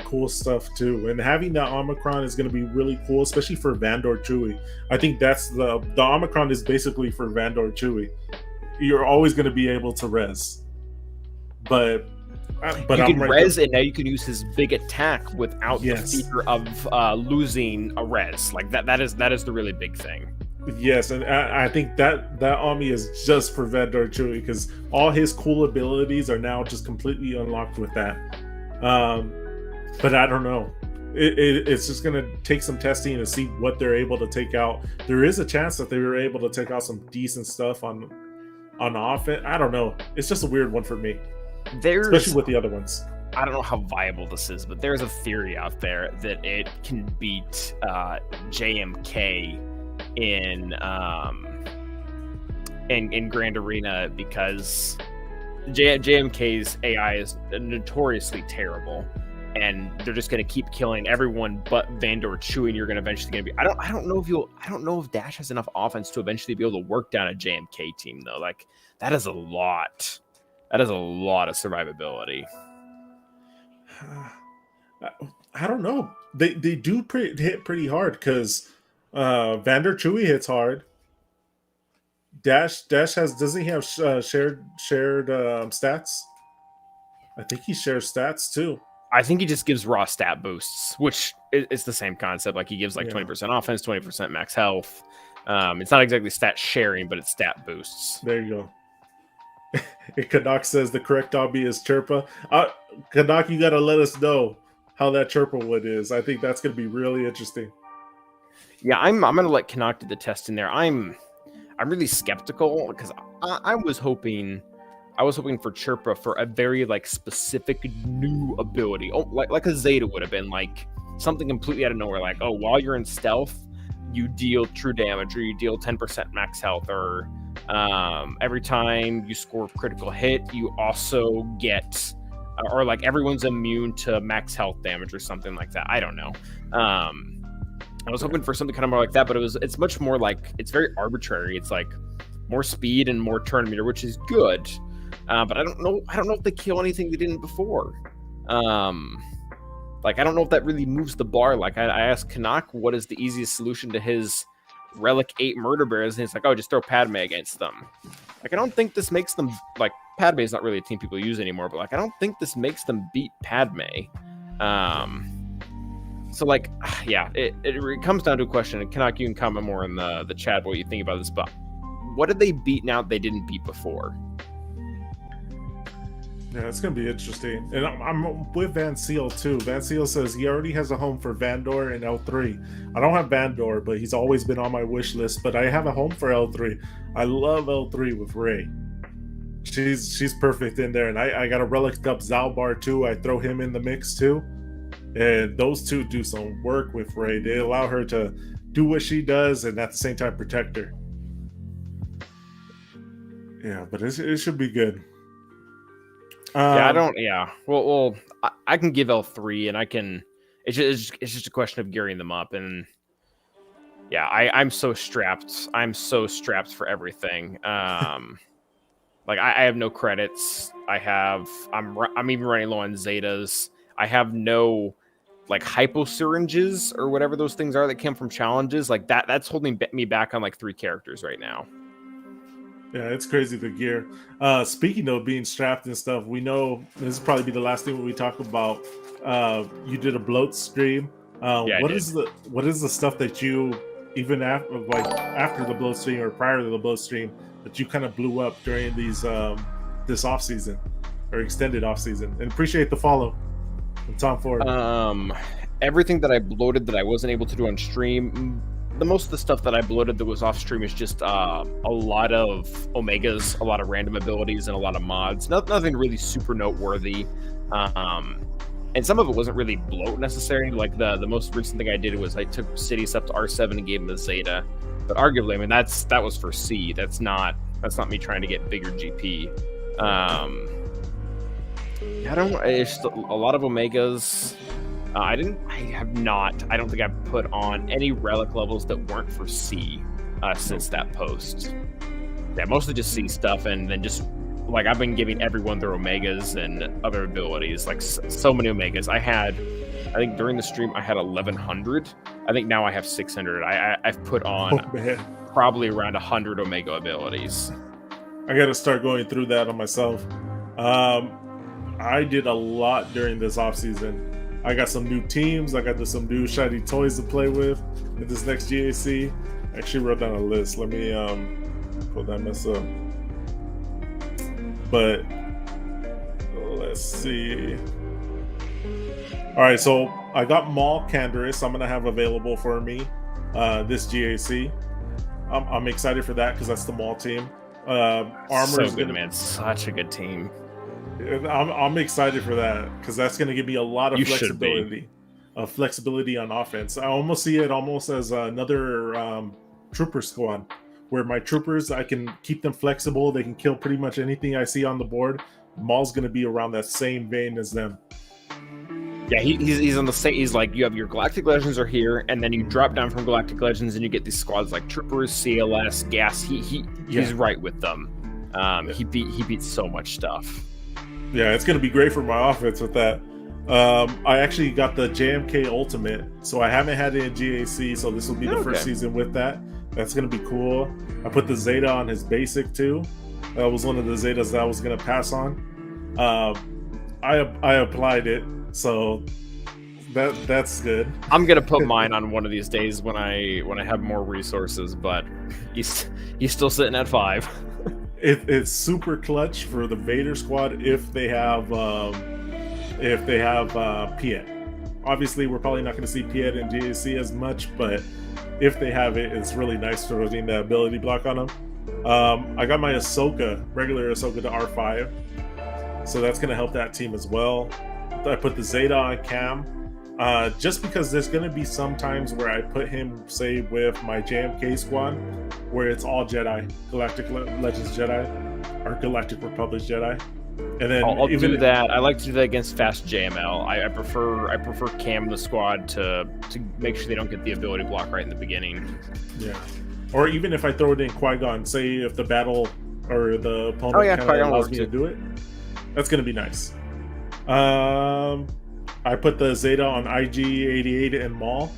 cool stuff too. And having that Omicron is going to be really cool, especially for Vandor Chewie. I think that's the Omicron is basically for Vandor Chewie. You're always going to be able to res, but you can res, and now you can use his big attack without the feature of losing a res. Like that is the really big thing. Yes, and I think that Ami is just for Vandor Chewie, because all his cool abilities are now just completely unlocked with that. But I don't know. It's just going to take some testing to see what they're able to take out. There is a chance that they were able to take out some decent stuff on offense. I don't know. It's just a weird one for me, especially with the other ones. I don't know how viable this is, but there's a theory out there that it can beat JMK in Grand Arena, because JMK's AI is notoriously terrible, and they're just going to keep killing everyone but Vandor Chewie, and you're going to eventually going to be. I don't know if Dash has enough offense to eventually be able to work down a JMK team though. Like that is a lot. That is a lot of survivability. I don't know. They do hit pretty hard, because Vandor Chewie hits hard. Dash doesn't he have shared stats? I think he shares stats too. I think he just gives raw stat boosts, which is the same concept. Like he gives like 20% offense, 20% max health. It's not exactly stat sharing, but it's stat boosts. There you go. Kanak says the correct obby is Chirpa. Kanak, you got to let us know how that Chirpa wood is. I think that's going to be really interesting. Yeah, I'm going to let Kanak do the test in there. I'm really skeptical because I was hoping for Chirpa for a very like specific new ability. Oh, like a Zeta would have been, like something completely out of nowhere. Like, oh, while you're in stealth, you deal true damage, or you deal 10% max health, or every time you score a critical hit, you also get, or like everyone's immune to max health damage or something like that. I don't know. I was hoping for something kind of more like that, but it's much more like, it's very arbitrary. It's like more speed and more turn meter, which is good. But I don't know if they kill anything they didn't before. Like, I don't know if that really moves the bar. Like, I asked Kanak what is the easiest solution to his Relic 8 Murder Bears, and he's like, oh, just throw Padme against them. Like, I don't think this makes them, like, Padme is not really a team people use anymore, but, like, I don't think this makes them beat Padme. So, like, yeah, it comes down to a question, and Kanak, you can comment more in the chat what you think about this, but what did they beat now they didn't beat before? Yeah, it's going to be interesting. And I'm with Van Seal, too. Van Seal says he already has a home for Vandor and L3. I don't have Vandor, but he's always been on my wish list. But I have a home for L3. I love L3 with Rey. She's perfect in there. And I got a Relic up Zalbar, too. I throw him in the mix, too. And those two do some work with Rey. They allow her to do what she does and at the same time protect her. Yeah, but it should be good. Well, I can give L3, and I can. It's just a question of gearing them up, and yeah, I'm so strapped. I'm so strapped for everything. Like I have no credits. I'm even running low on Zetas. I have no like hypo syringes or whatever those things are that came from challenges. Like that's holding me back on like 3 characters right now. Yeah, it's crazy, the gear. Speaking of being strapped and stuff, we know this will probably be the last thing we talk about. You did a bloat stream. What is the stuff that you, even after the bloat stream or prior to the bloat stream, that you kind of blew up during these this off season or extended off season? And appreciate the follow from Tom Ford. Everything that I bloated that I wasn't able to do on stream. The most of the stuff that I bloated that was off stream is just a lot of Omegas, a lot of random abilities, and a lot of mods. Nothing really super noteworthy. And some of it wasn't really bloat necessarily. Like the most recent thing I did was I took Sidious up to R7 and gave him a Zeta. But arguably, I mean that was for C. That's not me trying to get bigger GP. It's just a lot of Omegas. I don't think I've put on any relic levels that weren't for C since that post. Yeah, mostly just C stuff, and then just like I've been giving everyone their Omegas and other abilities, like so many Omegas. I think during the stream I had 1,100. I think now I have 600. I've put on probably around 100 Omega abilities. I got to start going through that on myself. I did a lot during this off season. I got some new teams. I got some new shiny toys to play with in this next GAC. I actually wrote down a list. Let me pull that mess up. But let's see. All right, so I got Maul Canderous. I'm gonna have available for me this GAC. I'm excited for that because that's the Maul team. Armor's so good, man. Such a good team. I'm excited for that because that's going to give me a lot of flexibility on offense. I almost see it as another trooper squad where my troopers, I can keep them flexible. They can kill pretty much anything I see on the board. Maul's going to be around that same vein as them. Yeah, he's on the same. He's like, you have your Galactic Legends are here, and then you drop down from Galactic Legends and you get these squads like Troopers, CLS, Gas. He's right with them. He beats so much stuff. Yeah, it's going to be great for my offense with that. I actually got the JMK Ultimate, so I haven't had it in GAC, so this will be the first season with that. That's going to be cool. I put the Zeta on his basic, too. That was one of the Zetas that I was going to pass on. I applied it, so that's good. I'm gonna put mine on one of these days when I have more resources, but he's still sitting at 5. It's super clutch for the Vader squad if they have Piet. Obviously, we're probably not going to see Piet in JAC as much, but if they have it, it's really nice to rotate the ability block on them. I got my Ahsoka, regular Ahsoka to R5, so that's going to help that team as well. I put the Zeta on Cam, just because there's going to be some times where I put him, say, with my JMK squad, where it's all Jedi, Galactic Legends Jedi, or Galactic Republic Jedi. And then I'll do that. I like to do that against fast JML. I prefer Cam the squad to make sure they don't get the ability block right in the beginning. Yeah. Or even if I throw it in Qui-Gon, say if the battle or the opponent kind of allows me to do it, that's going to be nice. I put the Zeta on IG-88 and Maul.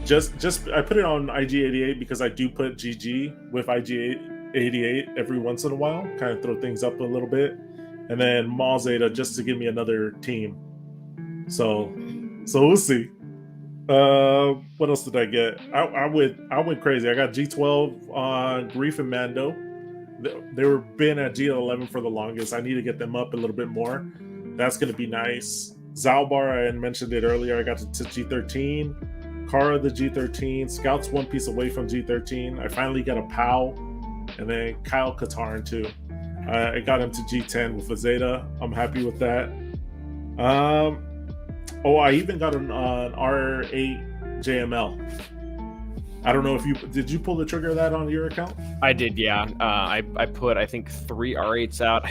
Just I put it on IG-88 because I do put GG with IG-88 every once in a while, kind of throw things up a little bit. And then Maul Zeta just to give me another team. So we'll see. What else did I get? I went crazy. I got G12 on Grief and Mando. They were been at G11 for the longest. I need to get them up a little bit more. That's going to be nice. Zalbar, I had mentioned it earlier. I got to G13. Kara the G13. Scout's one piece away from G13. I finally got a POW. And then Kyle Katarn too. I got him to G10 with a Zeta. I'm happy with that. I even got an R8 JML. I don't know if did you pull the trigger of that on your account? I did, yeah. I put, I think, 3 R8s out.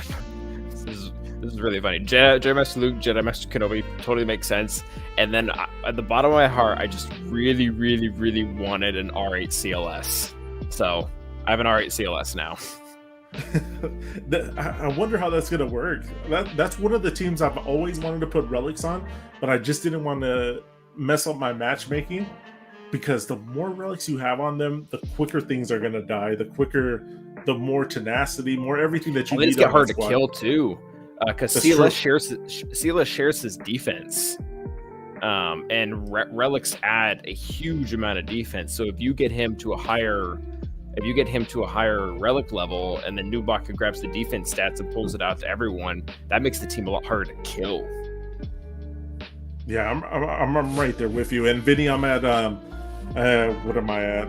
This is really funny. Jedi Master Luke, Jedi Master Kenobi totally makes sense. And then at the bottom of my heart, I just really, really, really wanted an R8 CLS. So I have an R8 CLS now. I wonder how that's gonna work. That's one of the teams I've always wanted to put relics on, but I just didn't want to mess up my matchmaking, because the more relics you have on them, the quicker things are gonna die. The more tenacity, more everything that you need. These get hard to kill too, because CLS shares his defense, and relics add a huge amount of defense. So if you get him to a higher relic level, and then Nubaka grabs the defense stats and pulls it out to everyone, that makes the team a lot harder to kill. Yeah, I'm right there with you. And Vinny, I'm at what am I at?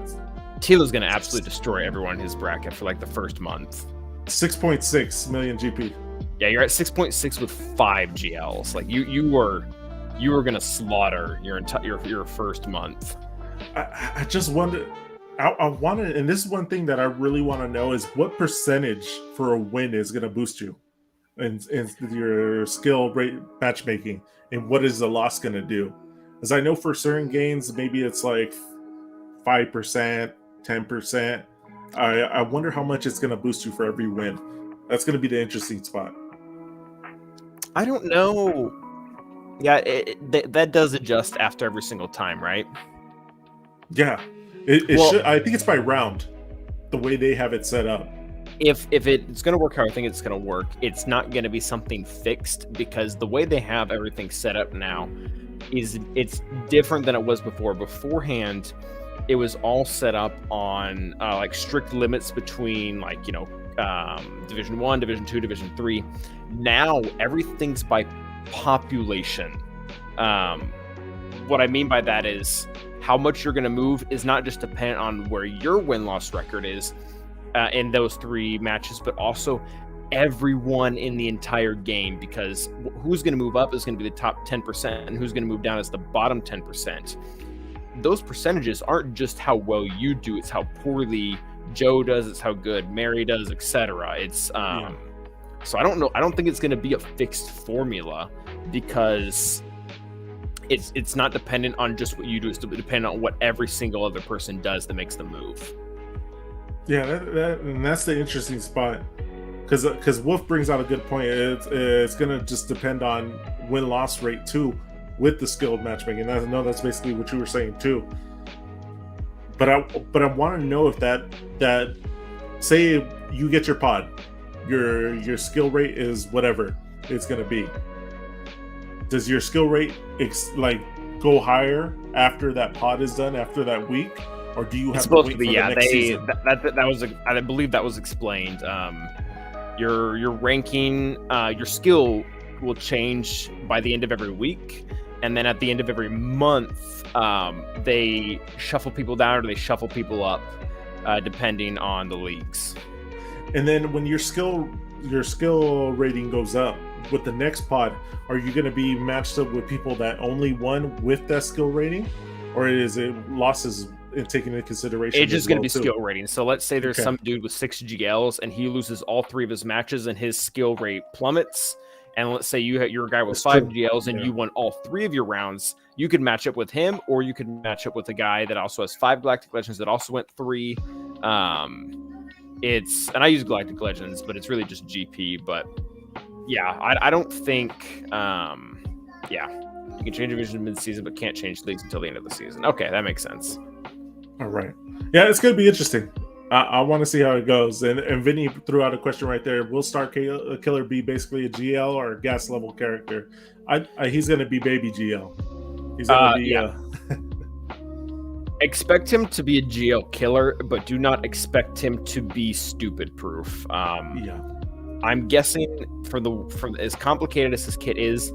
Tila's gonna absolutely destroy everyone in his bracket for like the first month. 6.6 million GP. Yeah, you're at 6.6 with 5 GLs. Like you were gonna slaughter your first month. I just wonder. I want to, and this is one thing that I really want to know, is what percentage for a win is going to boost you in your skill rate matchmaking, and what is the loss going to do? As I know for certain games, maybe it's like 5%, 10%. I wonder how much it's going to boost you for every win. That's going to be the interesting spot. I don't know. Yeah, that does adjust after every single time, right? Yeah. It should. I think it's by round, the way they have it set up. If it's going to work how I think it's going to work, it's not going to be something fixed, because the way they have everything set up now it's different than it was before. Beforehand, it was all set up on like strict limits between Division 1, Division 2, Division 3. Now everything's by population. What I mean by that is, how much you're going to move is not just dependent on where your win-loss record is in those 3 matches, but also everyone in the entire game, because who's going to move up is going to be the top 10%, and who's going to move down is the bottom 10%. Those percentages aren't just how well you do, it's how poorly Joe does, it's how good Mary does, etc. It's So I don't know. I don't think it's going to be a fixed formula, because it's not dependent on just what you do. It's dependent on what every single other person does that makes the move. Yeah, and that's the interesting spot, because Wolf brings out a good point. It's going to just depend on win-loss rate too, with the skilled matchmaking. I know that's basically what you were saying too. But I want to know if that say you get your pod, your skill rate is whatever it's going to be. does your skill rate like go higher after that pod is done, after that week, or do you have It's supposed to to wait be, for the next season? that was, I believe that was explained. Your ranking, your skill will change by the end of every week, and then at the end of every month, they shuffle people down or they shuffle people up, depending on the leagues. And then when your skill rating goes up with the next pod, are you going to be matched up with people that only won with that skill rating, or is it losses in taking into consideration? It's just going to be skill rating. So let's say there's Okay. some dude with 6 GLs and he loses all 3 of his matches and his skill rate plummets. And let's say you're a guy with That's 5 true. GLs and Yeah. you won all 3 of your rounds. You could match up with him, or you could match up with a guy that also has 5 Galactic Legends that also went 3. And I use Galactic Legends, but it's really just GP. But yeah, I don't think you can change division mid-season, but can't change leagues until the end of the season. Okay, that makes sense. All right. Yeah, it's going to be interesting. I want to see how it goes. And Vinny threw out a question right there. Will Star Killer be basically a GL or a gas level character? He's going to be baby GL. He's going to be... yeah. Expect him to be a GL killer, but do not expect him to be stupid proof. yeah. I'm guessing for as complicated as this kit is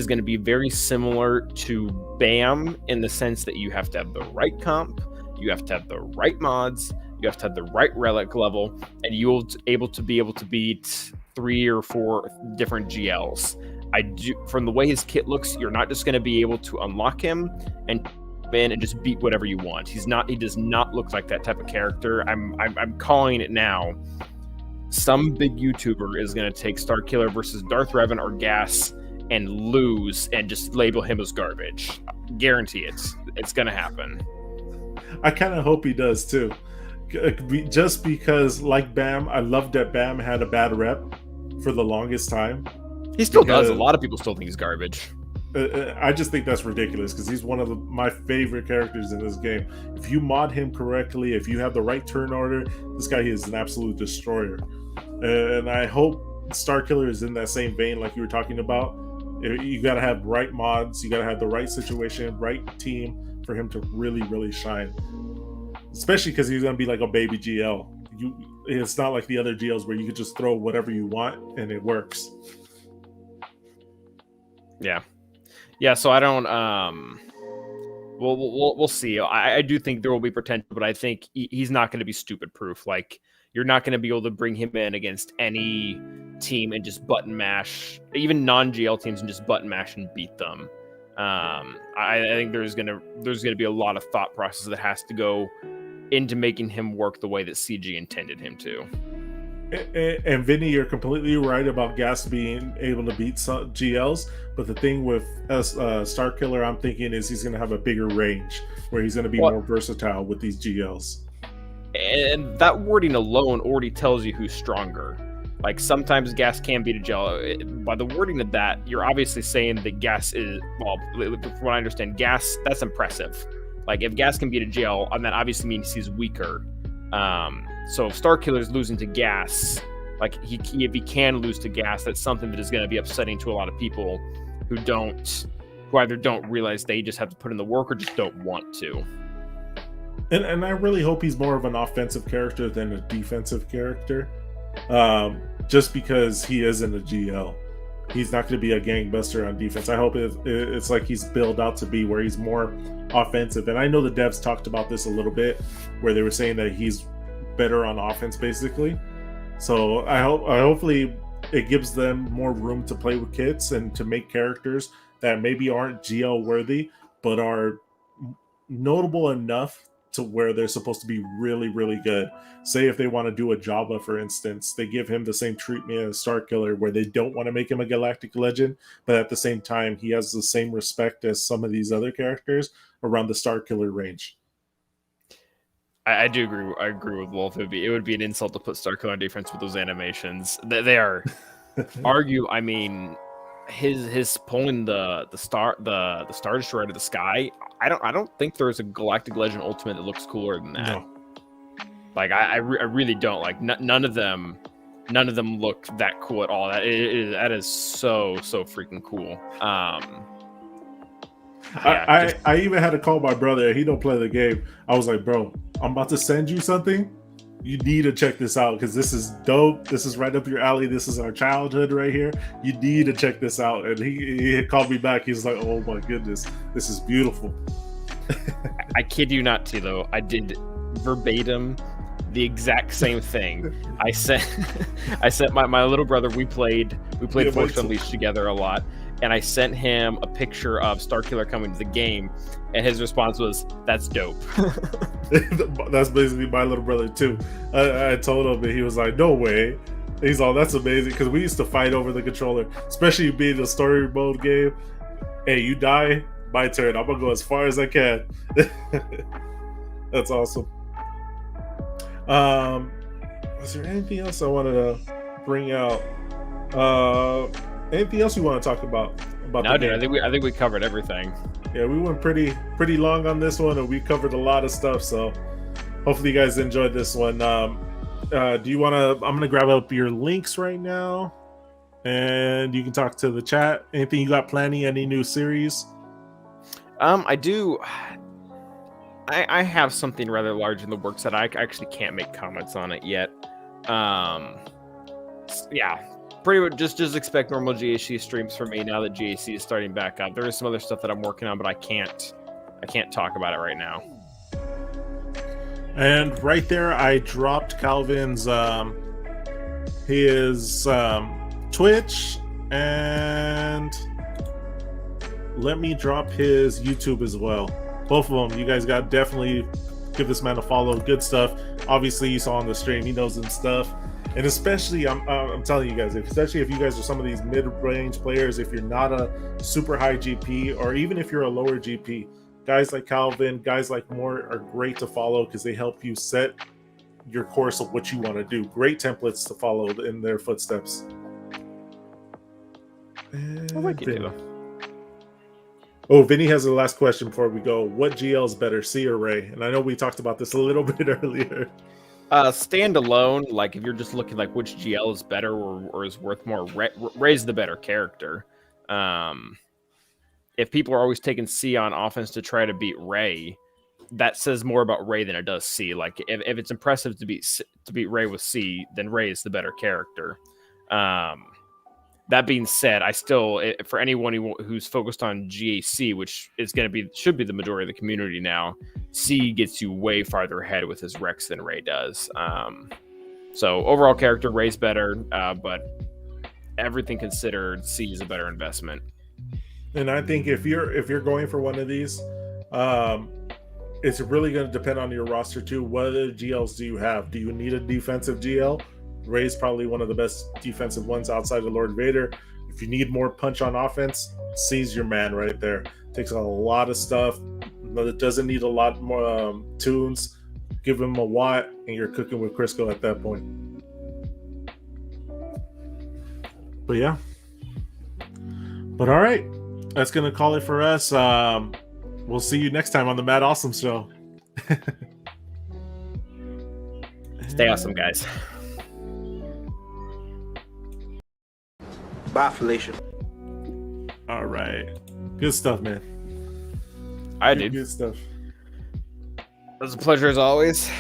going to be very similar to BAM in the sense that you have to have the right comp, you have to have the right mods, you have to have the right relic level, and you'll able to beat 3 or 4 different GLs. From the way his kit looks, you're not just going to be able to unlock him and in and just beat whatever you want. He does not look like that type of character. I'm calling it now. Some big YouTuber is going to take Starkiller versus Darth Revan or Gas and lose and just label him as garbage. Guarantee it. It's going to happen. I kind of hope he does too. Just because, like BAM, I love that BAM had a bad rep for the longest time. He still does. A lot of people still think he's garbage. I just think that's ridiculous because he's one of my favorite characters in this game. If you mod him correctly, if you have the right turn order, this guy is an absolute destroyer. And I hope Starkiller is in that same vein like you were talking about. You got to have right mods, you got to have the right situation, right team for him to really, really shine. Especially because he's going to be like a baby GL. It's not like the other GLs where you could just throw whatever you want and it works. Yeah, so I don't. We'll see. I do think there will be potential, but I think he's not going to be stupid proof. Like, you're not going to be able to bring him in against any team and just button mash, even non-GL teams, and just button mash and beat them. I think there's gonna be a lot of thought process that has to go into making him work the way that CG intended him to. And Vinny, you're completely right about Gas being able to beat some GLs, but the thing with Starkiller, I'm thinking, is he's going to have a bigger range, where he's going to be more versatile with these GLs. And that wording alone already tells you who's stronger. Like, sometimes Gas can beat a GL. By the wording of that, you're obviously saying that Gas is, well, from what I understand, Gas, that's impressive. Like, if Gas can beat a GL, that obviously means he's weaker. So if Starkiller is losing to Gas, like if he can lose to Gas, that's something that is going to be upsetting to a lot of people who either don't realize they just have to put in the work or just don't want to. And I really hope he's more of an offensive character than a defensive character, just because he isn't a GL. He's not going to be a gangbuster on defense. I hope it's like he's built out to be where he's more offensive. And I know the devs talked about this a little bit, where they were saying that he's better on offense basically. So hopefully it gives them more room to play with kits and to make characters that maybe aren't GL worthy but are notable enough to where they're supposed to be really, really good. Say if they want to do a Jabba, for instance, they give him the same treatment as Starkiller, where they don't want to make him a Galactic Legend, but at the same time he has the same respect as some of these other characters around the Starkiller range. I do agree. I agree with Wolf. It would be an insult to put Starkiller on defense with those animations. They are I mean, his pulling the Star Destroyer to the sky. I don't think there's a Galactic Legend Ultimate that looks cooler than that. No. Like I really don't. Like none of them none of them look that cool at all. That is so freaking cool. I even had to call my brother. He don't play the game. I was like, bro, I'm about to send you something. You need to check this out because this is dope. This is right up your alley. This is our childhood right here. You need to check this out. And he called me back. He's like, oh my goodness, this is beautiful. I kid you not, though. I did verbatim the exact same thing. I sent my little brother. We played Force Unleashed together a lot. And I sent him a picture of Starkiller coming to the game, and his response was, "That's dope." That's basically my little brother too. I told him, and he was like, "No way." He's all, "That's amazing," because we used to fight over the controller, especially being a story mode game. Hey, you die, my turn. I'm gonna go as far as I can. That's awesome. Was there anything else I wanted to bring out? Anything else you want to talk about? No, dude. I think we covered everything. Yeah, we went pretty long on this one, and we covered a lot of stuff. So hopefully you guys enjoyed this one. Do you want to? I'm gonna grab up your links right now, and you can talk to the chat. Anything you got planning? Any new series? I do. I have something rather large in the works that I actually can't make comments on it yet. Yeah. Pretty much just expect normal GAC streams for me now that GAC is starting back up. There is some other stuff that I'm working on, but I can't talk about it right now. And right there, I dropped Calvin's his Twitch, and let me drop his YouTube as well. Both of them, you guys got definitely give this man a follow. Good stuff. Obviously, you saw on the stream, he knows some stuff. And especially, I'm telling you guys, especially if you guys are some of these mid-range players, if you're not a super high GP, or even if you're a lower GP, guys like Calvin, guys like Mort are great to follow because they help you set your course of what you want to do. Great templates to follow in their footsteps. And I like it, though. Oh, Vinny has the last question before we go. What GL is better, C or Ray? And I know we talked about this a little bit earlier. Standalone, like if you're just looking like which GL is better or is worth more, Ray's the better character. If people are always taking C on offense to try to beat Ray, that says more about Ray than it does C. Like if it's impressive to beat Ray with C, then Ray is the better character. That being said, I still, for anyone who's focused on GAC, which is should be the majority of the community now, C gets you way farther ahead with his Rex than Ray does. So overall character, Ray's better, but everything considered, C is a better investment. And I think if you're going for one of these, it's really going to depend on your roster too. What other GLs do you have? Do you need a defensive GL? Ray's probably one of the best defensive ones outside of Lord Vader. If you need more punch on offense, C's your man right there. Takes a lot of stuff, but it doesn't need a lot more tunes. Give him a watt, and you're cooking with Crisco at that point. But yeah. But all right, that's gonna call it for us. We'll see you next time on the Mad Awesome Show. Stay awesome, guys. Bye, Felicia. All right. Good stuff, man. I did. Good stuff. It was a pleasure as always.